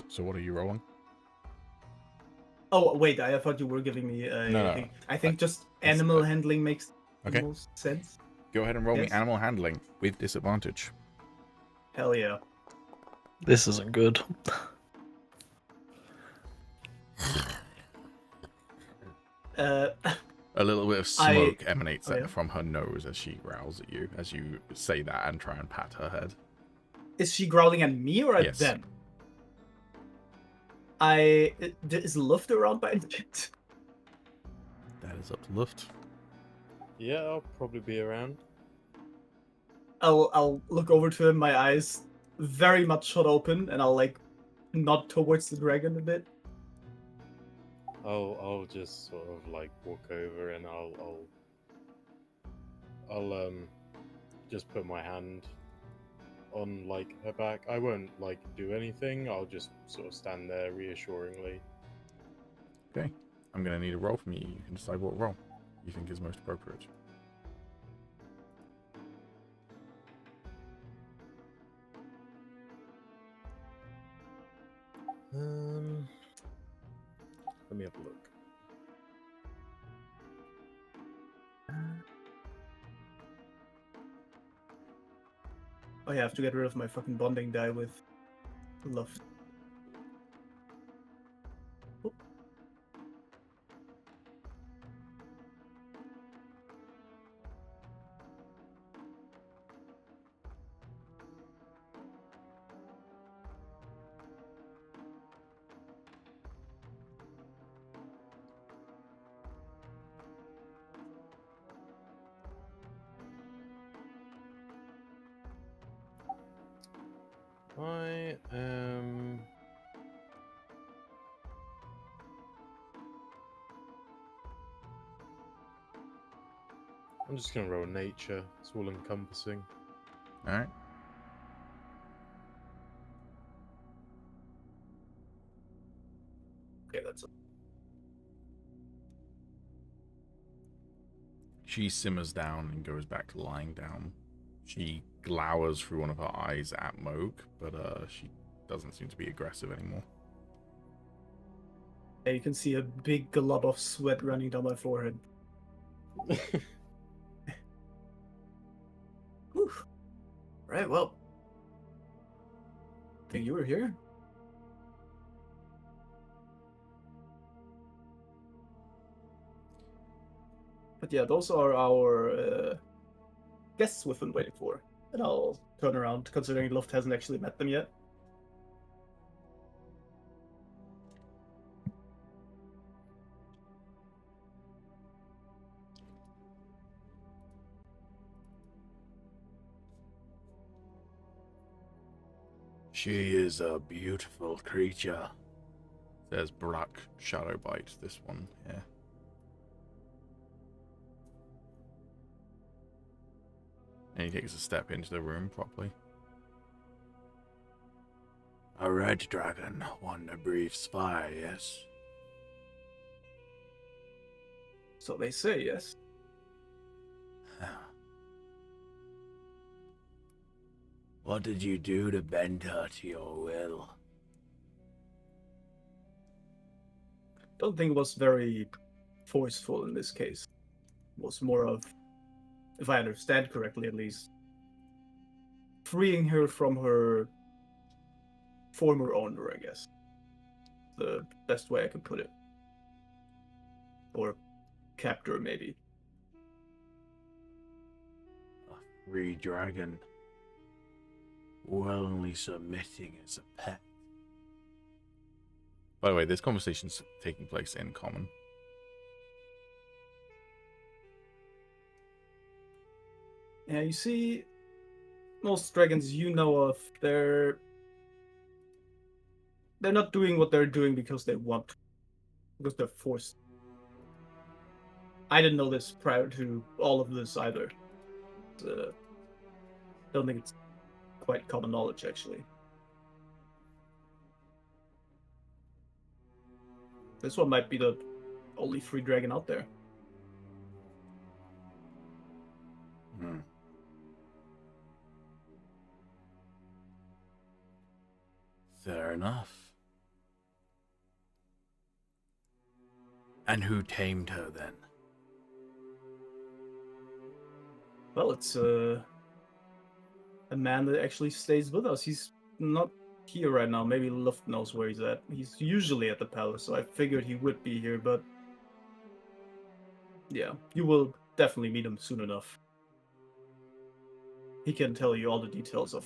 So what are you rolling? Oh wait, I thought you were giving me a No. thing. I think just animal handling makes Okay. the most sense. Go ahead and roll me Yes. animal handling with disadvantage. Hell yeah. This isn't good. Uh, A little bit of smoke I- emanates oh, yeah? from her nose as she growls at you, as you say that and try and pat her head. is she growling at me or at Yes. them? Is Luft around by any chance? That is up to Luft. Yeah, I'll probably be around. I'll look over to him, my eyes very much shut open, and I'll like nod towards the dragon a bit. I'll just sort of like walk over and I'll just put my hand on like her back. I won't like do anything. I'll just sort of stand there reassuringly. Okay. I'm going to need a roll from you. You can decide what roll you think is most appropriate. Let me have a look. Oh yeah, I have to get rid of my fucking bonding die with Luft. Oop. I am. I'm just gonna roll nature. It's all encompassing. All right. Okay, that's She simmers down and goes back to lying down. She glowers through one of her eyes at Moog, but she doesn't seem to be aggressive anymore. yeah, you can see a big glob of sweat running down my forehead. Whew. Right, well. I think you were here. But yeah, those are our guests we've been waiting for. And I'll turn around, considering Luft hasn't actually met them yet. She is a beautiful creature, says Brack Shadowbite, this one here. And he takes a step into the room properly. A red dragon, one that breathes fire, yes? So they say, yes. What did you do to bend her to your will? Don't think it was very forceful in this case. It was more of, if I understand correctly at least, freeing her from her former owner, I guess. The best way I could put it. Or captor, maybe. A free dragon, willingly submitting as a pet. By the way, this conversation's taking place in common. Yeah, you see, most dragons you know of, they're not doing what they're doing because they want, because they're forced. I didn't know this prior to all of this either. Don't think it's quite common knowledge, actually. This one might be the only free dragon out there. Fair enough. And who tamed her then? Well, it's a man that actually stays with us. He's not here right now. Maybe Luft knows where he's at. He's usually at the palace, so I figured he would be here, but yeah, you will definitely meet him soon enough. He can tell you all the details of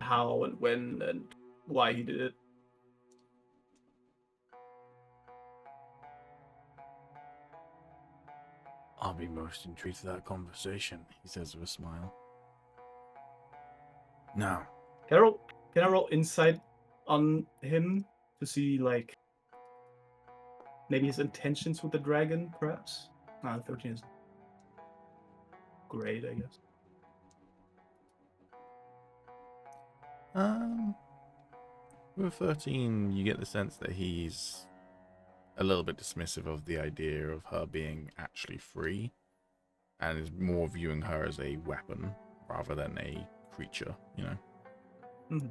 how and when and why he did it. I'll be most intrigued to that conversation, he says with a smile. Now, Can I roll insight on him to see, like, maybe his intentions with the dragon, perhaps? 13 is great, I guess. With 13, you get the sense that he's a little bit dismissive of the idea of her being actually free, and is more viewing her as a weapon rather than a creature, you know? Mhm.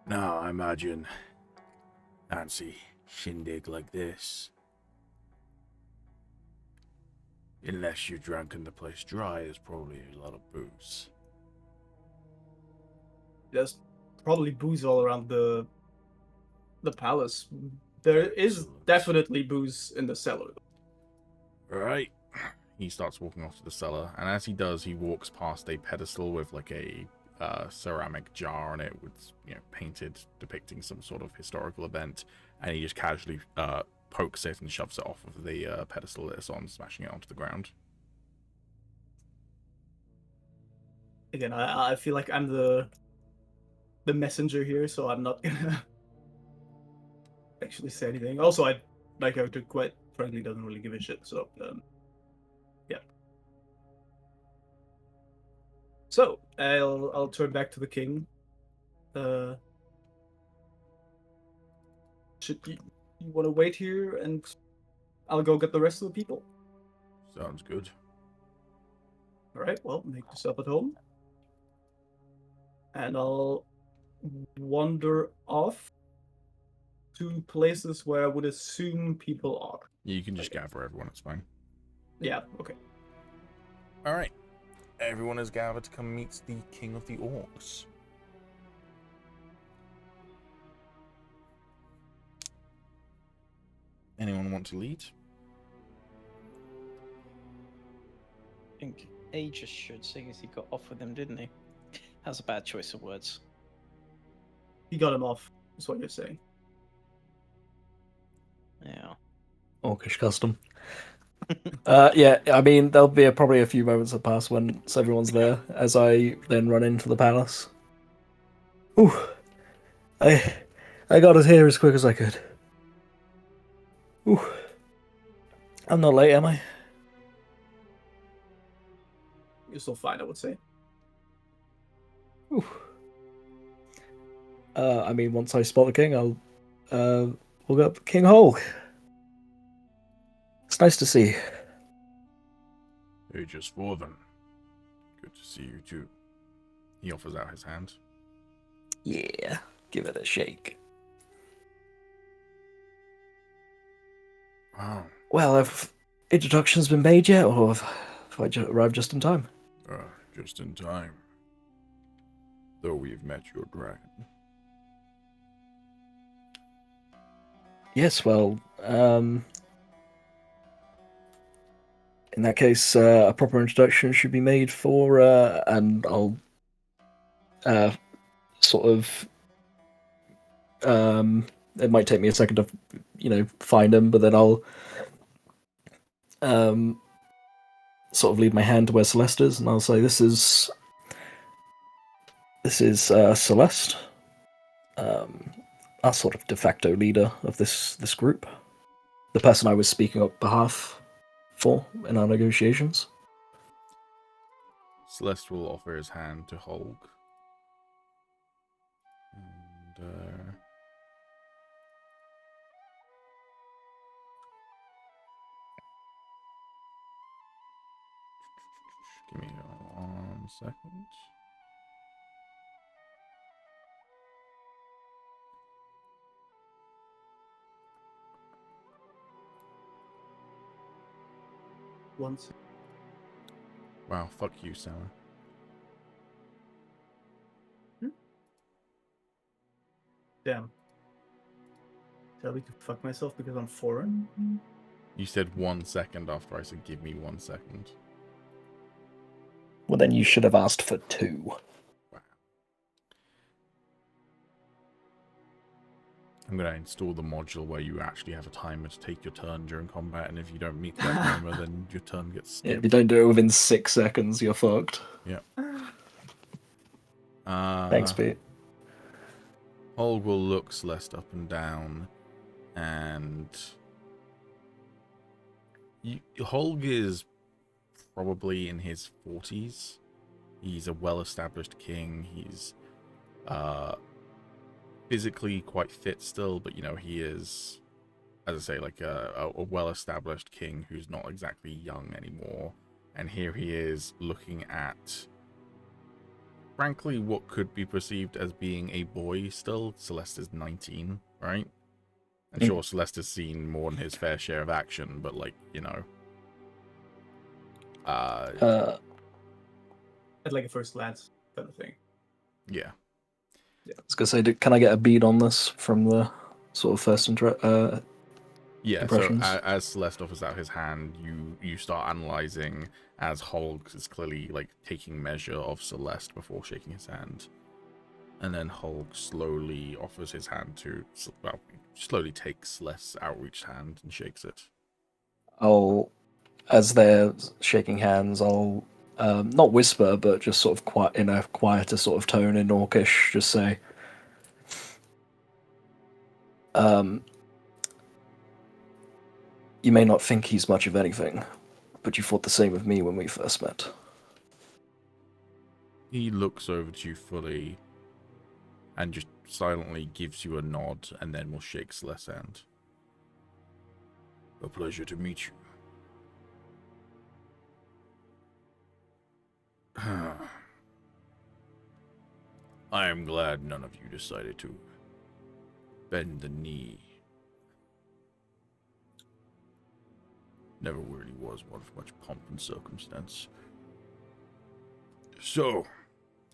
Now, I imagine fancy shindig like this, unless you're drunk and the place dry, there's probably a lot of booze. There's probably booze all around the palace. There is Excellent. definitely booze in the cellar. Right. He starts walking off to the cellar, and as he does, he walks past a pedestal with like a ceramic jar on it with, you know, painted depicting some sort of historical event, and he just casually pokes it and shoves it off of the pedestal that it's on, smashing it onto the ground. Again, I feel like I'm the messenger here, so I'm not gonna actually say anything. Also, my character quite frankly doesn't really give a shit, so yeah. So I'll turn back to the king. Should you want to wait here, and I'll go get the rest of the people? Sounds good. All right. Well, make yourself at home, and I'll wander off to places where I would assume people are. You can just gather everyone, it's fine. Yeah. Okay. All right. Everyone is gathered to come meet the King of the Orcs. Anyone want to lead? I think Agis should, seeing as he got off with him, didn't he? That's a bad choice of words. He got him off. Is what you're saying. Yeah. Orcish custom. Yeah, I mean, there'll be probably a few moments that pass once everyone's there, as I then run into the palace. Ooh, I got us here as quick as I could. Ooh, I'm not late, am I? You're still fine, I would say. Ooh. I mean, once I spot the king, I'll we'll go up King Hole. It's nice to see. Hey, just for them. Good to see you too. He offers out his hand. Yeah, give it a shake. Wow. Well, have introductions been made yet, or have I arrived just in time? Just in time. Though we've met your dragon. Yes, well, in that case, a proper introduction should be made for, and I'll sort of, it might take me a second to, find him, but then I'll sort of lead my hand to where Celeste is, and I'll say, this is Celeste, our sort of de facto leader of this group, the person I was speaking on behalf for in our negotiations. Celeste will offer his hand to Holg. And, give me 1 second. once. Wow, fuck you, Sarah. Damn. Tell me to fuck myself because I'm foreign? You said 1 second after I said give me 1 second. Well, then you should have asked for 2. Wow. I'm going to install the module where you actually have a timer to take your turn during combat, and if you don't meet that timer, then your turn gets Yeah, if skipped. you don't do it within 6 seconds, you're fucked. Yeah. Thanks, Pete. Holg will look Celeste up and down, and Holg is probably in his 40s. He's a well-established king. He's physically quite fit still, but you know, he is, as I say, like a well-established king who's not exactly young anymore. And here he is looking at, frankly, what could be perceived as being a boy still. Celeste is 19, right? I'm sure Celeste has seen more than his fair share of action, but like, you know, At like a first glance kind of thing. yeah. I was gonna say, can I get a bead on this from the sort of first Yeah, impressions? so as Celeste offers out his hand, you start analyzing as Holg is clearly like taking measure of Celeste before shaking his hand. And then Holg slowly offers his hand to, well, slowly takes Celeste's outreached hand and shakes it. As they're shaking hands, I'll not whisper, but just sort of in a quieter sort of tone in Orcish, just say, you may not think he's much of anything, but you thought the same of me when we first met. He looks over to you fully and just silently gives you a nod, and then will shake Celeste's hand. A pleasure to meet you. I am glad none of you decided to bend the knee. Never really was one of much pomp and circumstance. So,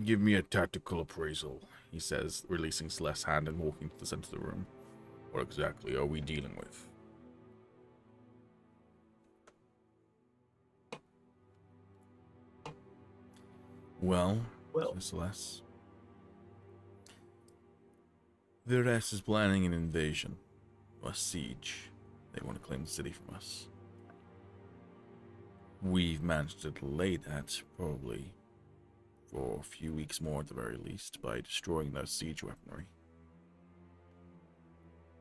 give me a tactical appraisal, he says, releasing Celeste's hand and walking to the center of the room. What exactly are we dealing with? Well, says Celeste, the rest is planning an invasion, a siege. They want to claim the city from us. We've managed to delay that, probably for a few weeks more at the very least, by destroying their siege weaponry.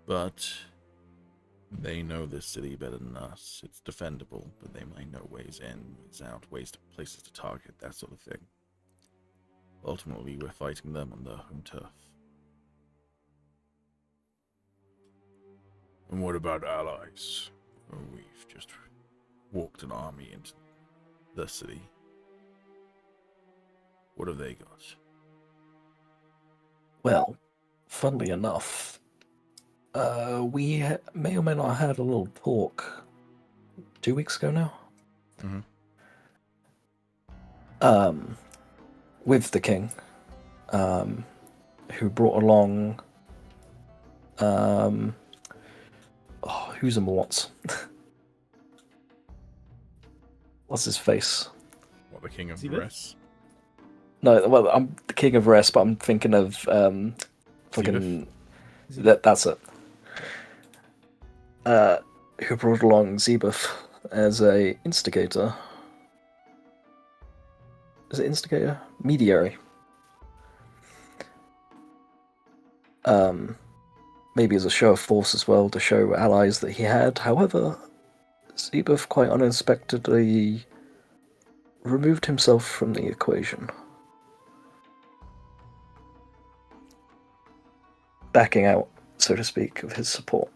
But they know this city better than us. It's defendable, but they might know ways in, ways out, places to target, that sort of thing. Ultimately, we're fighting them on their home turf. And what about allies? Oh, we've just walked an army into the city. What have they got? Well, funnily enough, we may or may not have had a little talk 2 weeks ago now. With the king, who brought along, who's in what? What's his face? What, the King of Rest? No, well, I'm the King of Rest, but I'm thinking of fucking that's it. Who brought along Zebuth as a instigator? Is it instigator? Mediary. Maybe as a show of force as well, to show allies that he had. However, Zebuth quite unexpectedly removed himself from the equation. Backing out, so to speak, of his support.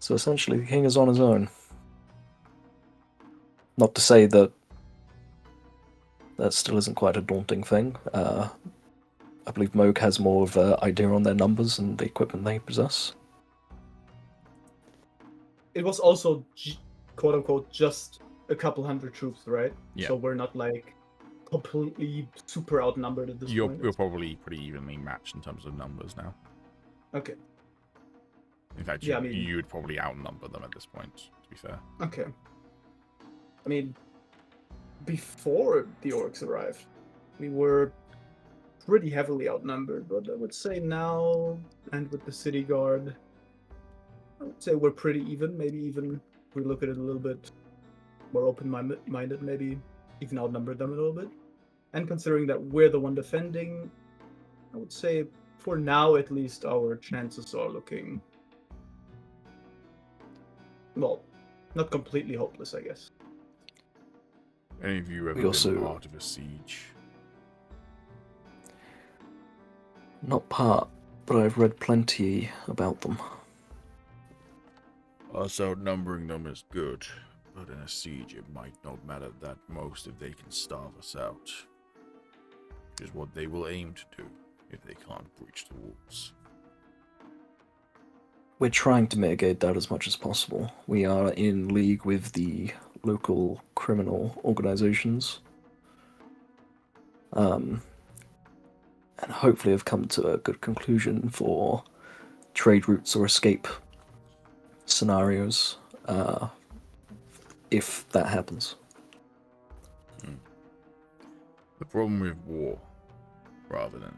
So essentially, the king is on his own. Not to say that still isn't quite a daunting thing. I believe Moog has more of an idea on their numbers and the equipment they possess. It was also, quote unquote, just a couple hundred troops, right? Yeah. So we're not like completely super outnumbered at this point. You're probably pretty evenly matched in terms of numbers now. Okay. In fact, Yeah, you would probably outnumber them at this point, to be fair. Okay. I mean, before the orcs arrived, we were pretty heavily outnumbered, but I would say now, and with the city guard, I would say we're pretty even. Maybe even if we look at it a little bit more open-minded, maybe even outnumbered them a little bit. And considering that we're the one defending, I would say for now at least our chances are looking, well, not completely hopeless, I guess. Any of you ever been part of a siege? Not part, but I've read plenty about them. Us outnumbering them is good, but in a siege it might not matter that most if they can starve us out. Which is what they will aim to do if they can't breach the walls. We're trying to mitigate that as much as possible. We are in league with the local criminal organizations. And hopefully have come to a good conclusion for trade routes or escape scenarios, if that happens. The problem with war, rather than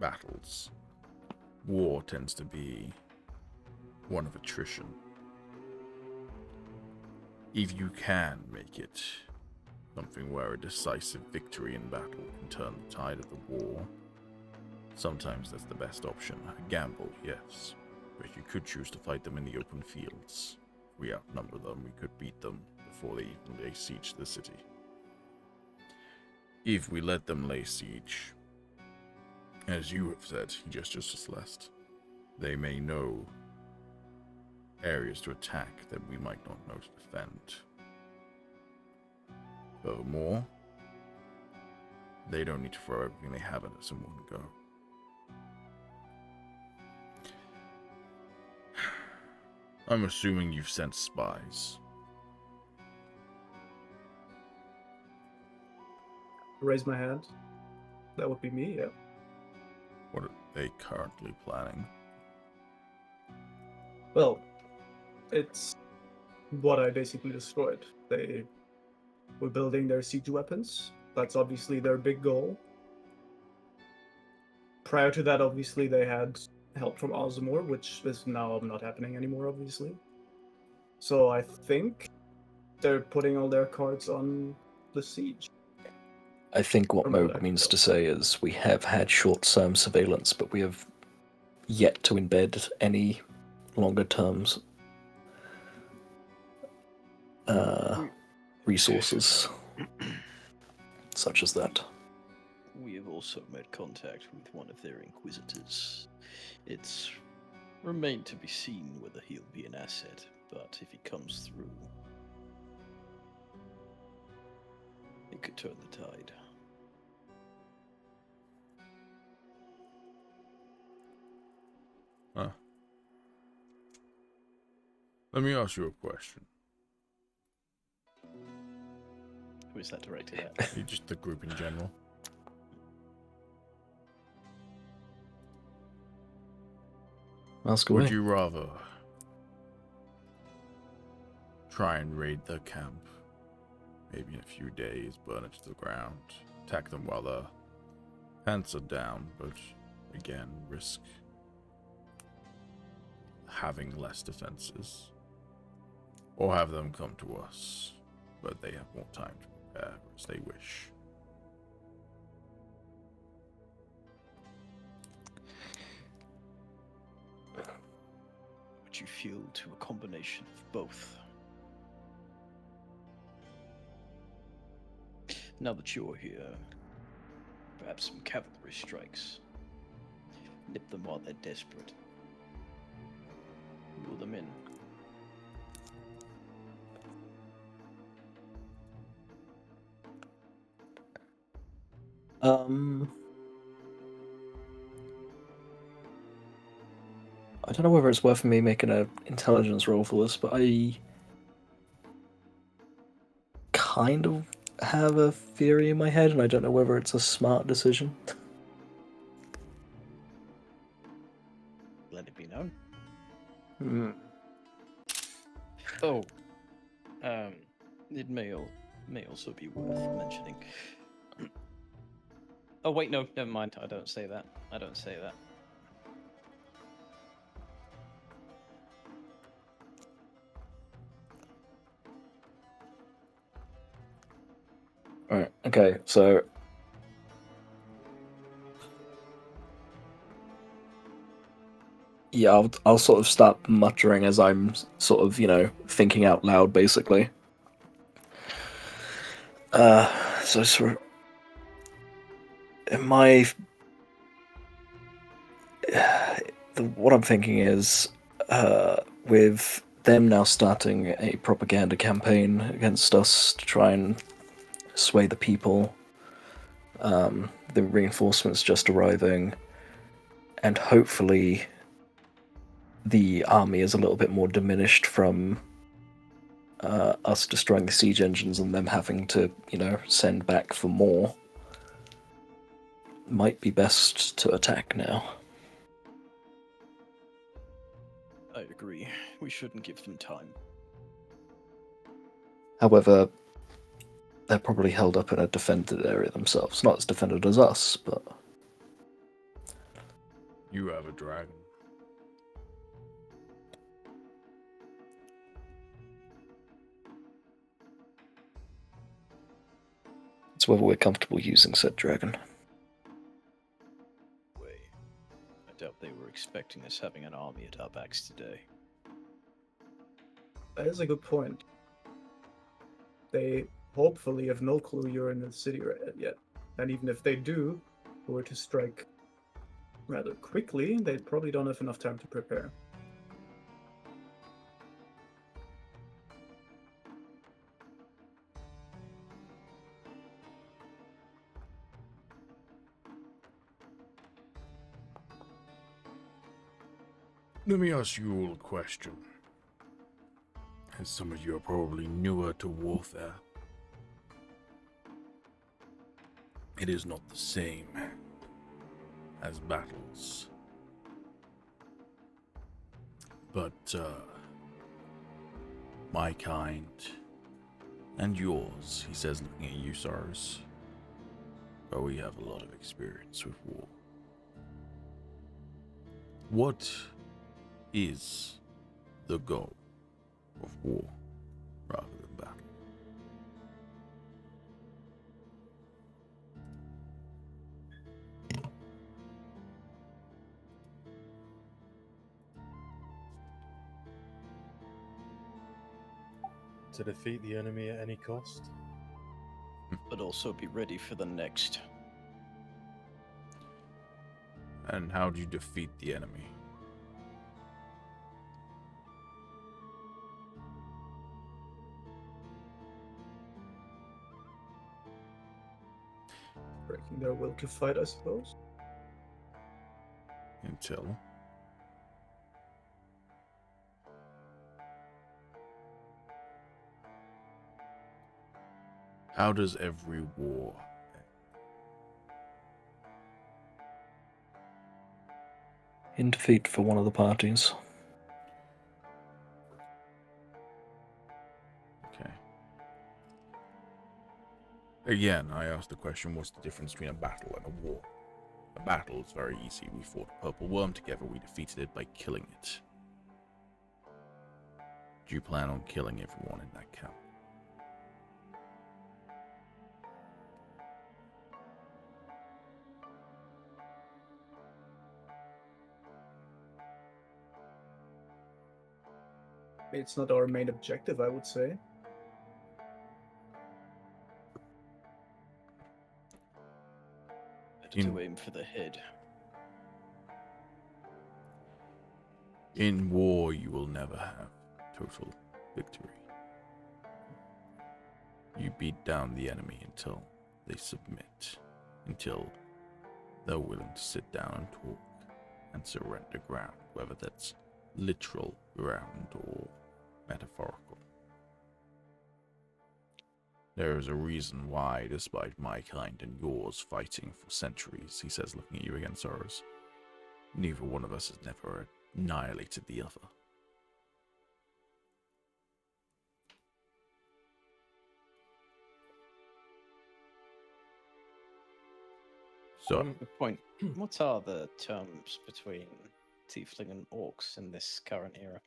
battles, war tends to be one of attrition. If you can make it something where a decisive victory in battle can turn the tide of the war, sometimes that's the best option. A gamble, yes, but you could choose to fight them in the open fields. If we outnumber them, we could beat them before they even lay siege to the city. If we let them lay siege, as you have said, he gestures to Celeste, they may know areas to attack that we might not know to defend. Furthermore, they don't need to throw everything they have at us in one go. I'm assuming you've sent spies. Raise my hand. That would be me, yeah. What are they currently planning? Well, it's what I basically destroyed. They were building their siege weapons. That's obviously their big goal. Prior to that, obviously, they had help from Ozmore, which is now not happening anymore, obviously. So I think they're putting all their cards on the siege. I think what From what I Moog can means tell. to say is we have had short-term surveillance, but we have yet to embed any longer terms resources such as that. We have also made contact with one of their inquisitors. It's remained to be seen whether he'll be an asset, but if he comes through, it could turn the tide. Huh. Let me ask you a question. Who is that directed at? Just the group in general. Ask away. Would you rather try and raid their camp, maybe in a few days, burn it to the ground, attack them while their pants are down, but again, risk having less defenses, or have them come to us, but they have more time to prepare as they wish? Would you feel to a combination of both? Now that you're here, perhaps some cavalry strikes. Nip them while they're desperate. Lure them in. I don't know whether it's worth me making an intelligence roll for this, but I kind of have a theory in my head, and I don't know whether it's a smart decision. Let it be known. Oh, It may also be worth mentioning. oh wait, no, never mind. I don't say that. I don't say that. Alright, okay, so... Yeah, I'll sort of start muttering as I'm sort of, thinking out loud, basically. So sort of... what I'm thinking is, with them now starting a propaganda campaign against us to try and sway the people, the reinforcements just arriving, and hopefully the army is a little bit more diminished from us destroying the siege engines and them having to, send back for more. Might be best to attack now. I agree. We shouldn't give them time. However, they're probably held up in a defended area themselves. Not as defended as us, but... You have a dragon. It's whether we're comfortable using said dragon. I doubt they were expecting us having an army at our backs today. That is a good point. They hopefully have no clue you're in the city yet. And even if they do, were to strike rather quickly, they probably don't have enough time to prepare. Let me ask you all a question. As some of you are probably newer to warfare, it is not the same as battles. But, my kind, and yours, he says, looking at you, Cyrus, but we have a lot of experience with war. What is the goal of war rather than battle? To defeat the enemy at any cost? But also be ready for the next. And how do you defeat the enemy? Breaking their will to fight, I suppose. Until... How does every war end? In defeat for one of the parties. Okay. Again, I asked the question, what's the difference between a battle and a war? A battle is very easy. We fought a purple worm together. We defeated it by killing it. Do you plan on killing everyone in that camp? It's not our main objective, I would say. Better to aim for the head. In war, you will never have total victory. You beat down the enemy until they submit, until they're willing to sit down and talk and surrender ground, whether that's literal ground or metaphorical. There is a reason why, despite my kind and yours fighting for centuries, he says, looking at you again, Soros, neither one of us has never annihilated the other. So, Good point. What are the terms between Tiefling and Orcs in this current era?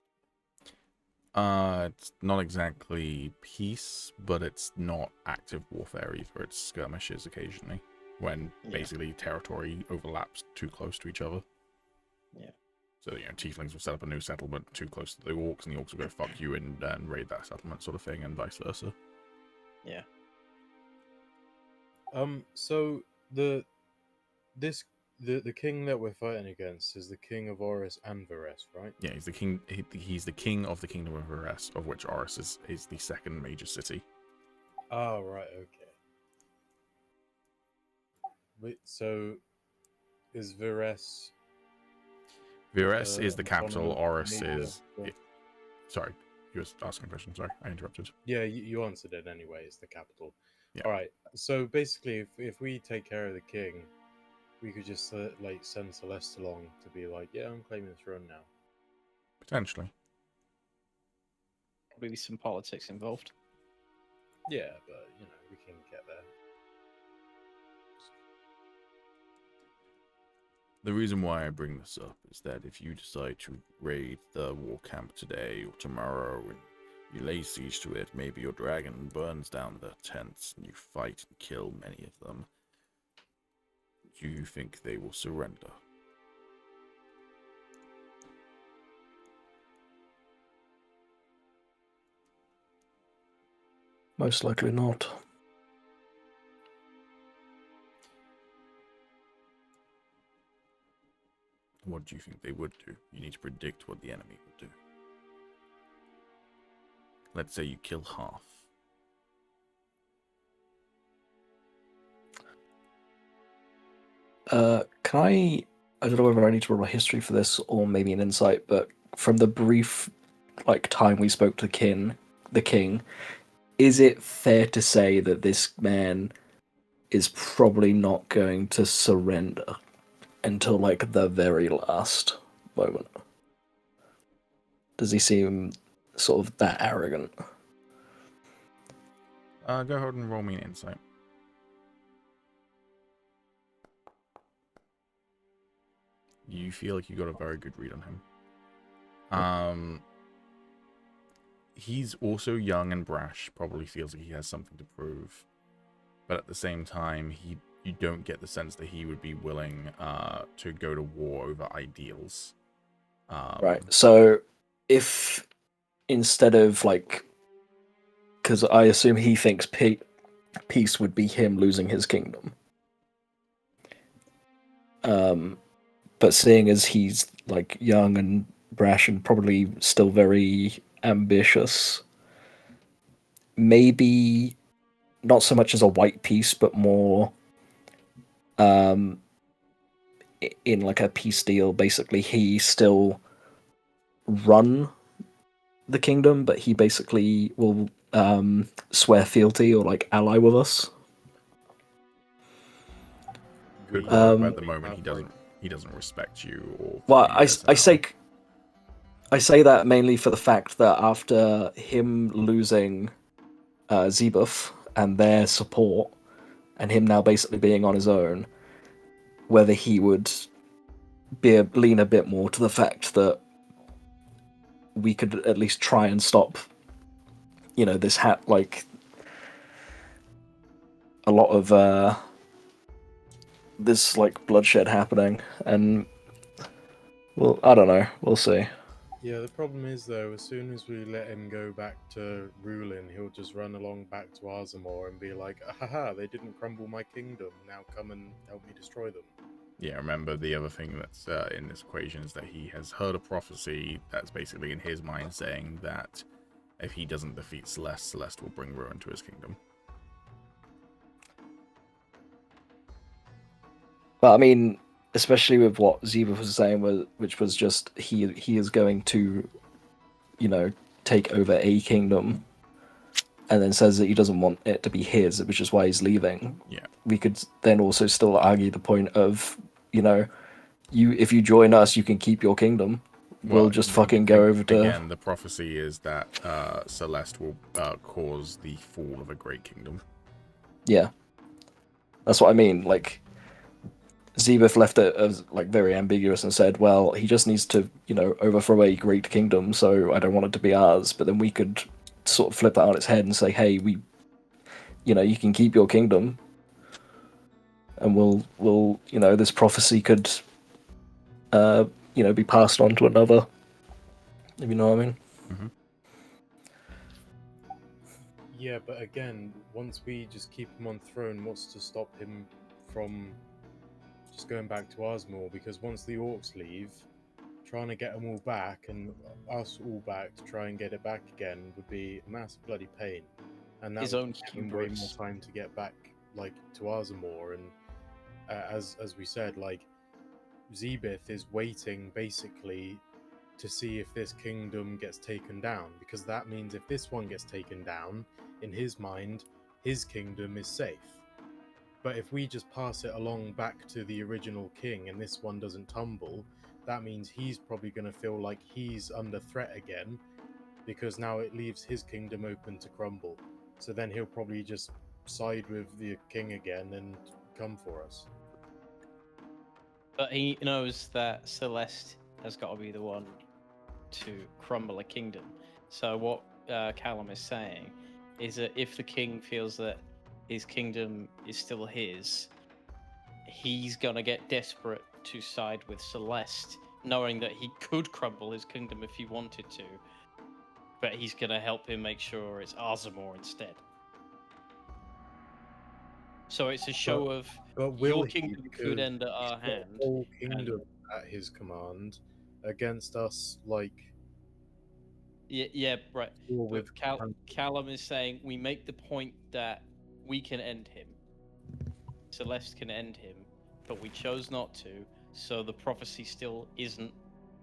it's not exactly peace, but it's not active warfare either. It's skirmishes occasionally, when basically territory overlaps too close to each other. Yeah. So, Tieflings will set up a new settlement too close to the Orcs, and the Orcs will go fuck you and raid that settlement, sort of thing, and vice versa. Yeah. So the king that we're fighting against is the king of Oris and Varese, right? Yeah, he's the king. He's the king of the Kingdom of Varese, of which Oris is the second major city. Oh, right, okay. Wait, so is Varese? Varese is the capital. Oris major- is. Sorry, you were asking a question. Sorry, I interrupted. Yeah, you answered it anyway. It's the capital. Yeah. All right. So basically, if we take care of the king, we could just send Celeste along to be like, yeah, I'm claiming the throne now. Potentially. Maybe some politics involved. Yeah, but we can get there. The reason why I bring this up is that if you decide to raid the war camp today or tomorrow and you lay siege to it, maybe your dragon burns down their tents and you fight and kill many of them, do you think they will surrender? Most likely not. What do you think they would do? You need to predict what the enemy would do. Let's say you kill half. Can I don't know whether I need to roll a history for this or maybe an insight, but from the brief time we spoke to the king, is it fair to say that this man is probably not going to surrender until the very last moment? Does he seem sort of that arrogant? Go ahead and roll me an insight. You feel like you got a very good read on him. He's also young and brash, probably feels like he has something to prove. But at the same time, you don't get the sense that he would be willing to go to war over ideals. Right. So if instead of because I assume he thinks peace would be him losing his kingdom. But seeing as he's young and brash and probably still very ambitious, maybe not so much as a white peace, but more in a peace deal. Basically, he still run the kingdom, but he basically will swear fealty or ally with us. Good work, but at the moment he doesn't respect you or. Well, I say that mainly for the fact that after him losing Zebuff and their support, and him now basically being on his own, whether he would lean a bit more to the fact that we could at least try and stop, this a lot of this bloodshed happening, and well, I don't know, we'll see. Yeah, the problem is though, as soon as we let him go back to ruling, he'll just run along back to Azamor and be like, haha, they didn't crumble my kingdom, now come and help me destroy them. Yeah, remember the other thing that's in this equation is that he has heard a prophecy that's basically in his mind saying that if he doesn't defeat Celeste, Celeste will bring ruin to his kingdom. But I mean, especially with what Ziva was saying, which was just he is going to, take over a kingdom, and then says that he doesn't want it to be his, which is why he's leaving. Yeah. We could then also still argue the point of, if you join us, you can keep your kingdom. We'll just fucking go over to... Again, the prophecy is that Celeste will cause the fall of a great kingdom. Yeah. That's what I mean. Like, Zebeth left it as very ambiguous and said, well, he just needs to, overthrow a great kingdom, so I don't want it to be ours. But then we could sort of flip that on its head and say, hey, you can keep your kingdom, and we'll this prophecy could be passed on to another, if you know what I mean. Mm-hmm. Yeah, but again, once we just keep him on throne, what's to stop him from just going back to Osmore? Because once the orcs leave, trying to get them all back and us all back to try and get it back again would be a massive bloody pain. And that His would own give him way more hubris. time to get back, to Arzamor. And as we said, Zebeth is waiting basically to see if this kingdom gets taken down, because that means if this one gets taken down, in his mind, his kingdom is safe. But if we just pass it along back to the original king and this one doesn't tumble, that means he's probably going to feel like he's under threat again, because now it leaves his kingdom open to crumble. So then he'll probably just side with the king again and come for us. But he knows that Celeste has got to be the one to crumble a kingdom. So what Calum is saying is that if the king feels that his kingdom is still his, he's gonna get desperate to side with Celeste, knowing that he could crumble his kingdom if he wanted to, but he's gonna help him make sure it's Arzamor instead. So it's a show of your kingdom could end at our hand. The whole kingdom at his command against us, Yeah, right. with Calum is saying we make the point that we can end him. Celeste can end him, but we chose not to, so the prophecy still isn't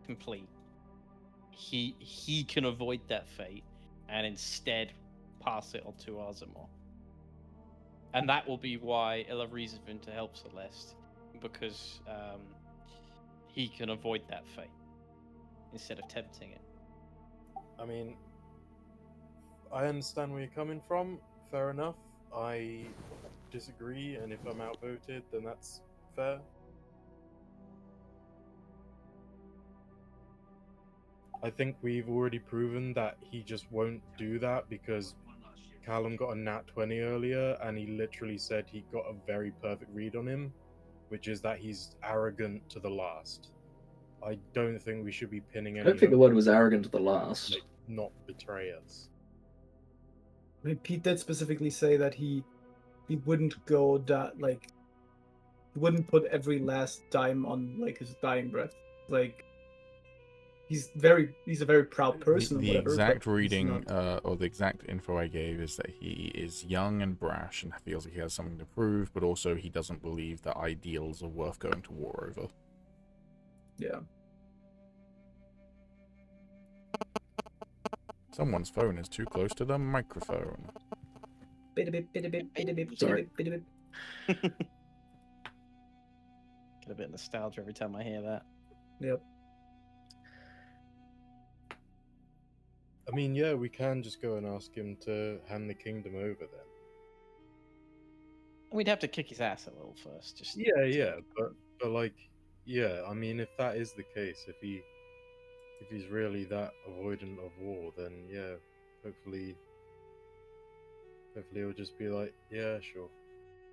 complete. He can avoid that fate and instead pass it on to Arzamor. And that will be why Eladrin's been to help Celeste, because he can avoid that fate instead of tempting it. I mean, I understand where you're coming from. Fair enough. I disagree, and if I'm outvoted, then that's fair. I think we've already proven that he just won't do that, because Calum got a nat 20 earlier, and he literally said he got a very perfect read on him, which is that he's arrogant to the last. I don't think we should be pinning I any. don't think the word was arrogant to the last. Not betray us. I mean, Pete did specifically say that he wouldn't go that he wouldn't put every last dime on his dying breath. He's a very proud person. The whatever, exact but he's reading not- or the exact info I gave is that he is young and brash and feels like he has something to prove, but also he doesn't believe that ideals are worth going to war over. Yeah. Someone's phone is too close to the microphone. Sorry. Get a bit of nostalgia every time I hear that. Yep. I mean, yeah, we can just go and ask him to hand the kingdom over then. We'd have to kick his ass a little first. Just Yeah, but yeah, I mean, if that is the case, if he's really that avoidant of war, then yeah, hopefully he'll just be like, yeah, sure.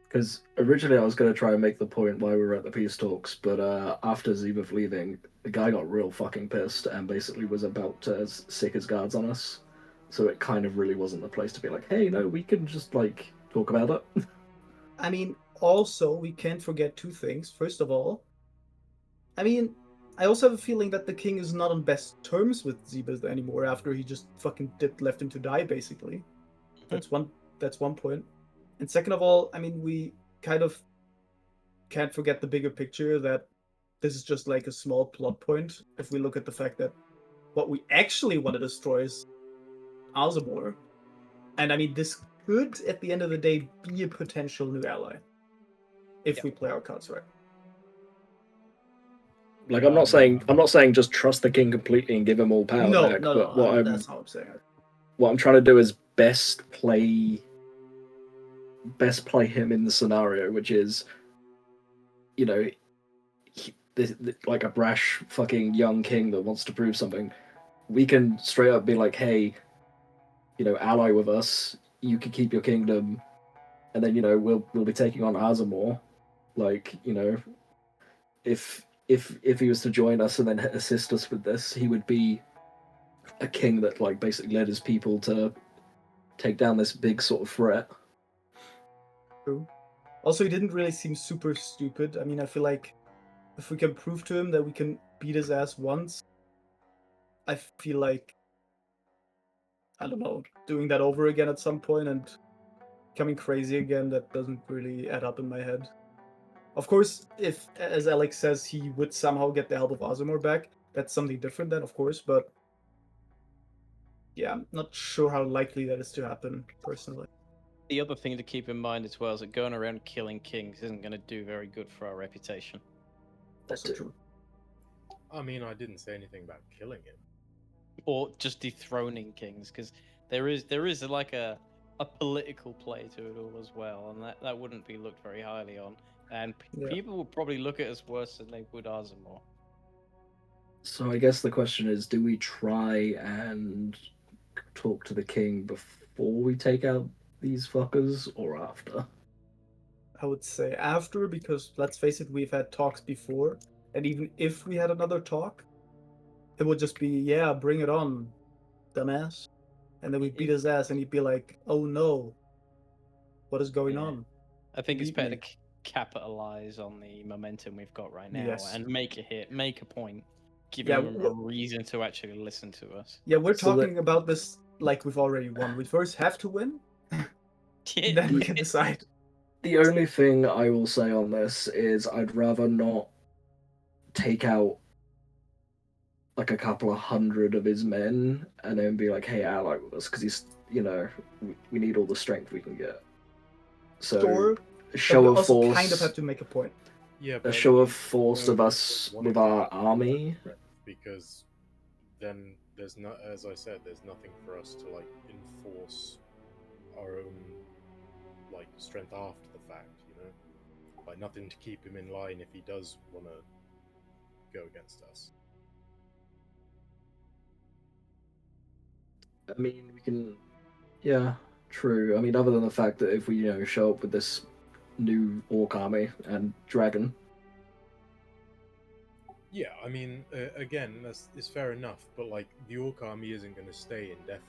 Because originally I was going to try and make the point while we were at the peace talks, but after Zebeth leaving, the guy got real fucking pissed and basically was about to sick his guards on us. So it kind of really wasn't the place to be like, hey, no, we can just talk about it. I mean, also we can't forget two things. First of all, I mean, I also have a feeling that the king is not on best terms with Zebeth anymore after he just fucking left him to die, basically. That's one point. And second of all, I mean, we kind of can't forget the bigger picture that this is just like a small plot point if we look at the fact that what we actually want to destroy is Azamor. And I mean, this could, at the end of the day, be a potential new ally if we play our cards right. Like, I'm not saying just trust the king completely and give him all power back. But that's how I'm saying it. What I'm trying to do is best play him in the scenario, which is, you know, like a brash fucking young king that wants to prove something. We can straight up be like, hey, you know, ally with us. You can keep your kingdom, and then, you know, we'll be taking on Azamor. Like, you know, if he was to join us and then assist us with this, he would be a king that, like, basically led his people to take down this big sort of threat. True. Also, he didn't really seem super stupid. I mean, I feel like if we can prove to him that we can beat his ass once, I feel like, I don't know, doing that over again at some point and becoming crazy again, that doesn't really add up in my head. Of course, if, as Alex says, he would somehow get the help of Azamor back, that's something different then, of course, but yeah, I'm not sure how likely that is to happen, personally. The other thing to keep in mind as well is that going around killing kings isn't going to do very good for our reputation. That's true. I mean, I didn't say anything about killing him. Or just dethroning kings, because there is like a political play to it all as well, and that wouldn't be looked very highly on. And people would probably look at us worse than they would Azamor. So I guess the question is, do we try and talk to the king before we take out these fuckers, or after? I would say after, because let's face it, we've had talks before, and even if we had another talk, it would just be, yeah, bring it on, dumbass. And then we beat his ass, and he'd be like, oh no, what is going on? I think it's better to capitalize on the momentum we've got right now and make a hit, make a point, give him a reason to actually listen to us. Yeah, we're talking about this like we've already won. We first have to win, then we can decide. The only thing I will say on this is I'd rather not take out like a couple of hundred of his men and then be like, hey, ally with us, because he's, you know, we need all the strength we can get. So a show of force, kind of have to make a point. Yeah, a show of force of us with our army, because then there's not, as I said, there's nothing for us to like enforce our own like strength after the fact, you know, like nothing to keep him in line if he does want to go against us. I mean, we can, yeah, true. I mean, other than the fact that if we, you know, show up with this new orc army and dragon. Yeah, I mean, again, it's fair enough, but like the orc army isn't going to stay indefinitely,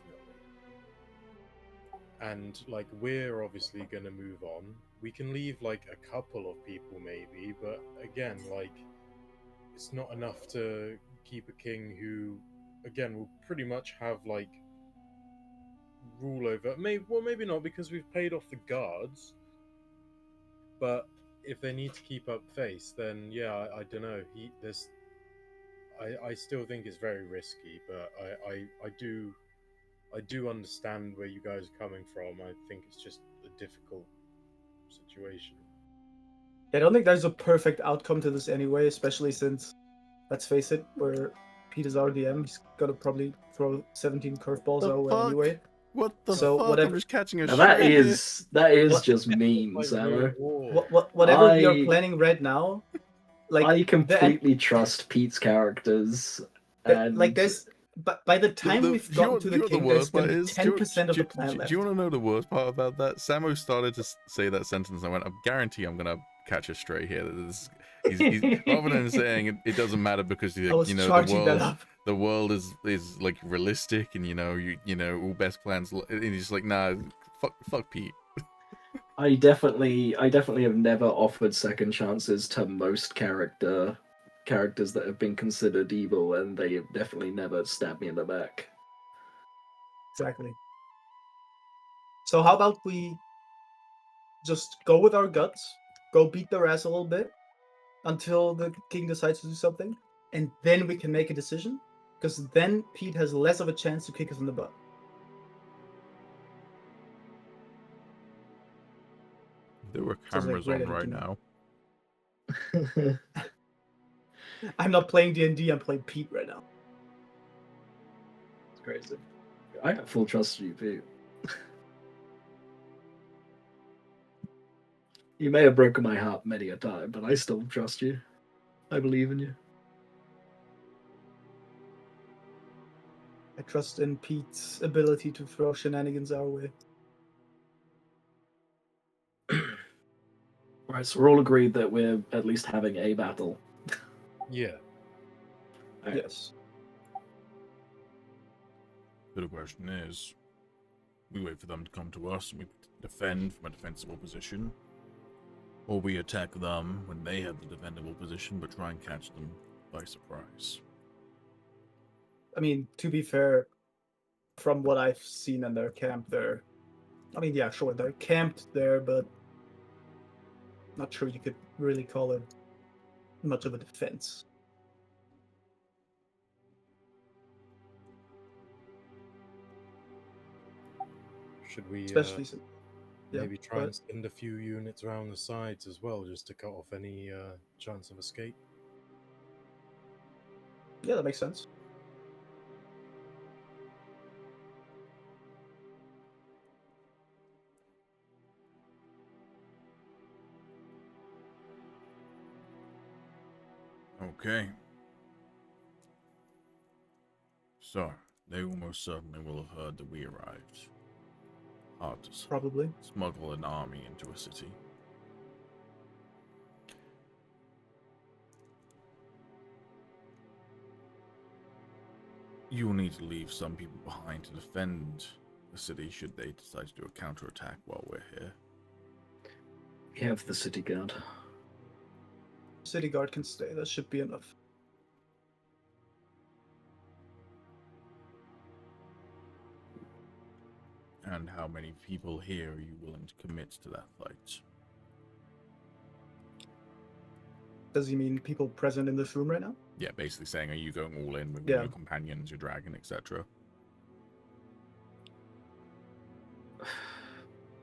and like we're obviously going to move on. We can leave like a couple of people maybe, but again, like it's not enough to keep a king who, again, will pretty much have like rule over. Maybe not, because we've paid off the guards. But if they need to keep up face, then yeah, I don't know. I still think it's very risky, but I do understand where you guys are coming from. I think it's just a difficult situation. I don't think there's a perfect outcome to this anyway, especially since, let's face it, Peter's our DM. He's gonna probably throw 17 curveballs our way anyway. What the so fuck? Whatever... I'm just catching a now that is just mean, Samo. Whatever you're planning right now, like I completely trust Pete's characters. And like there's, but by the time we've gotten to the king, there's gonna be 10% of the plan left. Do you want to know the worst part about that? Samo started to say that sentence, and I went, I guarantee I'm gonna catch a stray here. He's rather than saying it doesn't matter because you know the world is like realistic, and you know all best plans, and he's just like, nah, fuck Pete. I definitely have never offered second chances to most characters that have been considered evil, and they have definitely never stabbed me in the back. Exactly. So how about we just go with our guts, go beat their ass a little bit, until the king decides to do something, and then we can make a decision, because then Pete has less of a chance to kick us in the butt. There were Sounds like cameras great on right idea. now. I'm not playing D&D, I'm playing Pete right now. It's crazy. I have full trust in you, Pete. You may have broken my heart many a time, but I still trust you. I believe in you. I trust in Pete's ability to throw shenanigans our way. Right, so we're all agreed that we're at least having a battle. Yeah. Alright. Yes. The question is, we wait for them to come to us and we defend from a defensible position, or we attack them when they have the defendable position but try and catch them by surprise. I mean, to be fair, from what I've seen in their camp, they're camped there, but not sure you could really call it much of a defense. Should we Especially since, maybe try and but send a few units around the sides as well, just to cut off any chance of escape? yeah, that makes sense. Okay. So, they almost certainly will have heard that we arrived. Hard to Probably. smuggle an army into a city. You will need to leave some people behind to defend the city should they decide to do a counterattack while we're here. We have the city guard. City guard can stay. That should be enough. And how many people here are you willing to commit to that fight? Does he mean people present in this room right now? Yeah, basically saying, are you going all in with Yeah. your companions, your dragon, etc.?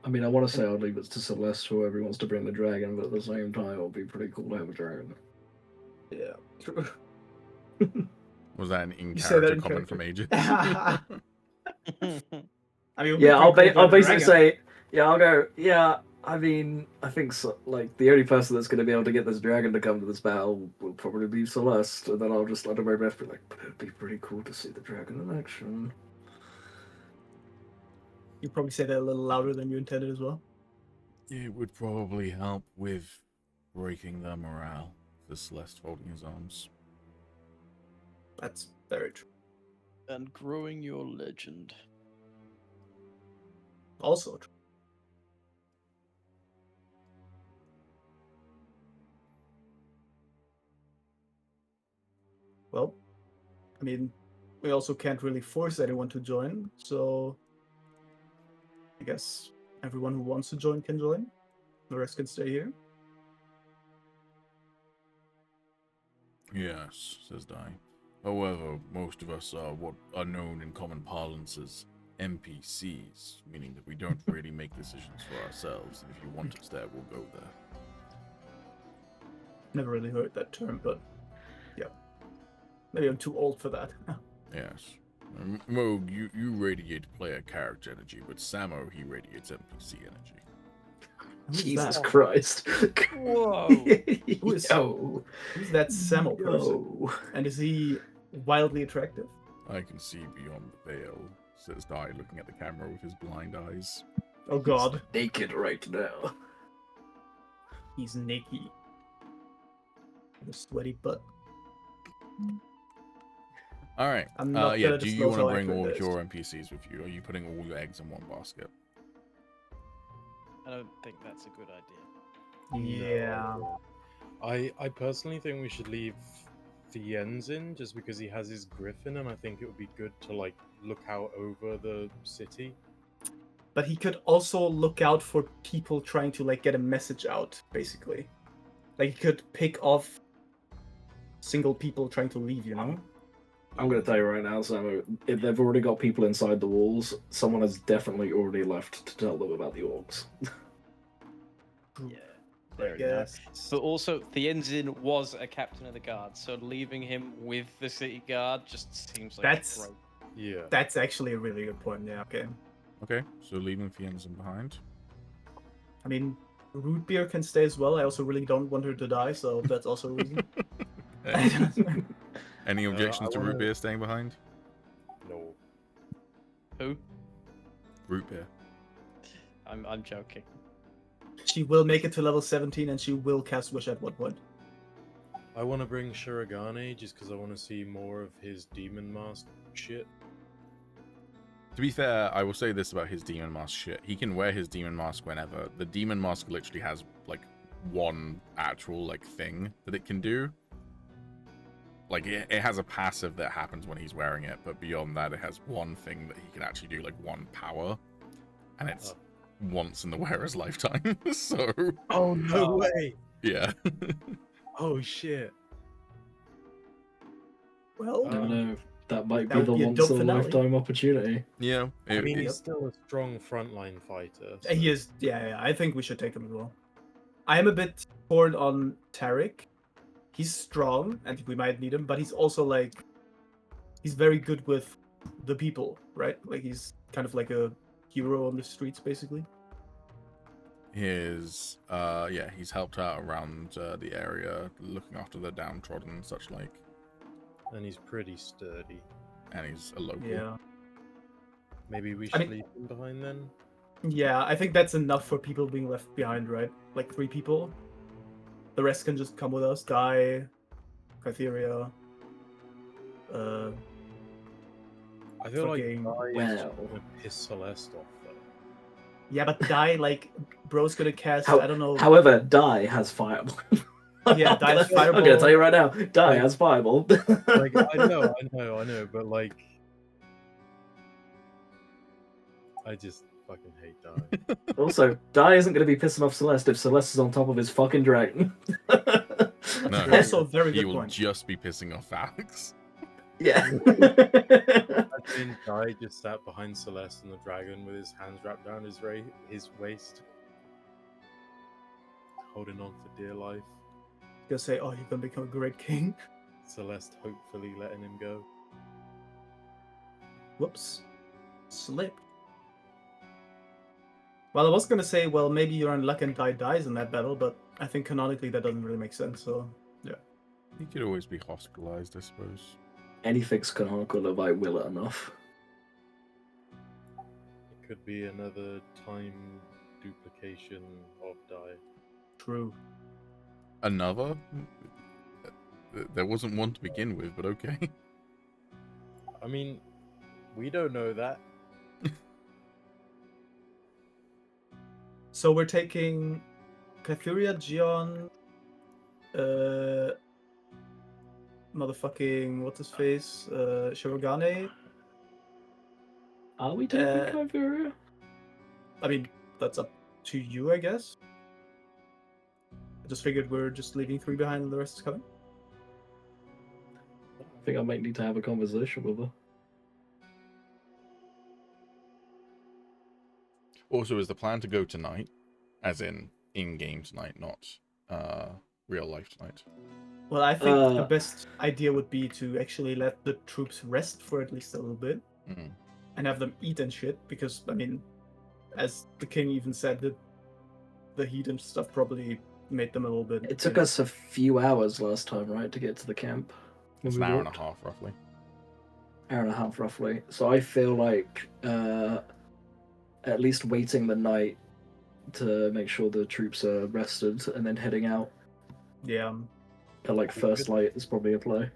I mean, I want to say I'll leave it to Celeste, whoever wants to bring the dragon, but at the same time, it'll be pretty cool to have a dragon. Yeah, true. Was that an say that in-character in comment character. from Agis? I mean, Yeah, I'll pretty cool to have a basically dragon. say, yeah, I'll go, yeah, I mean, I think, so, like, the only person that's going to be able to get this dragon to come to this battle will probably be Celeste, and then I'll just let everybody else be like, but it'd be pretty cool to see the dragon in action. You probably say that a little louder than you intended as well. It would probably help with breaking their morale, the Celeste folding his arms. That's very true. And growing your legend. Also true. Well, I mean, we also can't really force anyone to join, so I guess everyone who wants to join can join. The rest can stay here. Yes, says Dai. However, most of us are what are known in common parlance as NPCs, meaning that we don't really make decisions for ourselves, and if you want us there, we'll go there. Never really heard that term, but yeah. Maybe I'm too old for that. Yes. Moog, you radiate player character energy, but Samo, he radiates NPC energy. Who's Jesus that? Christ. Whoa! Who is- Yo. Who's that Samo person? Yo. And is he wildly attractive? I can see beyond the veil, says Dai, looking at the camera with his blind eyes. Oh god, Naked right now. he's naked. With a sweaty butt. All right. I'm not Yeah. gonna Do you disclose want to how bring accurate all that of is. your NPCs with you? Are you putting all your eggs in one basket? I don't think that's a good idea. Yeah. I personally think we should leave Fiennes in, just because he has his griffin, and I think it would be good to like look out over the city. But he could also look out for people trying to like get a message out, basically. Like, he could pick off single people trying to leave, you know? I'm going to tell you right now, Samu, if they've already got people inside the walls, someone has definitely already left to tell them about the orcs. Yeah, fair Like, enough. But also, the Enzin was a captain of the guard, so leaving him with the city guard just seems like That's- great. Yeah. That's actually a really good point, yeah, okay. Okay, so leaving Fiennes behind. I mean, root beer can stay as well. I also really don't want her to die, so that's also a reason. Any objections I to root wanna- beer staying behind? No. Who? Root beer. I'm joking. She will make it to level 17 and she will cast Wish at one point. I want to bring Shirogane just because I want to see more of his demon mask shit. To be fair, I will say this about his demon mask shit. He can wear his demon mask whenever. The demon mask literally has like one actual like thing that it can do. Like it has a passive that happens when he's wearing it, but beyond that, it has one thing that he can actually do, like one power, and it's once in the wearer's lifetime. So Oh no way! yeah. Oh shit! Well, I don't know. That might That be would the be a once dope in a finale. lifetime opportunity. Yeah. I mean, he's still a strong frontline fighter. so- he is, yeah, I think we should take him as well. I am a bit torn on Tarek. He's strong, and we might need him, but he's also like, he's very good with the people, right? Like he's kind of like a hero on the streets, basically. He's helped out around the area, looking after the downtrodden and such like, And he's pretty sturdy. and he's a local. Yeah. Maybe we I should mean- leave him behind then? Yeah, I think that's enough for people being left behind, right? Like 3 people. The rest can just come with us. Die, Kytheria. I feel like Fucking- Dai is Well. gonna piss Celeste off though. Yeah, but Die, like, bro's gonna cast, How- I don't know. However, Die has fireball. Yeah, Die has I'm gonna fireball. tell you right now, Die Like- has fireball. Like I know, but like I just fucking hate Dai. Also, Die isn't going to be pissing off Celeste if Celeste is on top of his fucking dragon. No, Also, a very he good will point. just be pissing off Alex. Yeah. Imagine Dai just sat behind Celeste and the dragon with his hands wrapped around his waist, holding on for dear life. Gonna say, oh, you're gonna become a great king. Celeste hopefully letting him go. Whoops. Slipped. Well, I was gonna say, well, maybe you're in luck and Die dies in that battle, but I think canonically that doesn't really make sense, so... He could always be hospitalized, I suppose. Anything's canonical if I will it enough. It could be another time duplication of Dai. True. Another? There wasn't one to begin with, but okay. I mean, we don't know that. So we're taking Kytheria, Gion, motherfucking what's his face, Shirogane. Are we taking Kytheria? I mean, that's up to you, I guess. I just figured we're just leaving 3 behind and the rest is coming. I think I might need to have a conversation with her. Also, is the plan to go tonight? As in game tonight, not real life tonight? Well, I think the Uh, best idea would be to actually let the troops rest for at least a little bit Mm. and have them eat and shit, because, I mean, as the king even said, the heat and stuff probably made them a little bit... It took us a few hours last time, right, to get to the camp? It's When an we hour and a walked? half, roughly. Hour and a half, roughly. So I feel like at least waiting the night to make sure the troops are rested and then heading out Yeah. at like first light is probably a play.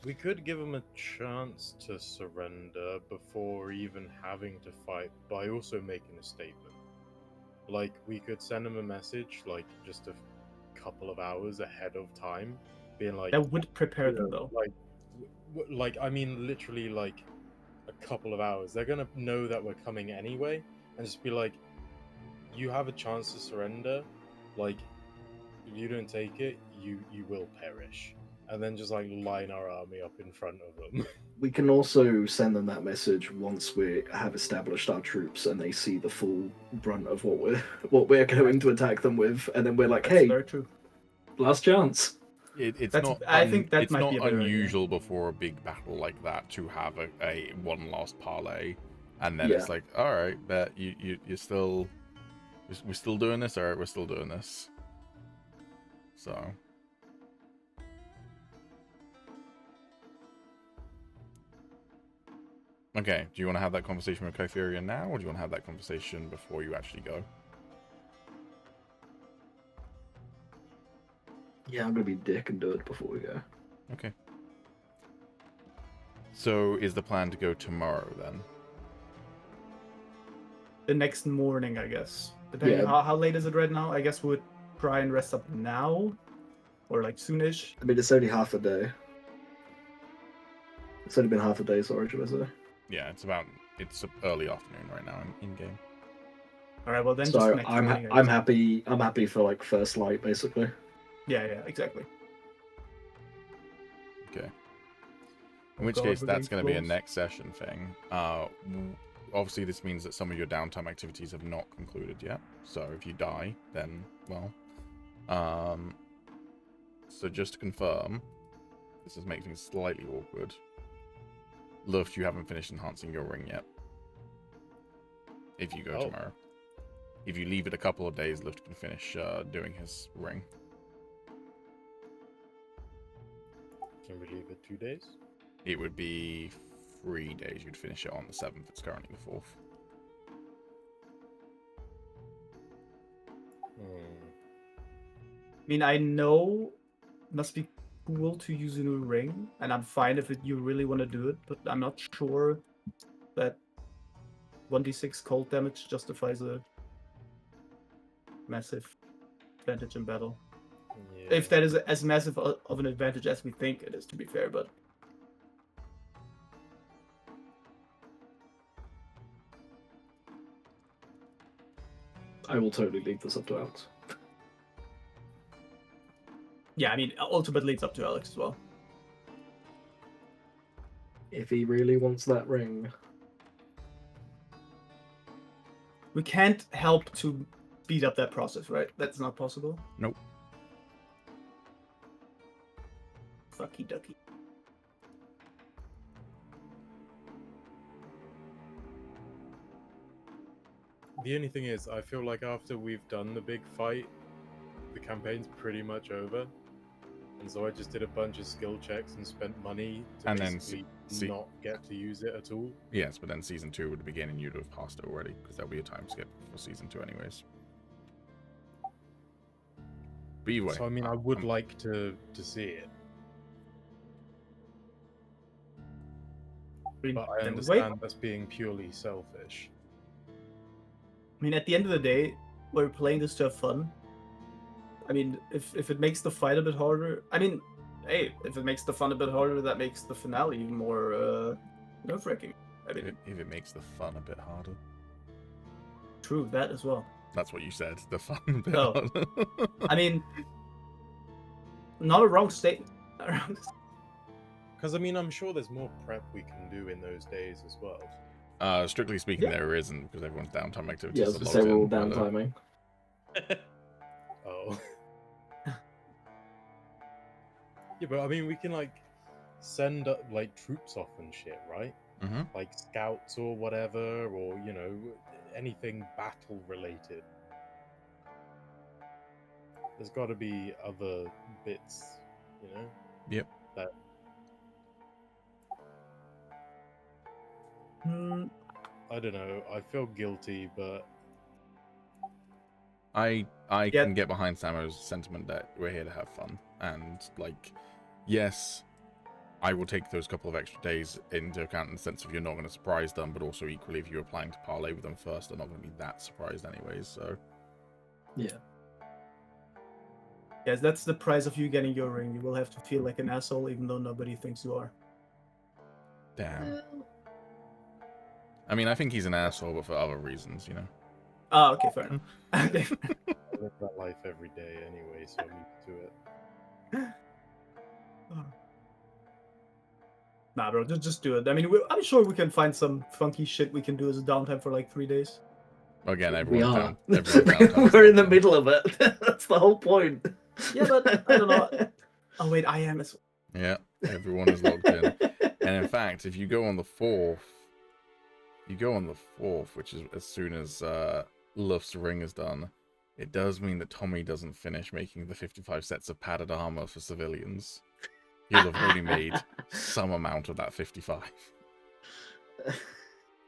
We could give him a chance to surrender before even having to fight by also making a statement. Like, we could send him a message, like, just a couple of hours ahead of time, being like, That would prepare them, you know, though. like, I mean, literally, like, a couple of hours. They're gonna know that we're coming anyway, and just be like, you have a chance to surrender. Like, If you don't take it, you will perish. And then just like line our army up in front of them. We can also send them that message once we have established our troops and they see the full brunt of what we're going to attack them with, and then we're like, That's hey, very true. last chance. It's That's- not. I think that it's might not be a better idea. unusual before a big battle like that to have a one last parlay, and then Yeah. it's like, all right, bet you're still, we're still doing this. All right, we're still doing this. So. Okay, do you want to have that conversation with Kytheria now, or do you want to have that conversation before you actually go? Yeah, I'm gonna be dick and do it before we go. Okay. So is the plan to go tomorrow then? The next morning, I guess. Depending Yeah. on how late is it right now, I guess we'd try and rest up now. Or like soonish. I mean, it's only half a day. It's only been half a day, sorry, should I say. Yeah, it's early afternoon right now in game. Alright, well then So just next morning. I I'm guess. happy for like first light, basically. Yeah, exactly. Okay. Oh In which God, case, we're that's going getting to be a close. next session thing. Obviously, this means that some of your downtime activities have not concluded yet. So if you die, then, well... So just to confirm, this is making things slightly awkward. Luft, you haven't finished enhancing your ring yet. If you go Oh. tomorrow. If you leave it a couple of days, Luft can finish doing his ring. Can we leave it 2 days? It would be 3 days. You'd finish it on the 7th. It's currently the 4th. I mean, I know it must be cool to use a new ring, and I'm fine if you really want to do it, but I'm not sure that 1d6 cold damage justifies a massive advantage in battle. Yeah. If that is as massive of an advantage as we think it is, to be fair, but I will totally leave this up to Alex. yeah, I mean, ultimately it's up to Alex as well. If he really wants that ring. We can't help to speed up that process, right? That's not possible. Nope. Fucky ducky. The only thing is, I feel like after we've done the big fight, the campaign's pretty much over. And so I just did a bunch of skill checks and spent money to And then basically see- not get to use it at all. Yes, but then Season 2 would begin and you'd have passed it already, because there'll be a time skip for Season 2 anyways. But either way. So I mean, I would like to see it, but I Then understand that's being purely selfish. I mean, at the end of the day, we're playing this to have fun. I mean, if it makes the fight a bit harder, I mean, hey, if it makes the fun a bit harder, that makes the finale even more nerve-wracking. I mean, If it makes the fun a bit harder. true, that as well. That's what you said, the fun a bit Oh. harder. I mean, not a wrong statement. Because I mean, I'm sure there's more prep we can do in those days as well. Strictly speaking, Yeah. there isn't, because everyone's downtime activities Yeah, I was are gonna locked say we're all in, but, downtiming. Oh. Yeah, but I mean, we can like send like troops off and shit, right? Mhm. Like scouts or whatever, or you know, anything battle related. There's got to be other bits, you know. Yep. That I don't know. I feel guilty, but I Yeah. can get behind Samo's sentiment that we're here to have fun, and like, yes, I will take those couple of extra days into account in the sense of you're not going to surprise them, but also equally if you're planning to parlay with them first, they're not going to be that surprised anyways. So Yeah. Yes, that's the price of you getting your ring. You will have to feel like an asshole, even though nobody thinks you are. damn. I mean, I think he's an asshole, but for other reasons, you know. Ah, okay, fair enough. Okay. live that life every day anyway, so I'm used to it. Nah, bro, just do it. I mean, I'm sure we can find some funky shit we can do as a downtime for like 3 days. Again, We everyone's are. down. Everyone's down. We're in the middle of it. That's the whole point. Yeah, but I don't know. Oh wait, I am as Yeah, everyone is logged in. And in fact, if you go on the 4th, which is as soon as Luft's ring is done, it does mean that Tommy doesn't finish making the 55 sets of padded armor for civilians. He'll have only made some amount of that 55.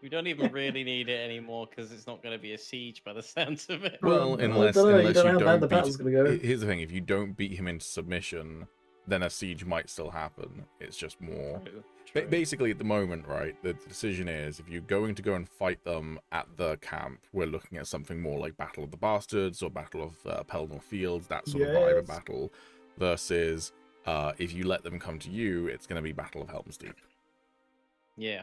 We don't even really need it anymore because it's not going to be a siege by the sounds of it. Well, I unless don't know, you unless don't know you how bad don't the battle's beat. gonna go. Here's the thing: if you don't beat him into submission, then a siege might still happen. It's just more. True. Basically, at the moment, right, the decision is if you're going to go and fight them at the camp, we're looking at something more like Battle of the Bastards or Battle of Pelennor Fields, that sort of vibe of Yes. battle, versus if you let them come to you, it's going to be Battle of Helm's Deep. Yeah.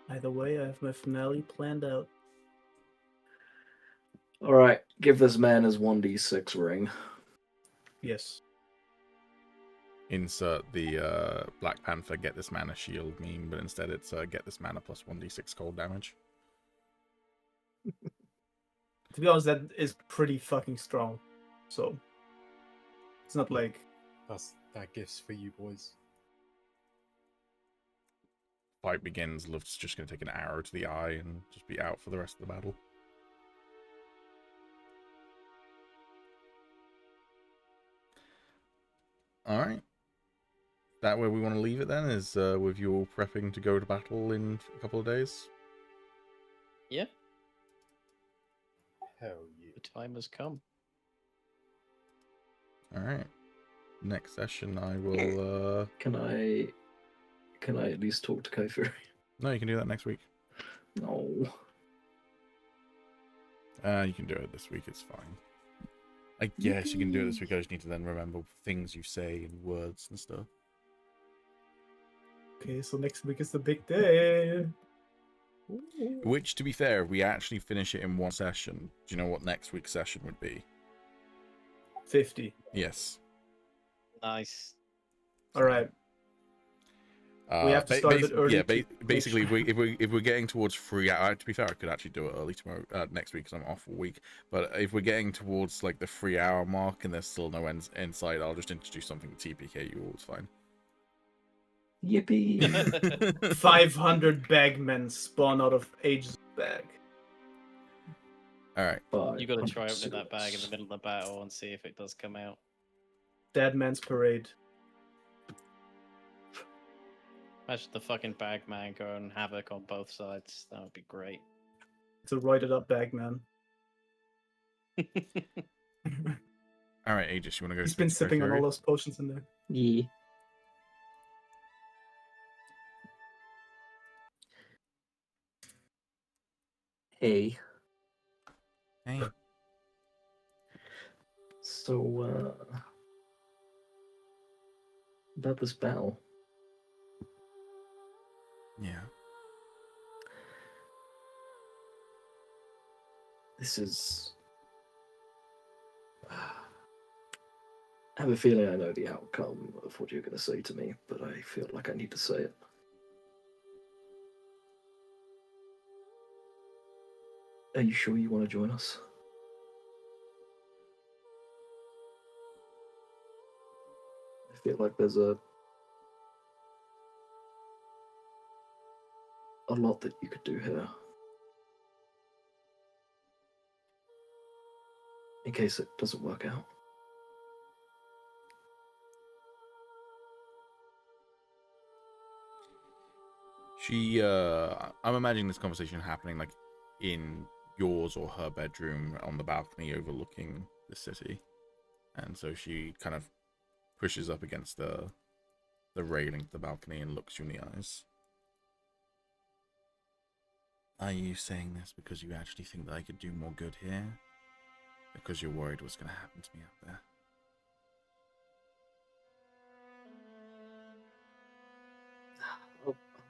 Either way, I have my finale planned out. Alright, give this man his 1d6 ring. Yes. Insert the Black Panther get this man a shield meme, but instead it's get this man a plus 1d6 cold damage. To be honest, that is pretty fucking strong. So it's not like That gift's for you boys. Fight begins, Luft's just going to take an arrow to the eye and just be out for the rest of the battle. Alright. That where we want to leave it then is with you all prepping to go to battle in a couple of days? Yeah. Hell yeah. The time has come. Alright. Next session I will Can I at least talk to Kofuri? No, you can do that next week. No. You can do it this week, it's fine. I guess you can do it this week, I just need to then remember things you say and words and stuff. okay, so next week is the big day. Which, to be fair, if we actually finish it in one session, do you know what next week's session would be? 50. Yes. Nice. All right. We have to start a bit early. Yeah, to make basically, sure- if we're getting towards 3 hours, to be fair, I could actually do it early tomorrow, next week, because I'm off a week. But if we're getting towards like the 3-hour mark and there's still no insight, I'll just introduce something to TPK you all. It's fine. Yippee! 500 bagmen spawn out of Agis' bag. All right. You got to try opening that bag in the middle of the battle and see if it does come out. Dead Man's Parade. Imagine the fucking bagman going havoc on both sides. That would be great. It's a roided up bagman. All right, Agis, you want to go? He's speak been to sipping on Kofuri? all those potions in there. Yeah. Hey. Hey. So, about this battle. Yeah. This is... I have a feeling I know the outcome of what you're going to say to me, but I feel like I need to say it. Are you sure you want to join us? I feel like there's a lot that you could do here. In case it doesn't work out. I'm imagining this conversation happening like in yours or her bedroom on the balcony overlooking the city. And so she kind of pushes up against the railing of the balcony and looks you in the eyes. Are you saying this because you actually think that I could do more good here? Because you're worried what's going to happen to me up there?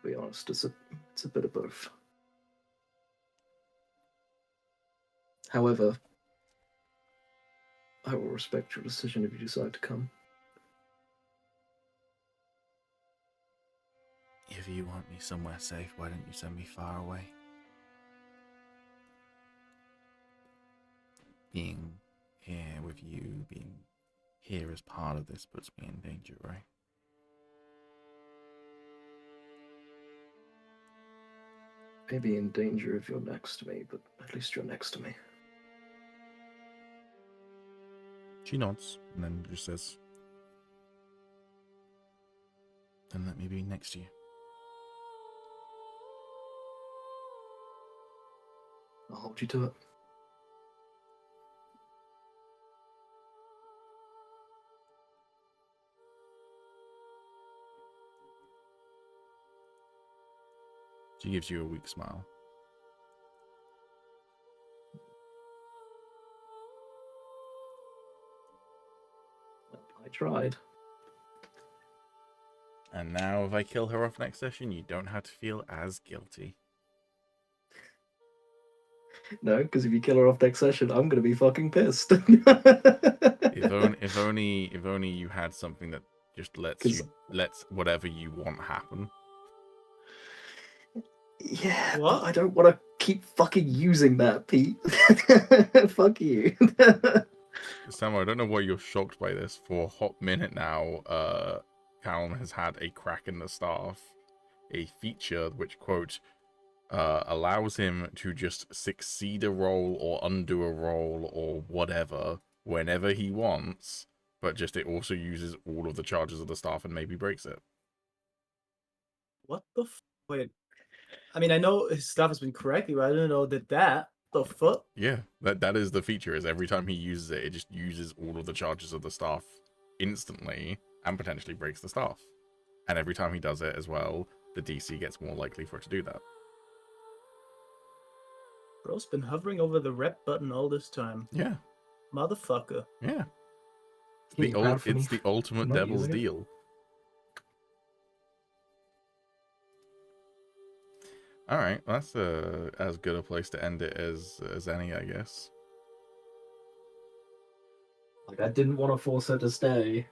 I'll be honest, it's a bit of both. However, I will respect your decision if you decide to come. If you want me somewhere safe, why don't you send me far away? Being here with you, being here as part of this puts me in danger, right? Maybe in danger if you're next to me, but at least you're next to me. She nods and then just says, then let me be next to you. I'll hold you to it. She gives you a weak smile. I tried. And now if I kill her off next session, you don't have to feel as guilty. No, because if you kill her off next session, I'm gonna be fucking pissed. If only you had something that just lets whatever you want happen. Yeah, What? but I don't want to keep fucking using that, Pete. Fuck you. Samuel, I don't know why you're shocked by this. For a hot minute now, Calum has had a crack in the staff, a feature which, quote, allows him to just succeed a roll or undo a roll or whatever whenever he wants, but just it also uses all of the charges of the staff and maybe breaks it. What the wait? I mean, I know his stuff has been correctly, but I didn't know that. The fuck? Yeah, that is the feature, is every time he uses it, it just uses all of the charges of the staff instantly and potentially breaks the staff. And every time he does it as well, the DC gets more likely for it to do that. Bro's been hovering over the rep button all this time. Yeah, Motherfucker. yeah. You're proud for me It's the ultimate not devil's using it? deal. All right, that's as good a place to end it as any, I guess. Like, I didn't want to force her to stay.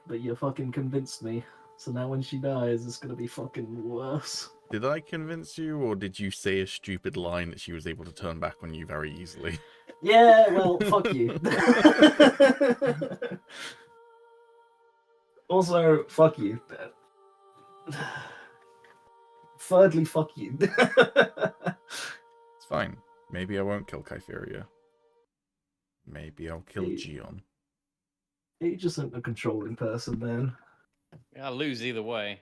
But you fucking convinced me. So now when she dies, it's gonna be fucking worse. Did I convince you, or did you say a stupid line that she was able to turn back on you very easily? Yeah, well, fuck you. Also, fuck you. Thirdly, fuck you. It's fine. Maybe I won't kill Kytheria. Maybe I'll kill Gion. He just isn't a controlling person, man. I'll lose either way.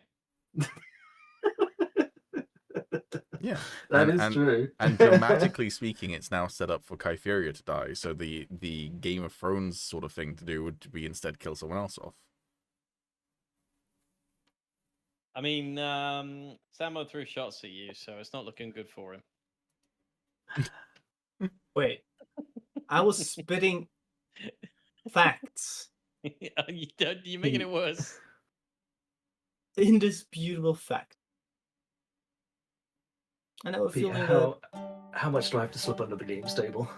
Yeah, That is true. And dramatically speaking, it's now set up for Kytheria to die. So the Game of Thrones sort of thing to do would be instead kill someone else off. I mean, Samo threw shots at you, so it's not looking good for him. Wait. I was spitting facts. You're making it worse. Indisputable fact. I know a Peter, feeling that how much do I have to slip under the games table?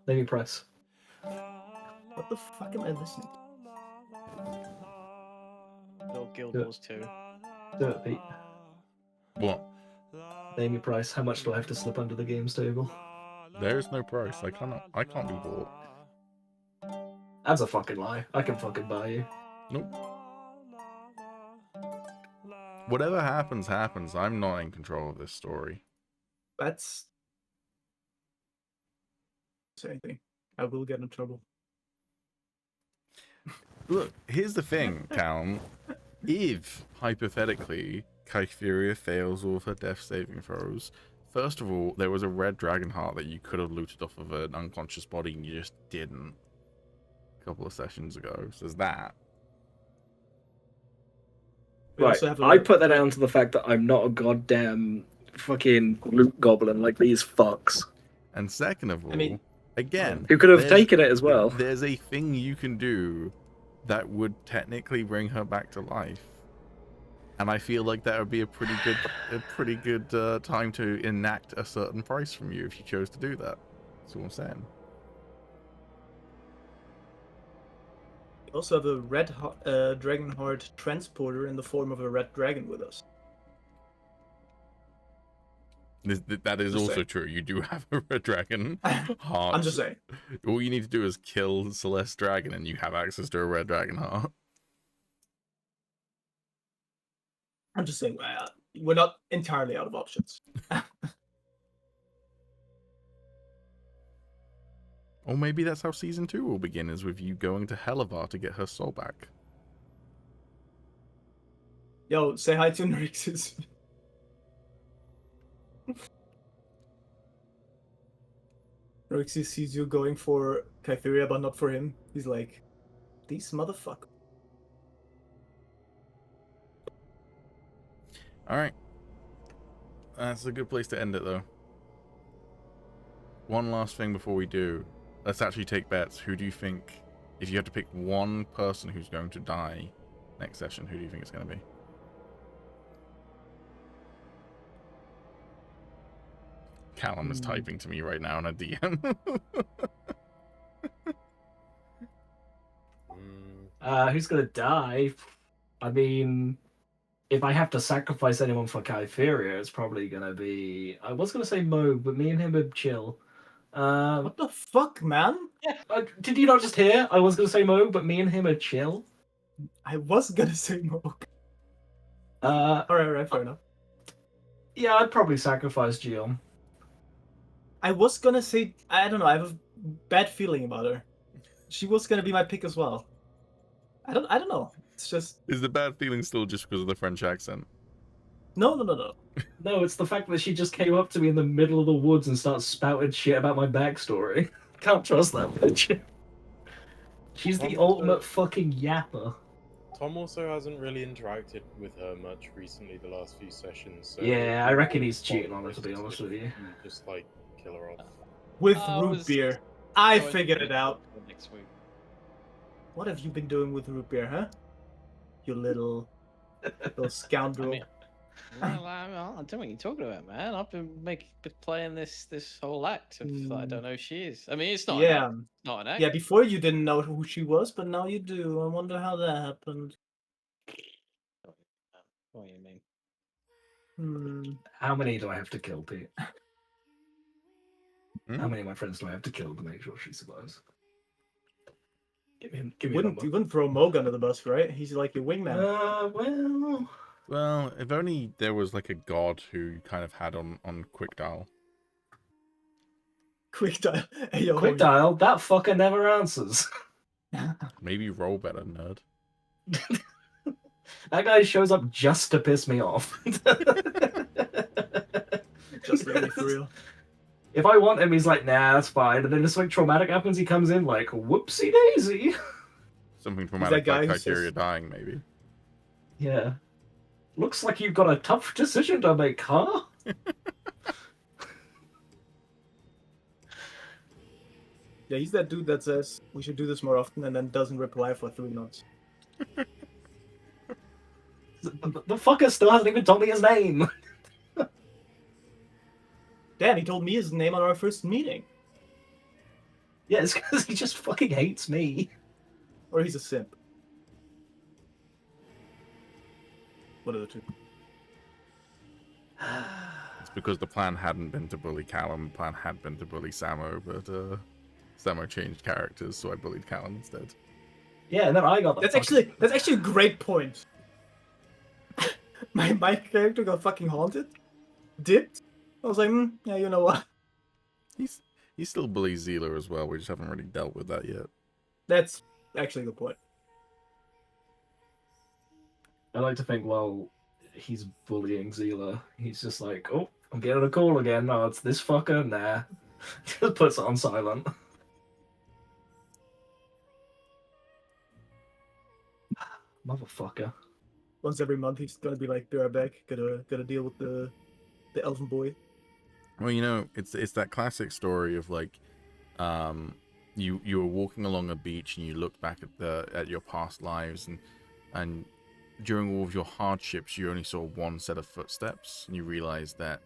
Name your price. what the fuck am I listening to? Little Guild Yeah. Wars 2. Do it, Pete. What? Name your price. How much do I have to slip under the games table? There is no price. I can't be bought. That's a fucking lie. I can fucking buy you. Nope. Whatever happens, happens. I'm not in control of this story. That's say anything. I will get in trouble. Look, here's the thing, Calum. If, hypothetically, Kytheria fails all of her death saving throws, first of all, there was a red dragon heart that you could have looted off of an unconscious body and you just didn't a couple of sessions ago. So there's that. We Right, also have I put that down to the fact that I'm not a goddamn fucking loot goblin like these fucks. And second of all, I mean, Again, Who could have there's- taken it as well. There's a thing you can do that would technically bring her back to life, and I feel like that would be a pretty good time to enact a certain price from you if you chose to do that. That's what I'm saying. We also have a red Dragonheart transporter in the form of a red dragon with us. That is Just also saying. true. You do have a red dragon heart. I'm just saying. All you need to do is kill Celeste Dragon, and you have access to a red dragon heart. I'm just saying. We're not entirely out of options. Or maybe that's how season 2 will begin, is with you going to Hellevar to get her soul back. Yo, say hi to Nrixis. Nrixis sees you going for Kytheria, but not for him. He's like, these motherfuckers. Alright. That's a good place to end it, though. One last thing before we do. Let's actually take bets. Who do you think, if you had to pick one person who's going to die next session, who do you think it's going to be? Calum is typing to me right now in a DM. Who's gonna die? I mean, if I have to sacrifice anyone for Kytheria, it's probably gonna be. I was gonna say Mo, but me and him would chill. What the fuck, man? Yeah, did you not just hear? I was gonna say Mo, but me and him are chill. I was gonna say Moog. Uh, Alright, fair enough. yeah, I'd probably sacrifice Jill. I was gonna say, I don't know, I have a bad feeling about her. She was gonna be my pick as well. I don't know. It's just Is the bad feeling still just because of the French accent? no. No, it's the fact that she just came up to me in the middle of the woods and started spouting shit about my backstory. Can't trust that bitch. She's the ultimate fucking yapper. Tom also hasn't really interacted with her much recently, the last few sessions. So Yeah, I reckon he's cheating on her, to be honest with you. Just like kill her off. With I root was beer. I going figured to it out. next week. What have you been doing with root beer, huh? You little scoundrel. I mean, well, I don't know what you're talking about, man. I've been playing this whole act of I don't know who she is. I mean, it's not Yeah. an act. Not an act. Yeah, before you didn't know who she was, but now you do. I wonder how that happened. What do you mean? How many do I have to kill, Pete? Hmm? How many of my friends do I have to kill to make sure she survives? Give me a You number. wouldn't throw Moog under the bus, right? He's like your wingman. Well, Well, if only there was like a god who you kind of had on quick dial. Quick dial. Hey, yo, quick dial, that fucker never answers. Maybe roll better, nerd. That guy shows up just to piss me off. Just really for real. If I want him, he's like, nah, that's fine. And then if something traumatic happens, he comes in like, whoopsie daisy. Something traumatic guy like who Kytheria says- dying, maybe. Yeah. Looks like you've got a tough decision to make, huh? Yeah, he's that dude that says we should do this more often and then doesn't reply for 3 months. The fucker still hasn't even told me his name. Dan, he told me his name on our first meeting. Yeah, it's because he just fucking hates me. Or he's a simp. One of the two. It's because the plan hadn't been to bully Calum, the plan had been to bully Samo, but Samo changed characters, so I bullied Calum instead. Yeah, and then I got the That's actually a great point. my character got fucking haunted, dipped. I was like, yeah, you know what? He still bullies Zealer as well, we just haven't really dealt with that yet. That's actually the point. I like to think, well, he's bullying Zila. He's just like, oh, I'm getting a call again. No, it's this fucker. Nah. Just puts it on silent. Motherfucker. Once every month, he's gonna be like, be right back. Gotta deal with the elven boy. Well, you know, it's that classic story of like, You were walking along a beach and you looked back at your past lives, and during all of your hardships you only saw one set of footsteps, and you realized that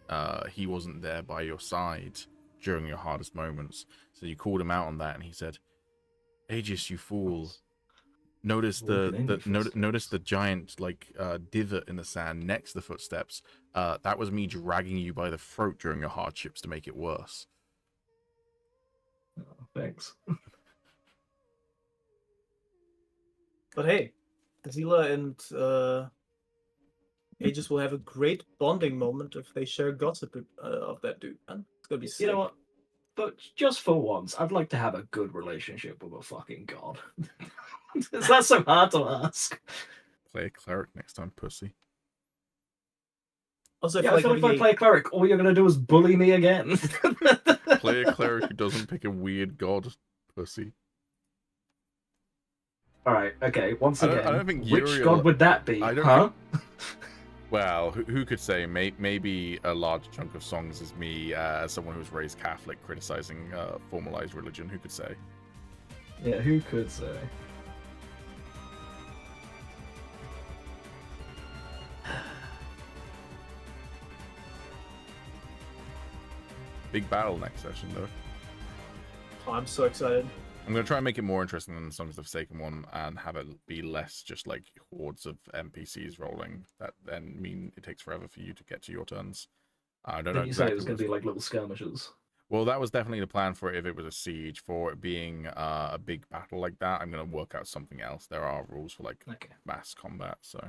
he wasn't there by your side during your hardest moments. So you called him out on that, and he said, "Agis, you fool! Notice notice the giant divot in the sand next to the footsteps. That was me dragging you by the throat during your hardships to make it worse." Oh, thanks. But hey, Zila and Agis will have a great bonding moment if they share gossip of that dude, man. It's gonna be sick. You know what? But just for once, I'd like to have a good relationship with a fucking god. Is that so hard to ask? Play a cleric next time, pussy. Also, I feel like if I play a cleric, all you're gonna do is bully me again. Play a cleric who doesn't pick a weird god, pussy. Alright, okay, once again, I don't think which god would that be, huh? Well, who could say? Maybe a large chunk of songs is me, as someone who was raised Catholic, criticizing formalized religion. Who could say? Yeah, who could say? Big battle next session, though. Oh, I'm so excited. I'm going to try and make it more interesting than the Songs of the Forsaken one, and have it be less just like hordes of NPCs rolling that then mean it takes forever for you to get to your turns. I don't know. Did you say it was going to be like little skirmishes? Well, that was definitely the plan for it if it was a siege. For it being a big battle like that, I'm going to work out something else. There are rules for like mass combat, so.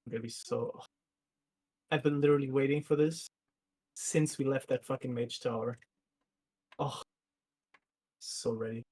I'm gonna be so... I've been literally waiting for this since we left that fucking mage tower. Oh, so ready.